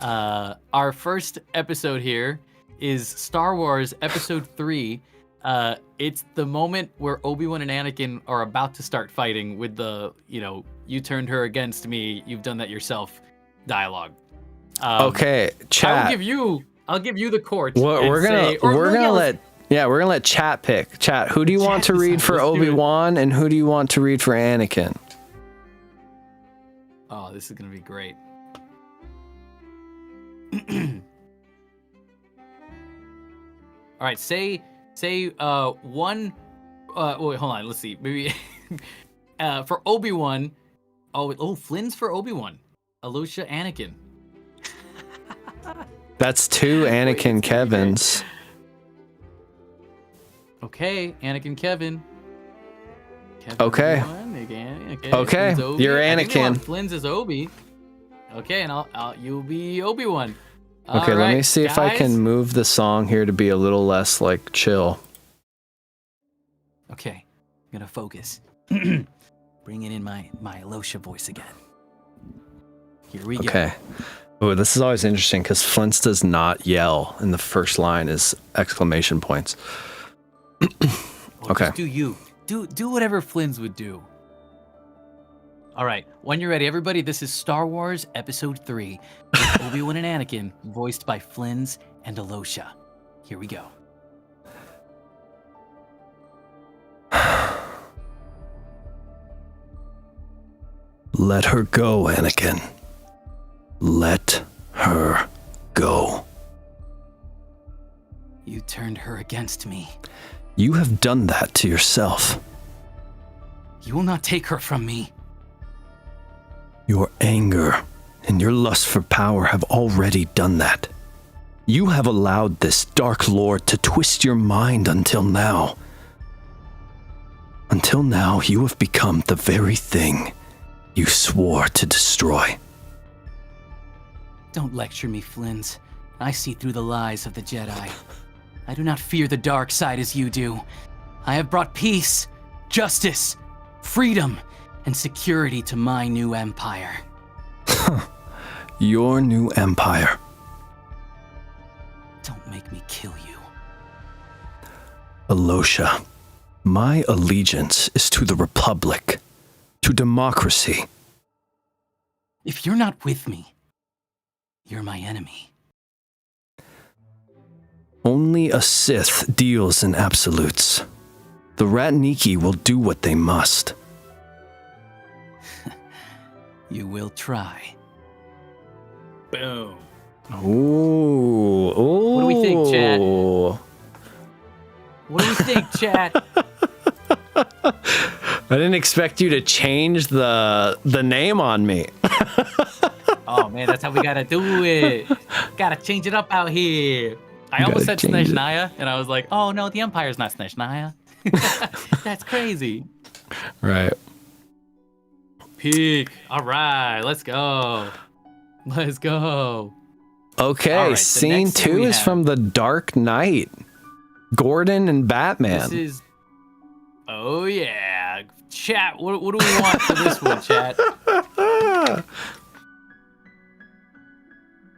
Speaker 3: Our first episode here is Star Wars Episode 3. It's the moment where Obi-Wan and Anakin are about to start fighting with the, you turned her against me, you've done that yourself dialogue.
Speaker 1: Okay, chat.
Speaker 3: I'll give you the court.
Speaker 1: We're gonna let chat pick. Chat, who do you want to read for
Speaker 3: Let's do it.
Speaker 1: Obi-Wan and who do you want to read for Anakin?
Speaker 3: Oh, this is gonna be great. All right, say one. Wait, hold on. Let's see. Maybe for Obi-Wan. Oh, Flins for Obi-Wan. Alyosha, Anakin.
Speaker 1: That's 2 Anakin Kevins.
Speaker 3: Okay, Anakin, Kevin.
Speaker 1: Okay.
Speaker 3: Obi-Wan,
Speaker 1: Okay,
Speaker 3: Flins, Obi.
Speaker 1: you're
Speaker 3: I think we want
Speaker 1: Anakin.
Speaker 3: Flins is Obi. Okay, and you'll be Obi-Wan.
Speaker 1: Okay, let me see if I
Speaker 3: guys.
Speaker 1: can move the song here to be a little less like chill.
Speaker 3: Okay, I'm gonna focus. Bringing in my Alyosha voice again. Here we go.
Speaker 1: Okay. Oh, this is always interesting because Flint's does not yell, and the first line is exclamation points. Okay.
Speaker 3: Just do you. Do whatever Flins would do. All right, when you're ready, everybody, this is Star Wars Episode 3 with Obi-Wan and Anakin, voiced by Flins and Alyosha. Here we go.
Speaker 1: Let her go, Anakin. Let her go.
Speaker 3: You turned her against me.
Speaker 1: You have done that to yourself.
Speaker 3: You will not take her from me.
Speaker 1: Your anger and your lust for power have already done that. You have allowed this dark lord to twist your mind until now. Until now, you have become the very thing you swore to destroy.
Speaker 3: Don't lecture me, Flins. I see through the lies of the Jedi. I do not fear the dark side as you do. I have brought peace, justice, freedom, and security to my new empire.
Speaker 1: Your new empire.
Speaker 3: Don't make me kill you.
Speaker 1: Alyosha, my allegiance is to the Republic to democracy.
Speaker 3: If you're not with me, you're my enemy.
Speaker 1: Only a Sith deals in absolutes. The Ratniki will do what they must.
Speaker 3: You will try.
Speaker 2: Boom.
Speaker 1: Ooh.
Speaker 2: What do we think, chat? What do we think, chat?
Speaker 1: I didn't expect you to change the name on me.
Speaker 2: Oh man, that's how we gotta do it. Gotta change it up out here. I almost said
Speaker 1: change it.
Speaker 2: Snezhnaya, and I was like, oh no, the Empire's not Snezhnaya. That's crazy.
Speaker 1: Right.
Speaker 2: Peak. All right, let's go. Let's go.
Speaker 1: Okay,
Speaker 2: All right, the
Speaker 1: scene
Speaker 2: next thing
Speaker 1: 2
Speaker 2: we
Speaker 1: is
Speaker 2: have-
Speaker 1: from The Dark Knight. Gordon and Batman.
Speaker 2: This is. Oh yeah, chat. What do we want for this one, chat?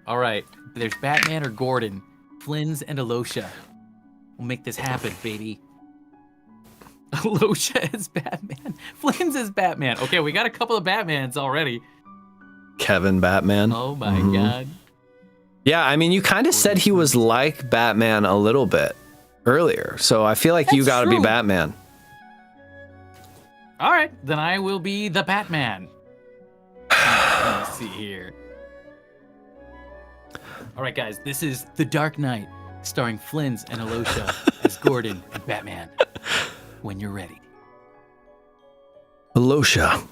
Speaker 2: All right, there's Batman or Gordon, Flins and Alyosha. We'll make this happen, baby. Alyosha is Batman. Flins is Batman. Okay, we got a couple of Batmans already.
Speaker 1: Kevin Batman.
Speaker 2: Oh my
Speaker 1: Mhm.
Speaker 2: god.
Speaker 1: Yeah, I mean, you kind of said he was like Batman a little bit earlier, so I feel like you
Speaker 2: That's
Speaker 1: got to be
Speaker 2: true.
Speaker 1: Batman.
Speaker 2: All right, then I will be the Batman. Let's see here. All right, guys, this is The Dark Knight, starring Flins and Alyosha as Gordon and Batman. When you're ready.
Speaker 1: Alyosha.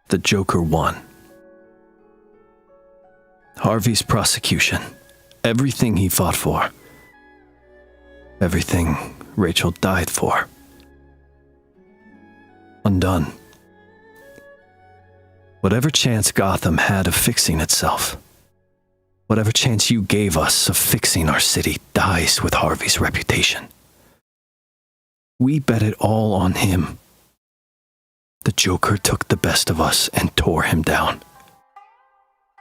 Speaker 1: The Joker won. Harvey's prosecution. Everything he fought for. Everything Rachel died for. Undone. Whatever chance Gotham had of fixing itself, whatever chance you gave us of fixing our city dies with Harvey's reputation. We bet it all on him. The Joker took the best of us and tore him down.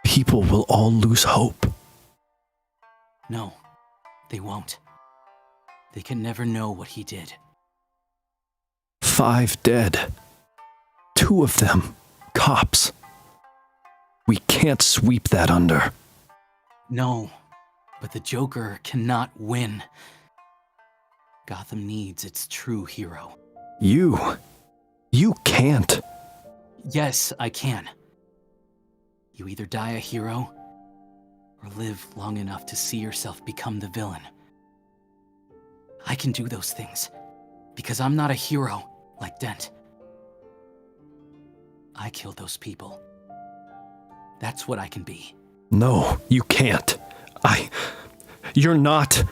Speaker 1: People will all lose hope.
Speaker 3: No, they won't. They can never know what he did.
Speaker 1: 5 dead. 2 of them, cops. We can't sweep that under.
Speaker 3: No, but the Joker cannot win. Gotham needs its true hero.
Speaker 1: You can't.
Speaker 3: Yes, I can. You either die a hero, or live long enough to see yourself become the villain. I can do those things, because I'm not a hero like Dent. I killed those people. That's what I can be.
Speaker 1: No, you can't. You're not.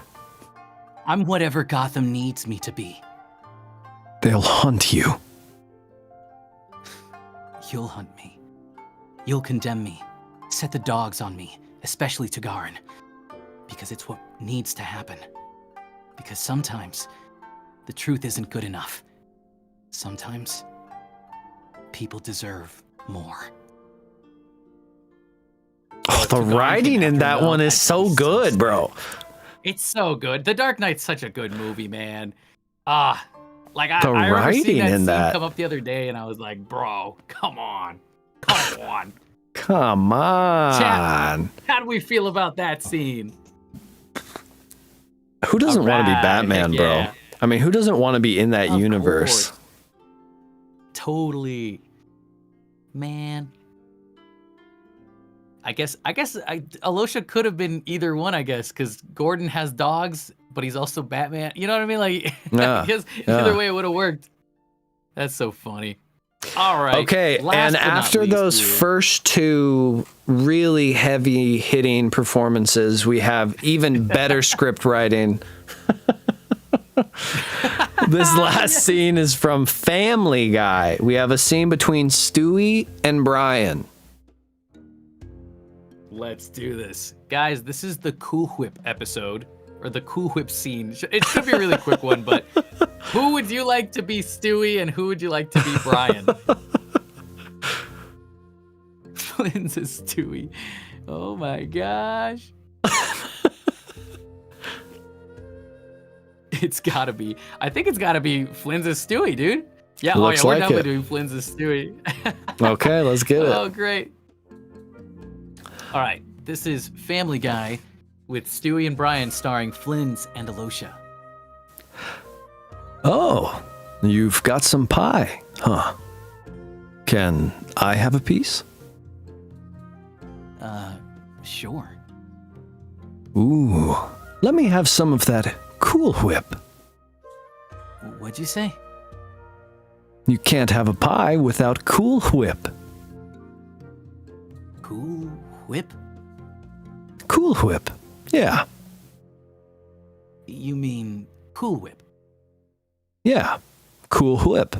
Speaker 3: I'm whatever Gotham needs me to be.
Speaker 1: They'll hunt you.
Speaker 3: You'll hunt me. You'll condemn me. Set the dogs on me, especially Tagarin. Because it's what needs to happen. Because sometimes, the truth isn't good enough. Sometimes, people deserve more.
Speaker 1: Oh, the writing in that one is so good, bro.
Speaker 2: It's so good. The Dark Knight's such a good movie, man.
Speaker 1: The
Speaker 2: I remember
Speaker 1: writing
Speaker 2: seeing that
Speaker 1: in
Speaker 2: scene
Speaker 1: that.
Speaker 2: come up the other day, and I was like, bro, come on. Come on.
Speaker 1: Come on.
Speaker 2: How do we feel about that scene?
Speaker 1: Who doesn't want to be
Speaker 2: Alright,
Speaker 1: Batman,
Speaker 2: heck
Speaker 1: bro?
Speaker 2: yeah.
Speaker 1: I mean, who doesn't want to be in that
Speaker 2: Of
Speaker 1: universe?
Speaker 2: course. Totally. Man. I guess Alyosha could have been either one, I guess, because Gordon has dogs, but he's also Batman. You know what I mean? Like,
Speaker 1: Yeah,
Speaker 2: I guess
Speaker 1: yeah.
Speaker 2: either way it would have worked. That's so funny. All right.
Speaker 1: Okay,
Speaker 2: last
Speaker 1: and
Speaker 2: but not
Speaker 1: after
Speaker 2: least
Speaker 1: those
Speaker 2: here-
Speaker 1: first 2 really heavy hitting performances, we have even better script writing. This last scene is from Family Guy. We have a scene between Stewie and Brian.
Speaker 2: Let's do this. Guys, this is the Cool Whip episode, or the Cool Whip scene. It should be a really quick one, but who would you like to be Stewie and who would you like to be Brian? Flins is Stewie. Oh my gosh. I think it's gotta be Flins is Stewie, dude. Yeah,
Speaker 1: Looks
Speaker 2: we're
Speaker 1: like
Speaker 2: definitely
Speaker 1: it.
Speaker 2: doing Flins and Stewie.
Speaker 1: Okay, let's get
Speaker 2: Oh,
Speaker 1: it.
Speaker 2: great. All right, this is Family Guy with Stewie and Brian starring Flins and Alyosha.
Speaker 1: Oh, you've got some pie, huh? Can I have a piece?
Speaker 3: Sure.
Speaker 1: Ooh, let me have some of that Cool Whip.
Speaker 3: What'd you say?
Speaker 1: You can't have a pie without Cool Whip.
Speaker 3: Cool Whip?
Speaker 1: Cool Whip, yeah,
Speaker 3: You mean Cool Whip?
Speaker 1: yeah. Cool Whip.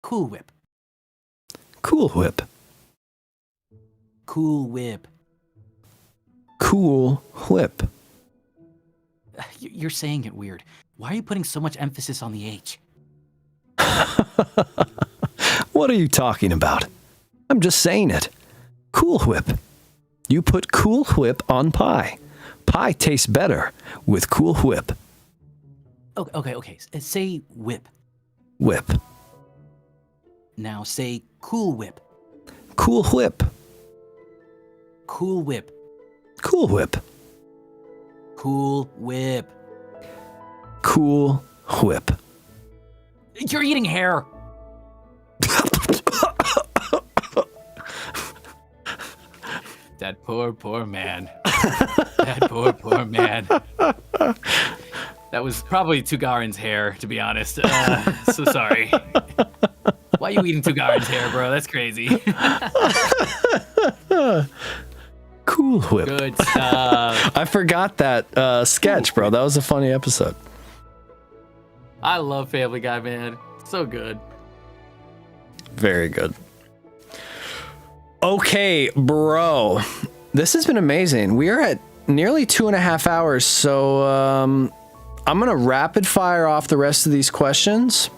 Speaker 3: Cool Whip.
Speaker 1: Cool Whip.
Speaker 3: Cool Whip.
Speaker 1: Cool Whip.
Speaker 3: You're saying it weird. Why are you putting so much emphasis on the H?
Speaker 1: What are you talking about? I'm just saying it. Cool Whip. You put Cool Whip on pie. Pie tastes better with Cool Whip.
Speaker 3: Okay. Say whip.
Speaker 1: Whip.
Speaker 3: Now say Cool Whip.
Speaker 1: Cool Whip.
Speaker 3: Cool Whip.
Speaker 1: Cool Whip.
Speaker 3: Cool Whip.
Speaker 1: Cool Whip.
Speaker 3: You're eating hair.
Speaker 2: That poor man. That poor man. That was probably Tugarin's hair, to be honest. So sorry. Why are you eating Tugarin's hair, bro? That's crazy.
Speaker 1: Cool Whip.
Speaker 2: Good stuff.
Speaker 1: I forgot that sketch, bro. That was a funny episode.
Speaker 2: I love Family Guy, man. So good.
Speaker 1: Very good. Okay, bro. This has been amazing. We are at nearly 2.5 hours, so I'm going to rapid fire off the rest of these questions.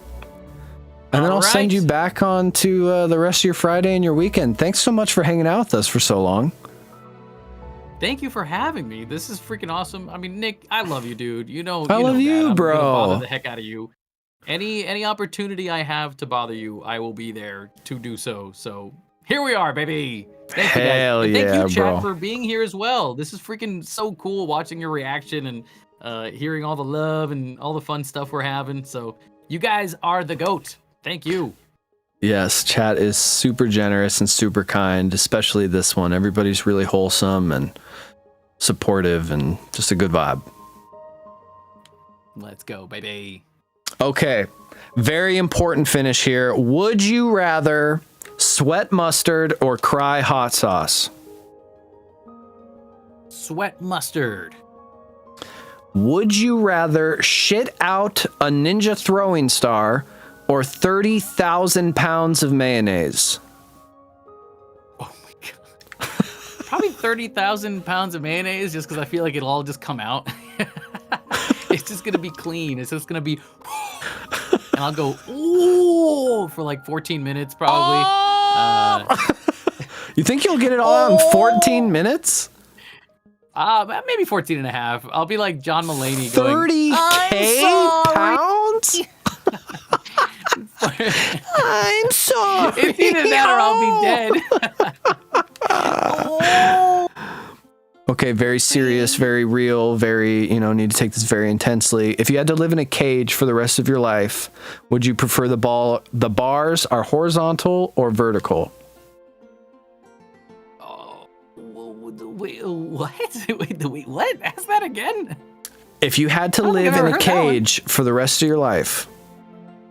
Speaker 1: And then I'll send you back on to the rest of your Friday and your weekend. Thanks so much for hanging out with us for so long.
Speaker 2: Thank you for having me. This is freaking awesome. I mean, Nick, I love you, dude. You know
Speaker 1: I love
Speaker 2: that.
Speaker 1: you,
Speaker 2: I'm
Speaker 1: bro.
Speaker 2: gonna bother the heck out of you. Any opportunity I have to bother you, I will be there to do so. So here we are, baby. Thank you, guys.
Speaker 1: Hell
Speaker 2: And thank
Speaker 1: yeah,
Speaker 2: you, chat,
Speaker 1: bro.
Speaker 2: for being here as well. This is freaking so cool watching your reaction and hearing all the love and all the fun stuff we're having. So you guys are the GOAT. Thank you.
Speaker 1: Yes, chat is super generous and super kind, especially this one. Everybody's really wholesome and supportive and just a good vibe.
Speaker 2: Let's go, baby.
Speaker 1: Okay, very important finish here. Would you rather sweat mustard or cry hot sauce?
Speaker 2: Sweat mustard.
Speaker 1: Would you rather shit out a ninja throwing star or 30,000 pounds of mayonnaise?
Speaker 2: Oh my god. Probably 30,000 pounds of mayonnaise, just because I feel like it'll all just come out. It's just gonna be clean. It's just gonna be, and I'll go ooh for like 14 minutes probably.
Speaker 1: You think you'll get it all out in 14 minutes?
Speaker 2: Maybe 14 and a half. I'll be like John Mulaney going,
Speaker 1: 30K pounds? I'm sorry.
Speaker 2: it's either that or I'll be dead.
Speaker 1: Okay, very serious, very real, very, need to take this very intensely. If you had to live in a cage for the rest of your life, would you prefer the bars are horizontal or vertical?
Speaker 2: Oh, wait, what? Wait, what? Ask that again.
Speaker 1: If you had to
Speaker 2: I don't think
Speaker 1: live
Speaker 2: I've
Speaker 1: in
Speaker 2: ever
Speaker 1: a
Speaker 2: heard that one.
Speaker 1: cage for the rest of your life,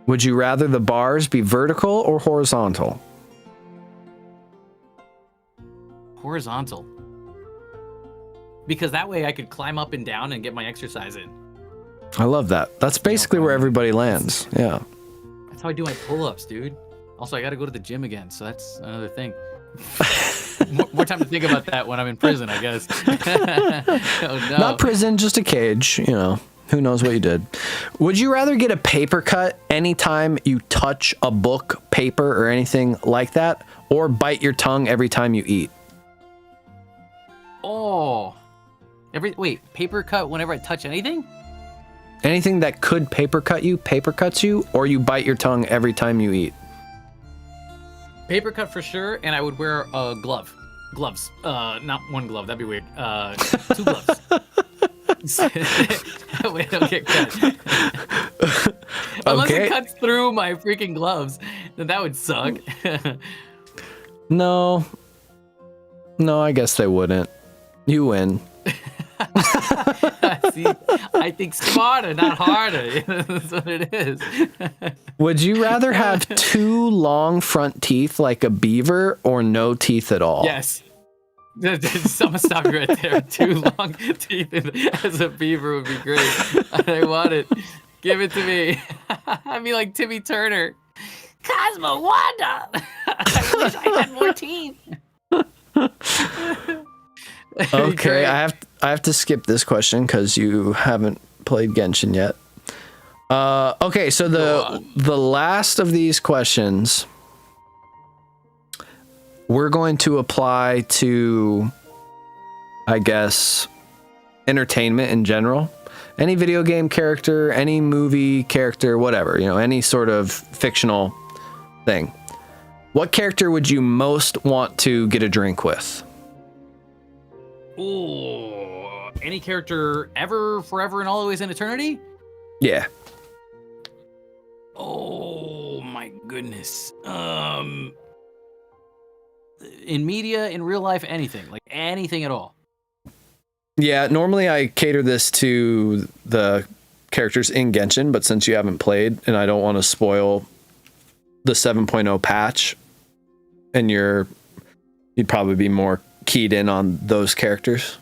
Speaker 1: would you rather the bars be vertical or horizontal?
Speaker 2: Horizontal. Because that way I could climb up and down and get my exercise in.
Speaker 1: I love that. That's basically where everybody lands. Yeah.
Speaker 2: That's how I do my pull-ups, dude. Also, I got to go to the gym again, so that's another thing. more time to think about that when I'm in prison, I guess. Oh, no.
Speaker 1: Not prison, just a cage. Who knows what you did. Would you rather get a paper cut anytime you touch a book, paper, or anything like that, or bite your tongue every time you eat?
Speaker 2: Oh. Wait, paper cut whenever I touch anything?
Speaker 1: Anything that could paper cuts you, or you bite your tongue every time you eat.
Speaker 2: Paper cut for sure, and I would wear a glove. Gloves. Not one glove. That'd be weird. 2 gloves. That way I don't get cut. Unless it cuts through my freaking gloves, then that would suck.
Speaker 1: No, I guess they wouldn't. You win.
Speaker 2: See, I think smarter, not harder. That's what it is.
Speaker 1: Would you rather have 2 long front teeth like a beaver or no teeth at all?
Speaker 2: Yes. I'm gonna stop you right there. 2 long teeth as a beaver would be great. I want it. Give it to me. I'd be like Timmy Turner. Cosmo Wanda. I wish I had more teeth.
Speaker 1: Okay, I have to skip this question because you haven't played Genshin yet. Okay, so the last of these questions we're going to apply to, I guess, entertainment in general. Any video game character, any movie character, whatever, any sort of fictional thing. What character would you most want to get a drink with?
Speaker 2: Ooh, any character ever, forever, and always in eternity?
Speaker 1: Yeah.
Speaker 2: Oh my goodness. In media, in real life, anything, like anything at all.
Speaker 1: Yeah, normally I cater this to the characters in Genshin, but since you haven't played and I don't want to spoil the 7.0 patch, and you'd probably be more keyed in on those characters.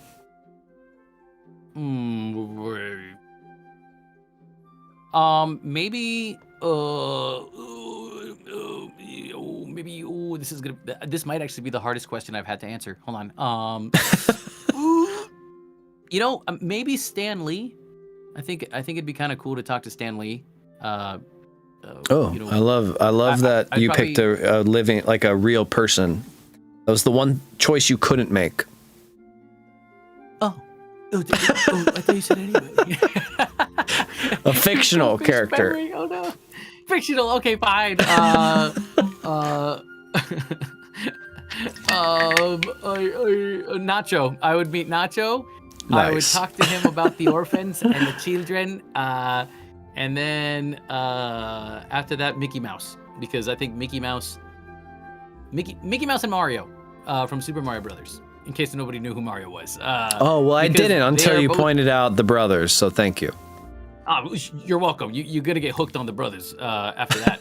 Speaker 2: Maybe this might actually be the hardest question I've had to answer. Hold on. Maybe Stan Lee. I think it'd be kind of cool to talk to Stan Lee.
Speaker 1: I love that you picked a living, like a real person. That was the one choice you couldn't make.
Speaker 2: I thought you said anyway.
Speaker 1: A fictional character.
Speaker 2: Memory. Oh no. Fictional. Okay, fine. Nacho. I would meet Nacho.
Speaker 1: Nice.
Speaker 2: I would talk to him about the orphans and the children. And then after that, Mickey Mouse, because I think Mickey Mouse and Mario from Super Mario Brothers. In case nobody knew who Mario was.
Speaker 1: I didn't until you pointed out the brothers. So thank you.
Speaker 2: You're welcome. You're gonna get hooked on the brothers after that.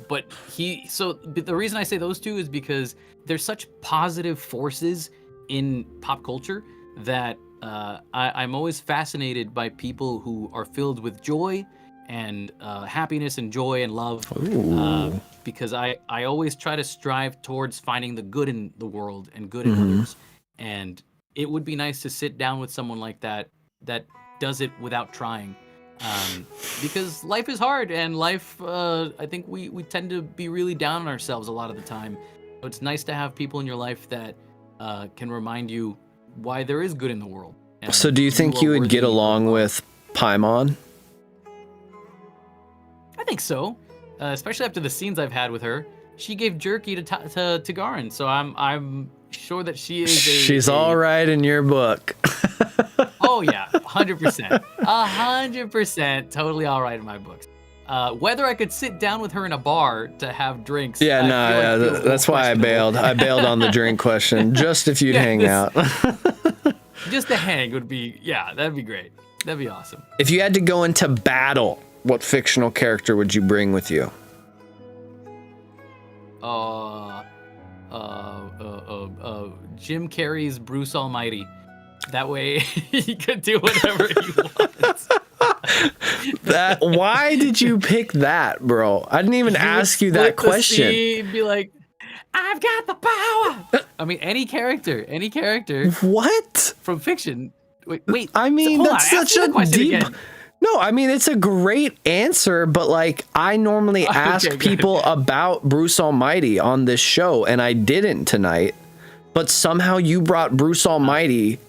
Speaker 2: But the reason I say those two is because they're such positive forces in pop culture that I'm always fascinated by people who are filled with joy and happiness and joy and love. Because I always try to strive towards finding the good in the world and good in others. And it would be nice to sit down with someone like that does it without trying. Because life is hard, and life, I think we tend to be really down on ourselves a lot of the time. So it's nice to have people in your life that can remind you why there is good in the world.
Speaker 1: So do you think you would get along with Paimon?
Speaker 2: I think so, especially after the scenes I've had with her. She gave jerky to Garen, so I'm sure that she is.
Speaker 1: She's all right in your book.
Speaker 2: Oh yeah, 100%, 100%, totally all right in my books. Whether I could sit down with her in a bar to have drinks.
Speaker 1: Yeah, that's why I bailed. I bailed on the drink question, just if you'd hang out.
Speaker 2: Just to hang would be, that'd be great. That'd be awesome.
Speaker 1: If you had to go into battle, what fictional character would you bring with you?
Speaker 2: Jim Carrey's Bruce Almighty. That way he could do whatever he wants.
Speaker 1: Why did you pick that, bro? I didn't even ask you that question.
Speaker 2: He'd be like, I've got the power. I mean, any character.
Speaker 1: What?
Speaker 2: From fiction. Wait.
Speaker 1: I mean, that's such a deep.
Speaker 2: Again.
Speaker 1: No, I mean, it's a great answer, but like, I normally ask people about Bruce Almighty on this show, and I didn't tonight. But somehow you brought Bruce Almighty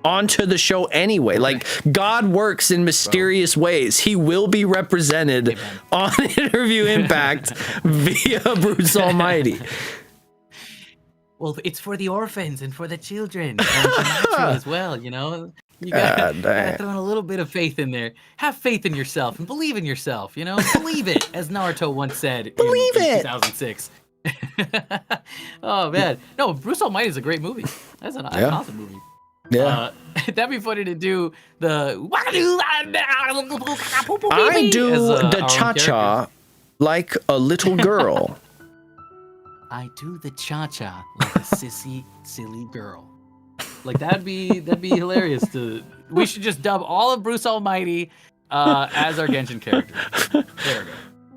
Speaker 1: onto the show anyway. Like, God works in mysterious ways. He will be represented on Interview Impact via Bruce Almighty.
Speaker 2: Well, it's for the orphans and for the children and for natural as well, you know? You gotta throw in a little bit of faith in there. Have faith in yourself and believe in yourself, you know? Believe it, as Naruto once said in 2006. Oh, man. No, Bruce Almighty is a great movie. That's an awesome movie.
Speaker 1: Yeah.
Speaker 2: That'd be funny to do the...
Speaker 1: I do the cha-cha like a little girl.
Speaker 3: I do the cha-cha like a sissy, silly girl.
Speaker 2: Like, that'd be hilarious to... We should just dub all of Bruce Almighty as our Genshin character. There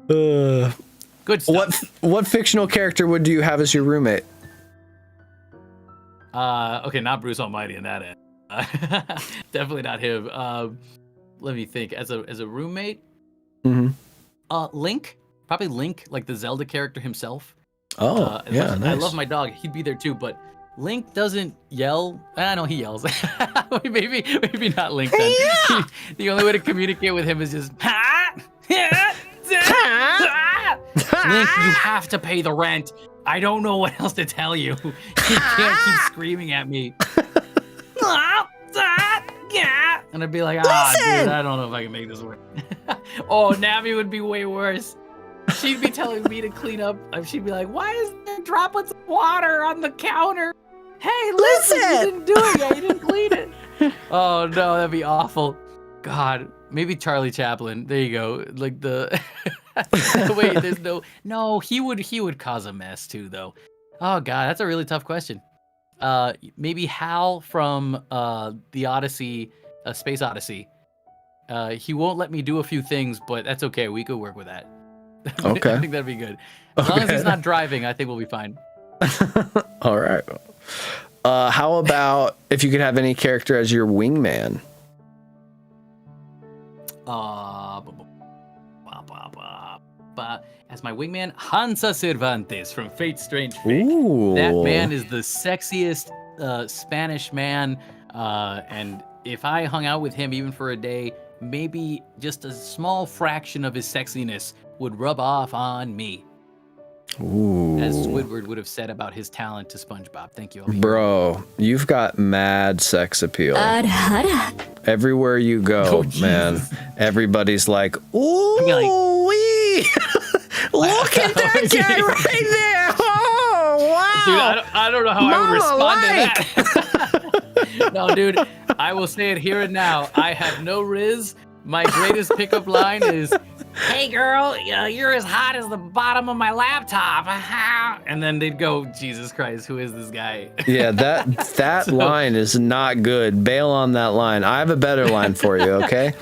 Speaker 2: we go. Good stuff.
Speaker 1: What fictional character would you have as your roommate?
Speaker 2: Okay, not Bruce Almighty in that end. Definitely not him. Let me think. As a roommate, Link, probably Link, like the Zelda character himself.
Speaker 1: Oh, yeah, nice.
Speaker 2: I love my dog. He'd be there too, but Link doesn't yell. I know he yells. maybe not Link then.
Speaker 1: Yeah.
Speaker 2: The only way to communicate with him is just Link, you have to pay the rent. I don't know what else to tell you. You can't keep screaming at me. And I'd be like, dude, I don't know if I can make this work. Oh, Navi would be way worse. She'd be telling me to clean up. She'd be like, why is there droplets of water on the counter? Hey, listen, you didn't do it yet. You didn't clean it. Oh, no, that'd be awful. God, maybe Charlie Chaplin. There you go. Like the... Wait, there's no, he would cause a mess too, though. Oh, God, that's a really tough question. Maybe Hal from the Odyssey, Space Odyssey. He won't let me do a few things, but that's okay. We could work with that.
Speaker 1: Okay.
Speaker 2: I think that'd be good. As long as he's not driving, I think we'll be fine.
Speaker 1: All right. How about if you could have any character as your wingman?
Speaker 2: As my wingman, Hansa Cervantes from Fate's Strange Fate.
Speaker 1: Ooh.
Speaker 2: That man is the sexiest Spanish man, and if I hung out with him even for a day, maybe just a small fraction of his sexiness would rub off on me.
Speaker 1: Ooh.
Speaker 2: As Squidward would have said about his talent to SpongeBob. Thank you.
Speaker 1: Bro, you've got mad sex appeal. Everywhere you go, man, everybody's like, ooh, wee. Look at that guy right there. Oh, wow.
Speaker 2: Dude, I don't know how I would respond to that. No, dude, I will say it here and now. I have no riz. My greatest pickup line is, hey, girl, you're as hot as the bottom of my laptop. And then they'd go, Jesus Christ, who is this guy?
Speaker 1: Yeah, that line is not good. Bail on that line. I have a better line for you, okay?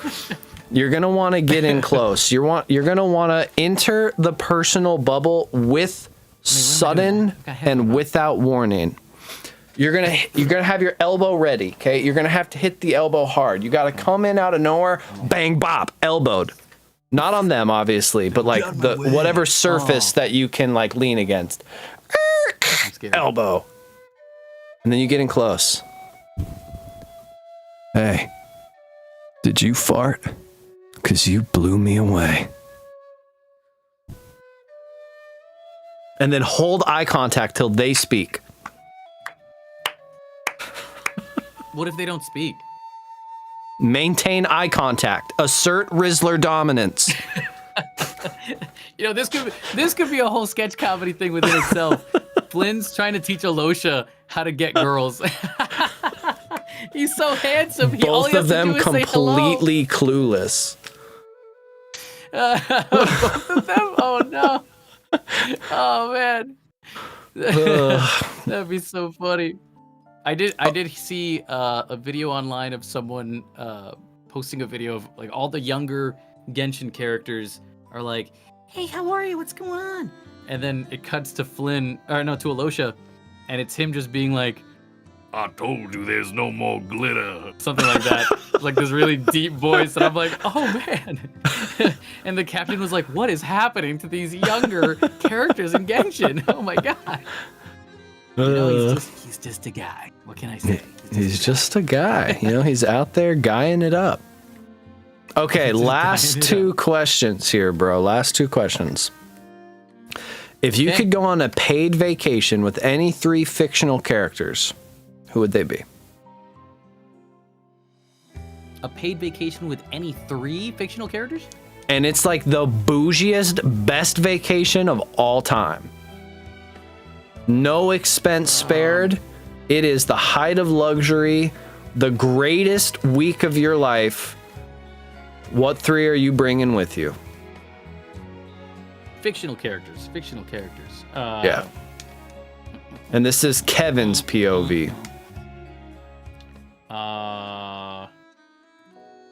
Speaker 1: You're going to want to get in close. You're going to want to enter the personal bubble with sudden and without warning. You're gonna have your elbow ready, okay? You're gonna have to hit the elbow hard. You gotta come in out of nowhere, bang, bop, elbowed. Not on them, obviously, but like the whatever surface that you can like lean against. Elbow. And then you get in close. Hey, did you fart? 'Cause you blew me away. And then hold eye contact till they speak.
Speaker 2: What if they don't speak?
Speaker 1: Maintain eye contact. Assert Rizzler dominance.
Speaker 2: You know, this could be a whole sketch comedy thing within itself. Flins trying to teach Alyosha how to get girls. He's so handsome.
Speaker 1: Both of them completely clueless.
Speaker 2: Both of them? Oh no. Oh man. That'd be so funny. I did see a video online of someone posting a video of like all the younger Genshin characters are like, hey, how are you? What's going on? And then it cuts to to Alyosha, and it's him just being like,
Speaker 4: I told you there's no more glitter.
Speaker 2: something like that. Like this really deep voice, and I'm like, oh man. And the captain was like, what is happening to these younger characters in Genshin? Oh my god.
Speaker 3: He's just a guy. What can I say?
Speaker 1: He's just a guy. He's out there guying it up. Okay, last two questions here, bro. Last two questions. If you could go on a paid vacation with any 3 fictional characters, who would they be?
Speaker 2: A paid vacation with any 3 fictional characters?
Speaker 1: And it's like the bougiest, best vacation of all time. No expense spared. It is the height of luxury, the greatest week of your life. What 3 are you bringing with you?
Speaker 2: Fictional characters.
Speaker 1: Yeah. And this is Kevin's POV.
Speaker 2: All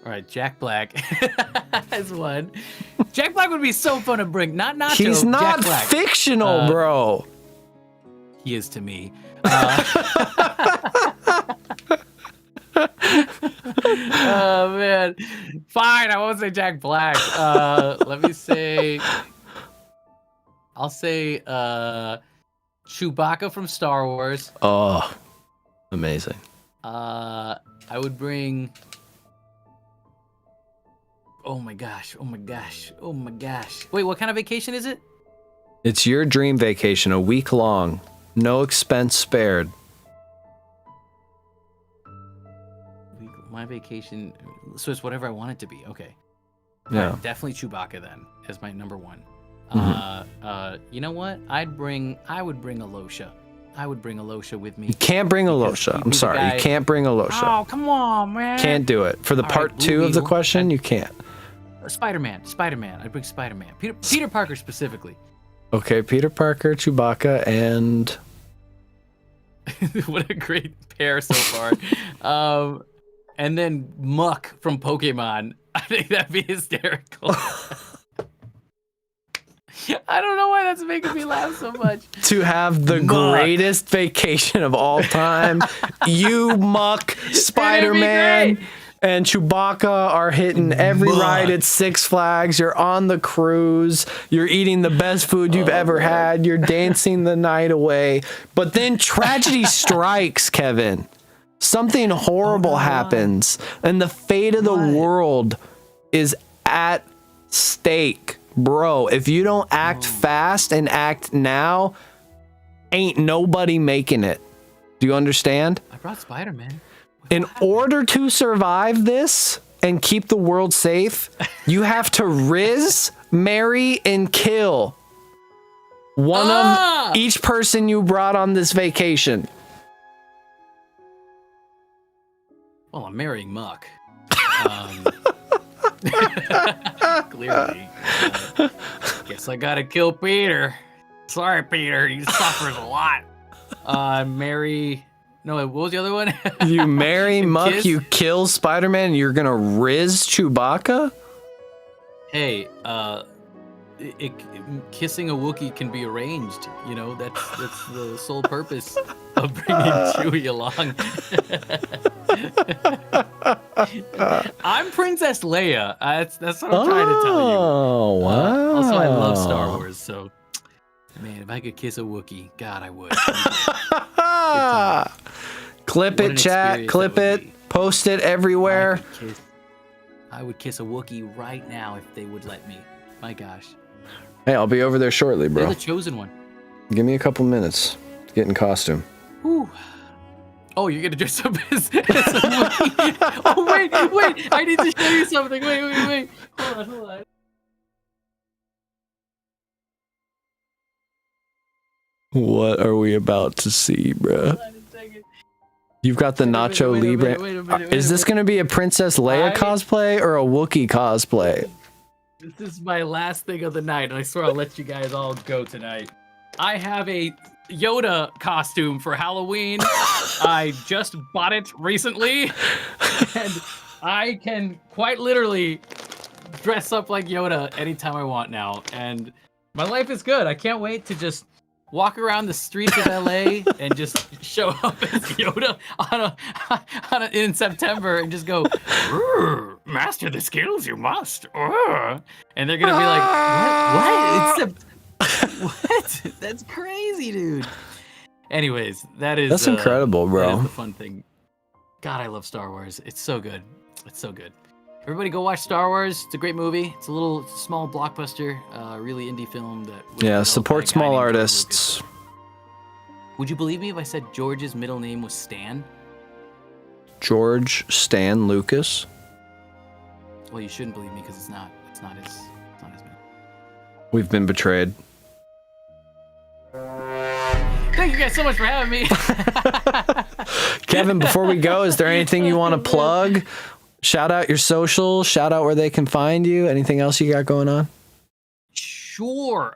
Speaker 2: right, Jack Black is one. Jack Black would be so fun to bring. Not Nacho.
Speaker 1: He's not
Speaker 2: Jack Black.
Speaker 1: fictional, bro.
Speaker 2: He is to me. Oh man, fine. I won't say Jack Black. Let me say. I'll say Chewbacca from Star Wars.
Speaker 1: Oh, amazing.
Speaker 2: I would bring. Oh my gosh! Wait, what kind of vacation is it?
Speaker 1: It's your dream vacation, a week long, no expense spared.
Speaker 2: My vacation, so it's whatever I want it to be. Okay.
Speaker 1: Yeah.
Speaker 2: Right, definitely Chewbacca then as my number 1. You know what? I would bring Alyosha. I would bring Alyosha with me.
Speaker 1: You can't bring Alyosha. I'm sorry. You can't bring Alyosha.
Speaker 2: Oh, come on, man.
Speaker 1: Can't do it. For the part 2 of the question, you can't.
Speaker 2: Spider-Man. I'd bring Spider-Man. Peter Parker specifically.
Speaker 1: Okay, Peter Parker, Chewbacca, and...
Speaker 2: What a great pair so far. And then Muck from Pokemon. I think that'd be hysterical. I don't know why that's making me laugh so much.
Speaker 1: To have the greatest vacation of all time. You, Muck, Spider-Man, and Chewbacca are hitting every ride at Six Flags. You're on the cruise. You're eating the best food you've ever had. You're dancing the night away. But then tragedy strikes, Kevin. Something horrible happens, and the fate of the world is at stake. Bro, if you don't act fast and act now, ain't nobody making it. Do you understand?
Speaker 2: I brought Spider-Man.
Speaker 1: In order to survive this and keep the world safe, you have to marry, and kill one of each person you brought on this vacation.
Speaker 2: Well, I'm marrying Muck. Clearly. Guess I gotta kill Peter. Sorry, Peter. He suffers a lot. Marry... No, what was the other one?
Speaker 1: You marry Muck,
Speaker 2: kiss?
Speaker 1: you kill Spider-Man, and you're gonna Chewbacca?
Speaker 2: Hey, kissing a Wookiee can be arranged. That's the sole purpose of bringing Chewie along. I'm Princess Leia. That's what I'm trying to tell you.
Speaker 1: Oh, wow.
Speaker 2: Also, I love Star Wars, so man, if I could kiss a Wookiee, God, I would.
Speaker 1: Clip it, chat. Clip it. Post it everywhere.
Speaker 2: I would kiss a Wookiee right now if they would let me. My gosh.
Speaker 1: Hey, I'll be over there shortly, bro.
Speaker 2: They're the chosen one.
Speaker 1: Give me a couple minutes to get in costume.
Speaker 2: Whew. Oh, you're gonna dress up as a Wookiee. Oh, wait. I need to show you something. Wait. Hold on.
Speaker 1: What are we about to see, bro?
Speaker 2: Hold on a second.
Speaker 1: You've got the Nacho Libre.
Speaker 2: Wait a minute.
Speaker 1: Is this gonna be a Princess Leia cosplay or a Wookiee cosplay?
Speaker 2: This is my last thing of the night, and I swear I'll let you guys all go tonight. I have a Yoda costume for Halloween. I just bought it recently, and I can quite literally dress up like Yoda anytime I want now. And my life is good. I can't wait to just walk around the streets of LA and just show up as Yoda in September and just go, master the skills you must. And they're gonna be like, what? What? That's crazy, dude. Anyways, that is
Speaker 1: That's incredible,
Speaker 2: That
Speaker 1: bro.
Speaker 2: is the fun thing. God, I love Star Wars. It's so good. It's so good. Everybody go watch Star Wars. It's a great movie. It's a little small blockbuster, really indie film that was
Speaker 1: Yeah,
Speaker 2: developed by a
Speaker 1: support
Speaker 2: guy
Speaker 1: small
Speaker 2: named George
Speaker 1: artists.
Speaker 2: Lucas. Would you believe me if I said George's middle name was Stan?
Speaker 1: George Stan Lucas.
Speaker 2: Well, you shouldn't believe me because it's not. It's not his middle.
Speaker 1: We've been betrayed.
Speaker 2: Thank you guys so much for having me.
Speaker 1: Kevin, before we go, is there anything you want to plug? Shout out your socials. Shout out where they can find you. Anything else you got going on?
Speaker 2: Sure.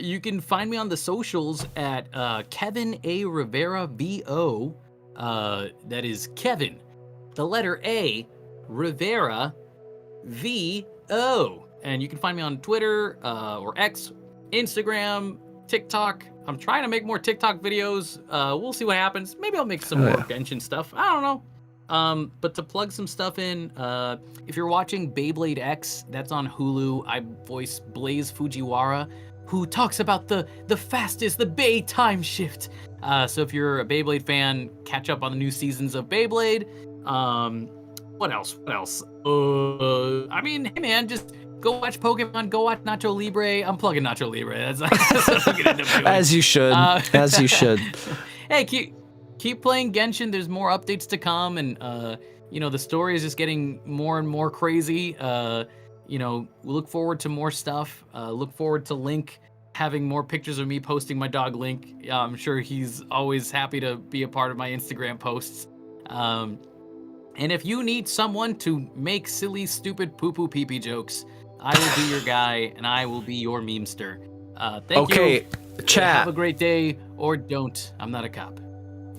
Speaker 2: You can find me on the socials at Kevin A. Rivera VO. That is Kevin, the letter A, Rivera VO. And you can find me on Twitter or X, Instagram, TikTok. I'm trying to make more TikTok videos. We'll see what happens. Maybe I'll make some more Genshin stuff. I don't know. But to plug some stuff in, if you're watching Beyblade X, that's on Hulu. I voice Blaze Fujiwara, who talks about the fastest, the Bay time shift. So if you're a Beyblade fan, catch up on the new seasons of Beyblade. What else? I mean, hey man, just go watch Pokemon, go watch Nacho Libre. I'm plugging Nacho Libre. That's what I'm gonna end up doing.
Speaker 1: As you should. As you should.
Speaker 2: Hey, keep playing Genshin. There's more updates to come, and the story is just getting more and more crazy. We look forward to more stuff. Look forward to Link having more pictures of me posting my dog Link. I'm sure he's always happy to be a part of my Instagram posts. And if you need someone to make silly, stupid poo-poo pee-pee jokes, I will be your guy, and I will be your memester. Thank you.
Speaker 1: Okay, chat.
Speaker 2: Have a great day, or don't. I'm not a cop.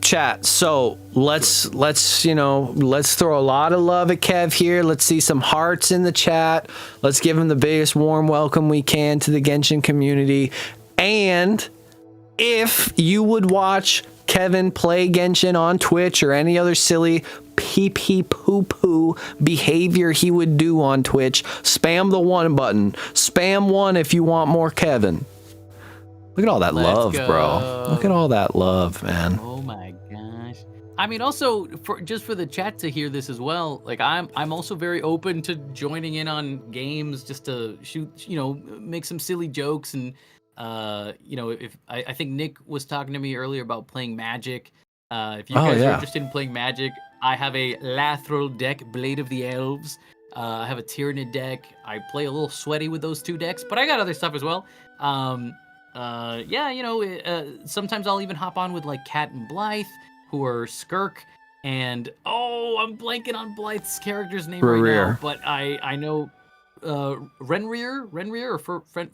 Speaker 1: Chat. So let's throw a lot of love at Kev here. Let's see some hearts in the chat. Let's give him the biggest warm welcome we can to the Genshin community. And if you would watch Kevin play Genshin on Twitch or any other silly pee-pee poo-poo behavior he would do on Twitch, spam the 1 button. Spam 1 if you want more Kevin. Look at all that love, bro. Look at all that love, man.
Speaker 2: Oh my gosh. I mean, also for the chat to hear this as well. Like, I'm also very open to joining in on games just to shoot, make some silly jokes. And if I think Nick was talking to me earlier about playing Magic. If you guys are interested in playing Magic, I have a Lathril deck, Blade of the Elves. I have a Tyranid deck. I play a little sweaty with those 2 decks, but I got other stuff as well. Sometimes I'll even hop on with like Kat and Blythe, who are Skirk, and I'm blanking on Blythe's character's name right now, but I know Renrir or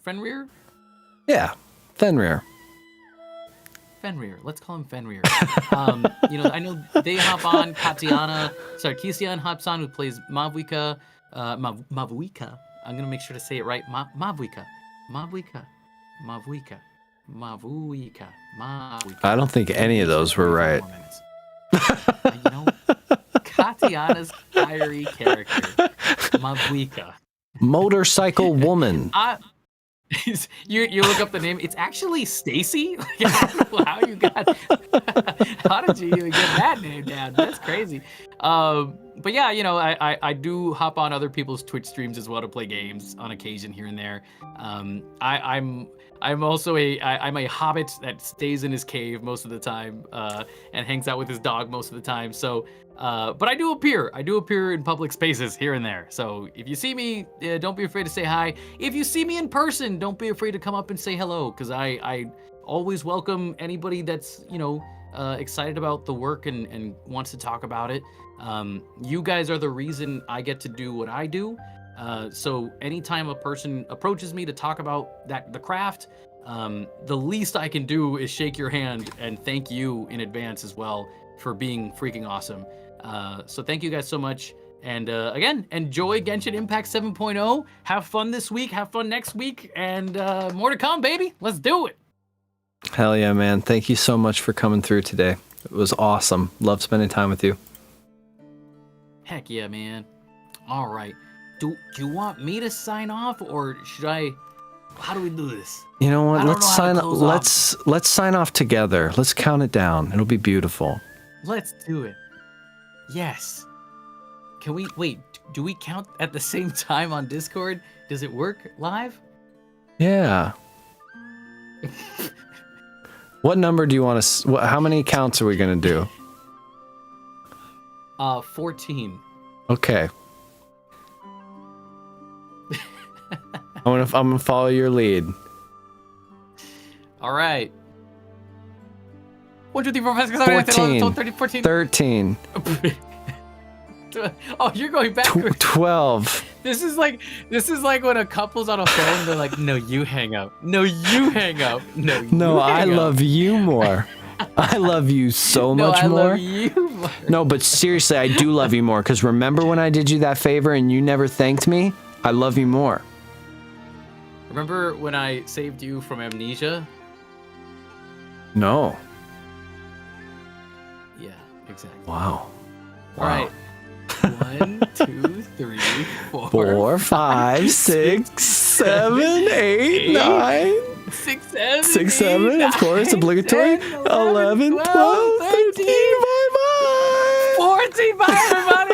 Speaker 2: Fenrir?
Speaker 1: Yeah, Fenrir.
Speaker 2: Let's call him Fenrir. I know they hop on. Kisian hops on, who plays Mavuika. Mavuika. I'm gonna make sure to say it right. Mavuika.
Speaker 1: I don't think any of those were right.
Speaker 2: Katiana's fiery character, Mavuika.
Speaker 1: Motorcycle woman.
Speaker 2: You look up the name. It's actually Stacy. I don't know how you got. How did you even get that name down? That's crazy. But yeah, I do hop on other people's Twitch streams as well to play games on occasion here and there. I'm also I'm a hobbit that stays in his cave most of the time and hangs out with his dog most of the time. So, but I do appear in public spaces here and there. So if you see me, don't be afraid to say hi. If you see me in person, don't be afraid to come up and say hello, because I always welcome anybody that's excited about the work and wants to talk about it. You guys are the reason I get to do what I do. So anytime a person approaches me to talk about the craft, the least I can do is shake your hand and thank you in advance as well for being freaking awesome. So thank you guys so much. And again, enjoy Genshin Impact 7.0. Have fun this week. Have fun next week. And more to come, baby. Let's do it.
Speaker 1: Hell yeah, man. Thank you so much for coming through today. It was awesome. Love spending time with you.
Speaker 2: Heck yeah, man. All right. Do you want me to sign off, or should I How do we do this?
Speaker 1: You know what?
Speaker 2: I don't
Speaker 1: Let's
Speaker 2: know how
Speaker 1: sign.
Speaker 2: to
Speaker 1: Let's sign off together. Let's count it down. It'll be beautiful.
Speaker 2: Let's do it. Yes. Can we wait? Do we count at the same time on Discord? Does it work live?
Speaker 1: Yeah. What number do you want to? How many counts are we gonna do?
Speaker 2: 14.
Speaker 1: Okay. I'm gonna follow your lead.
Speaker 2: All right. 1, 2, 3, 4, 5, 6, 7, 8, 9, 10, 11, 12, 13, 14.
Speaker 1: 13.
Speaker 2: Oh, you're going backwards.
Speaker 1: 12.
Speaker 2: This is like when a couple's on a phone. They're like, "No, you hang up. No, you hang up. No, you
Speaker 1: No, I
Speaker 2: hang up.
Speaker 1: love you more. I love you so
Speaker 2: No,
Speaker 1: much
Speaker 2: I
Speaker 1: more.
Speaker 2: love you more."
Speaker 1: No, but seriously, I do love you more. Because remember when I did you that favor and you never thanked me? I love you more.
Speaker 2: Remember when I saved you from amnesia?
Speaker 1: No.
Speaker 2: Yeah, exactly.
Speaker 1: Wow.
Speaker 2: All right. 1, 2, 3, 4,
Speaker 1: 4, 5, 6, 7, 8, 9.
Speaker 2: 6, 7,
Speaker 1: 6, 7, of course, obligatory. 11, 12, 13. Bye bye.
Speaker 2: 14. Bye, everybody.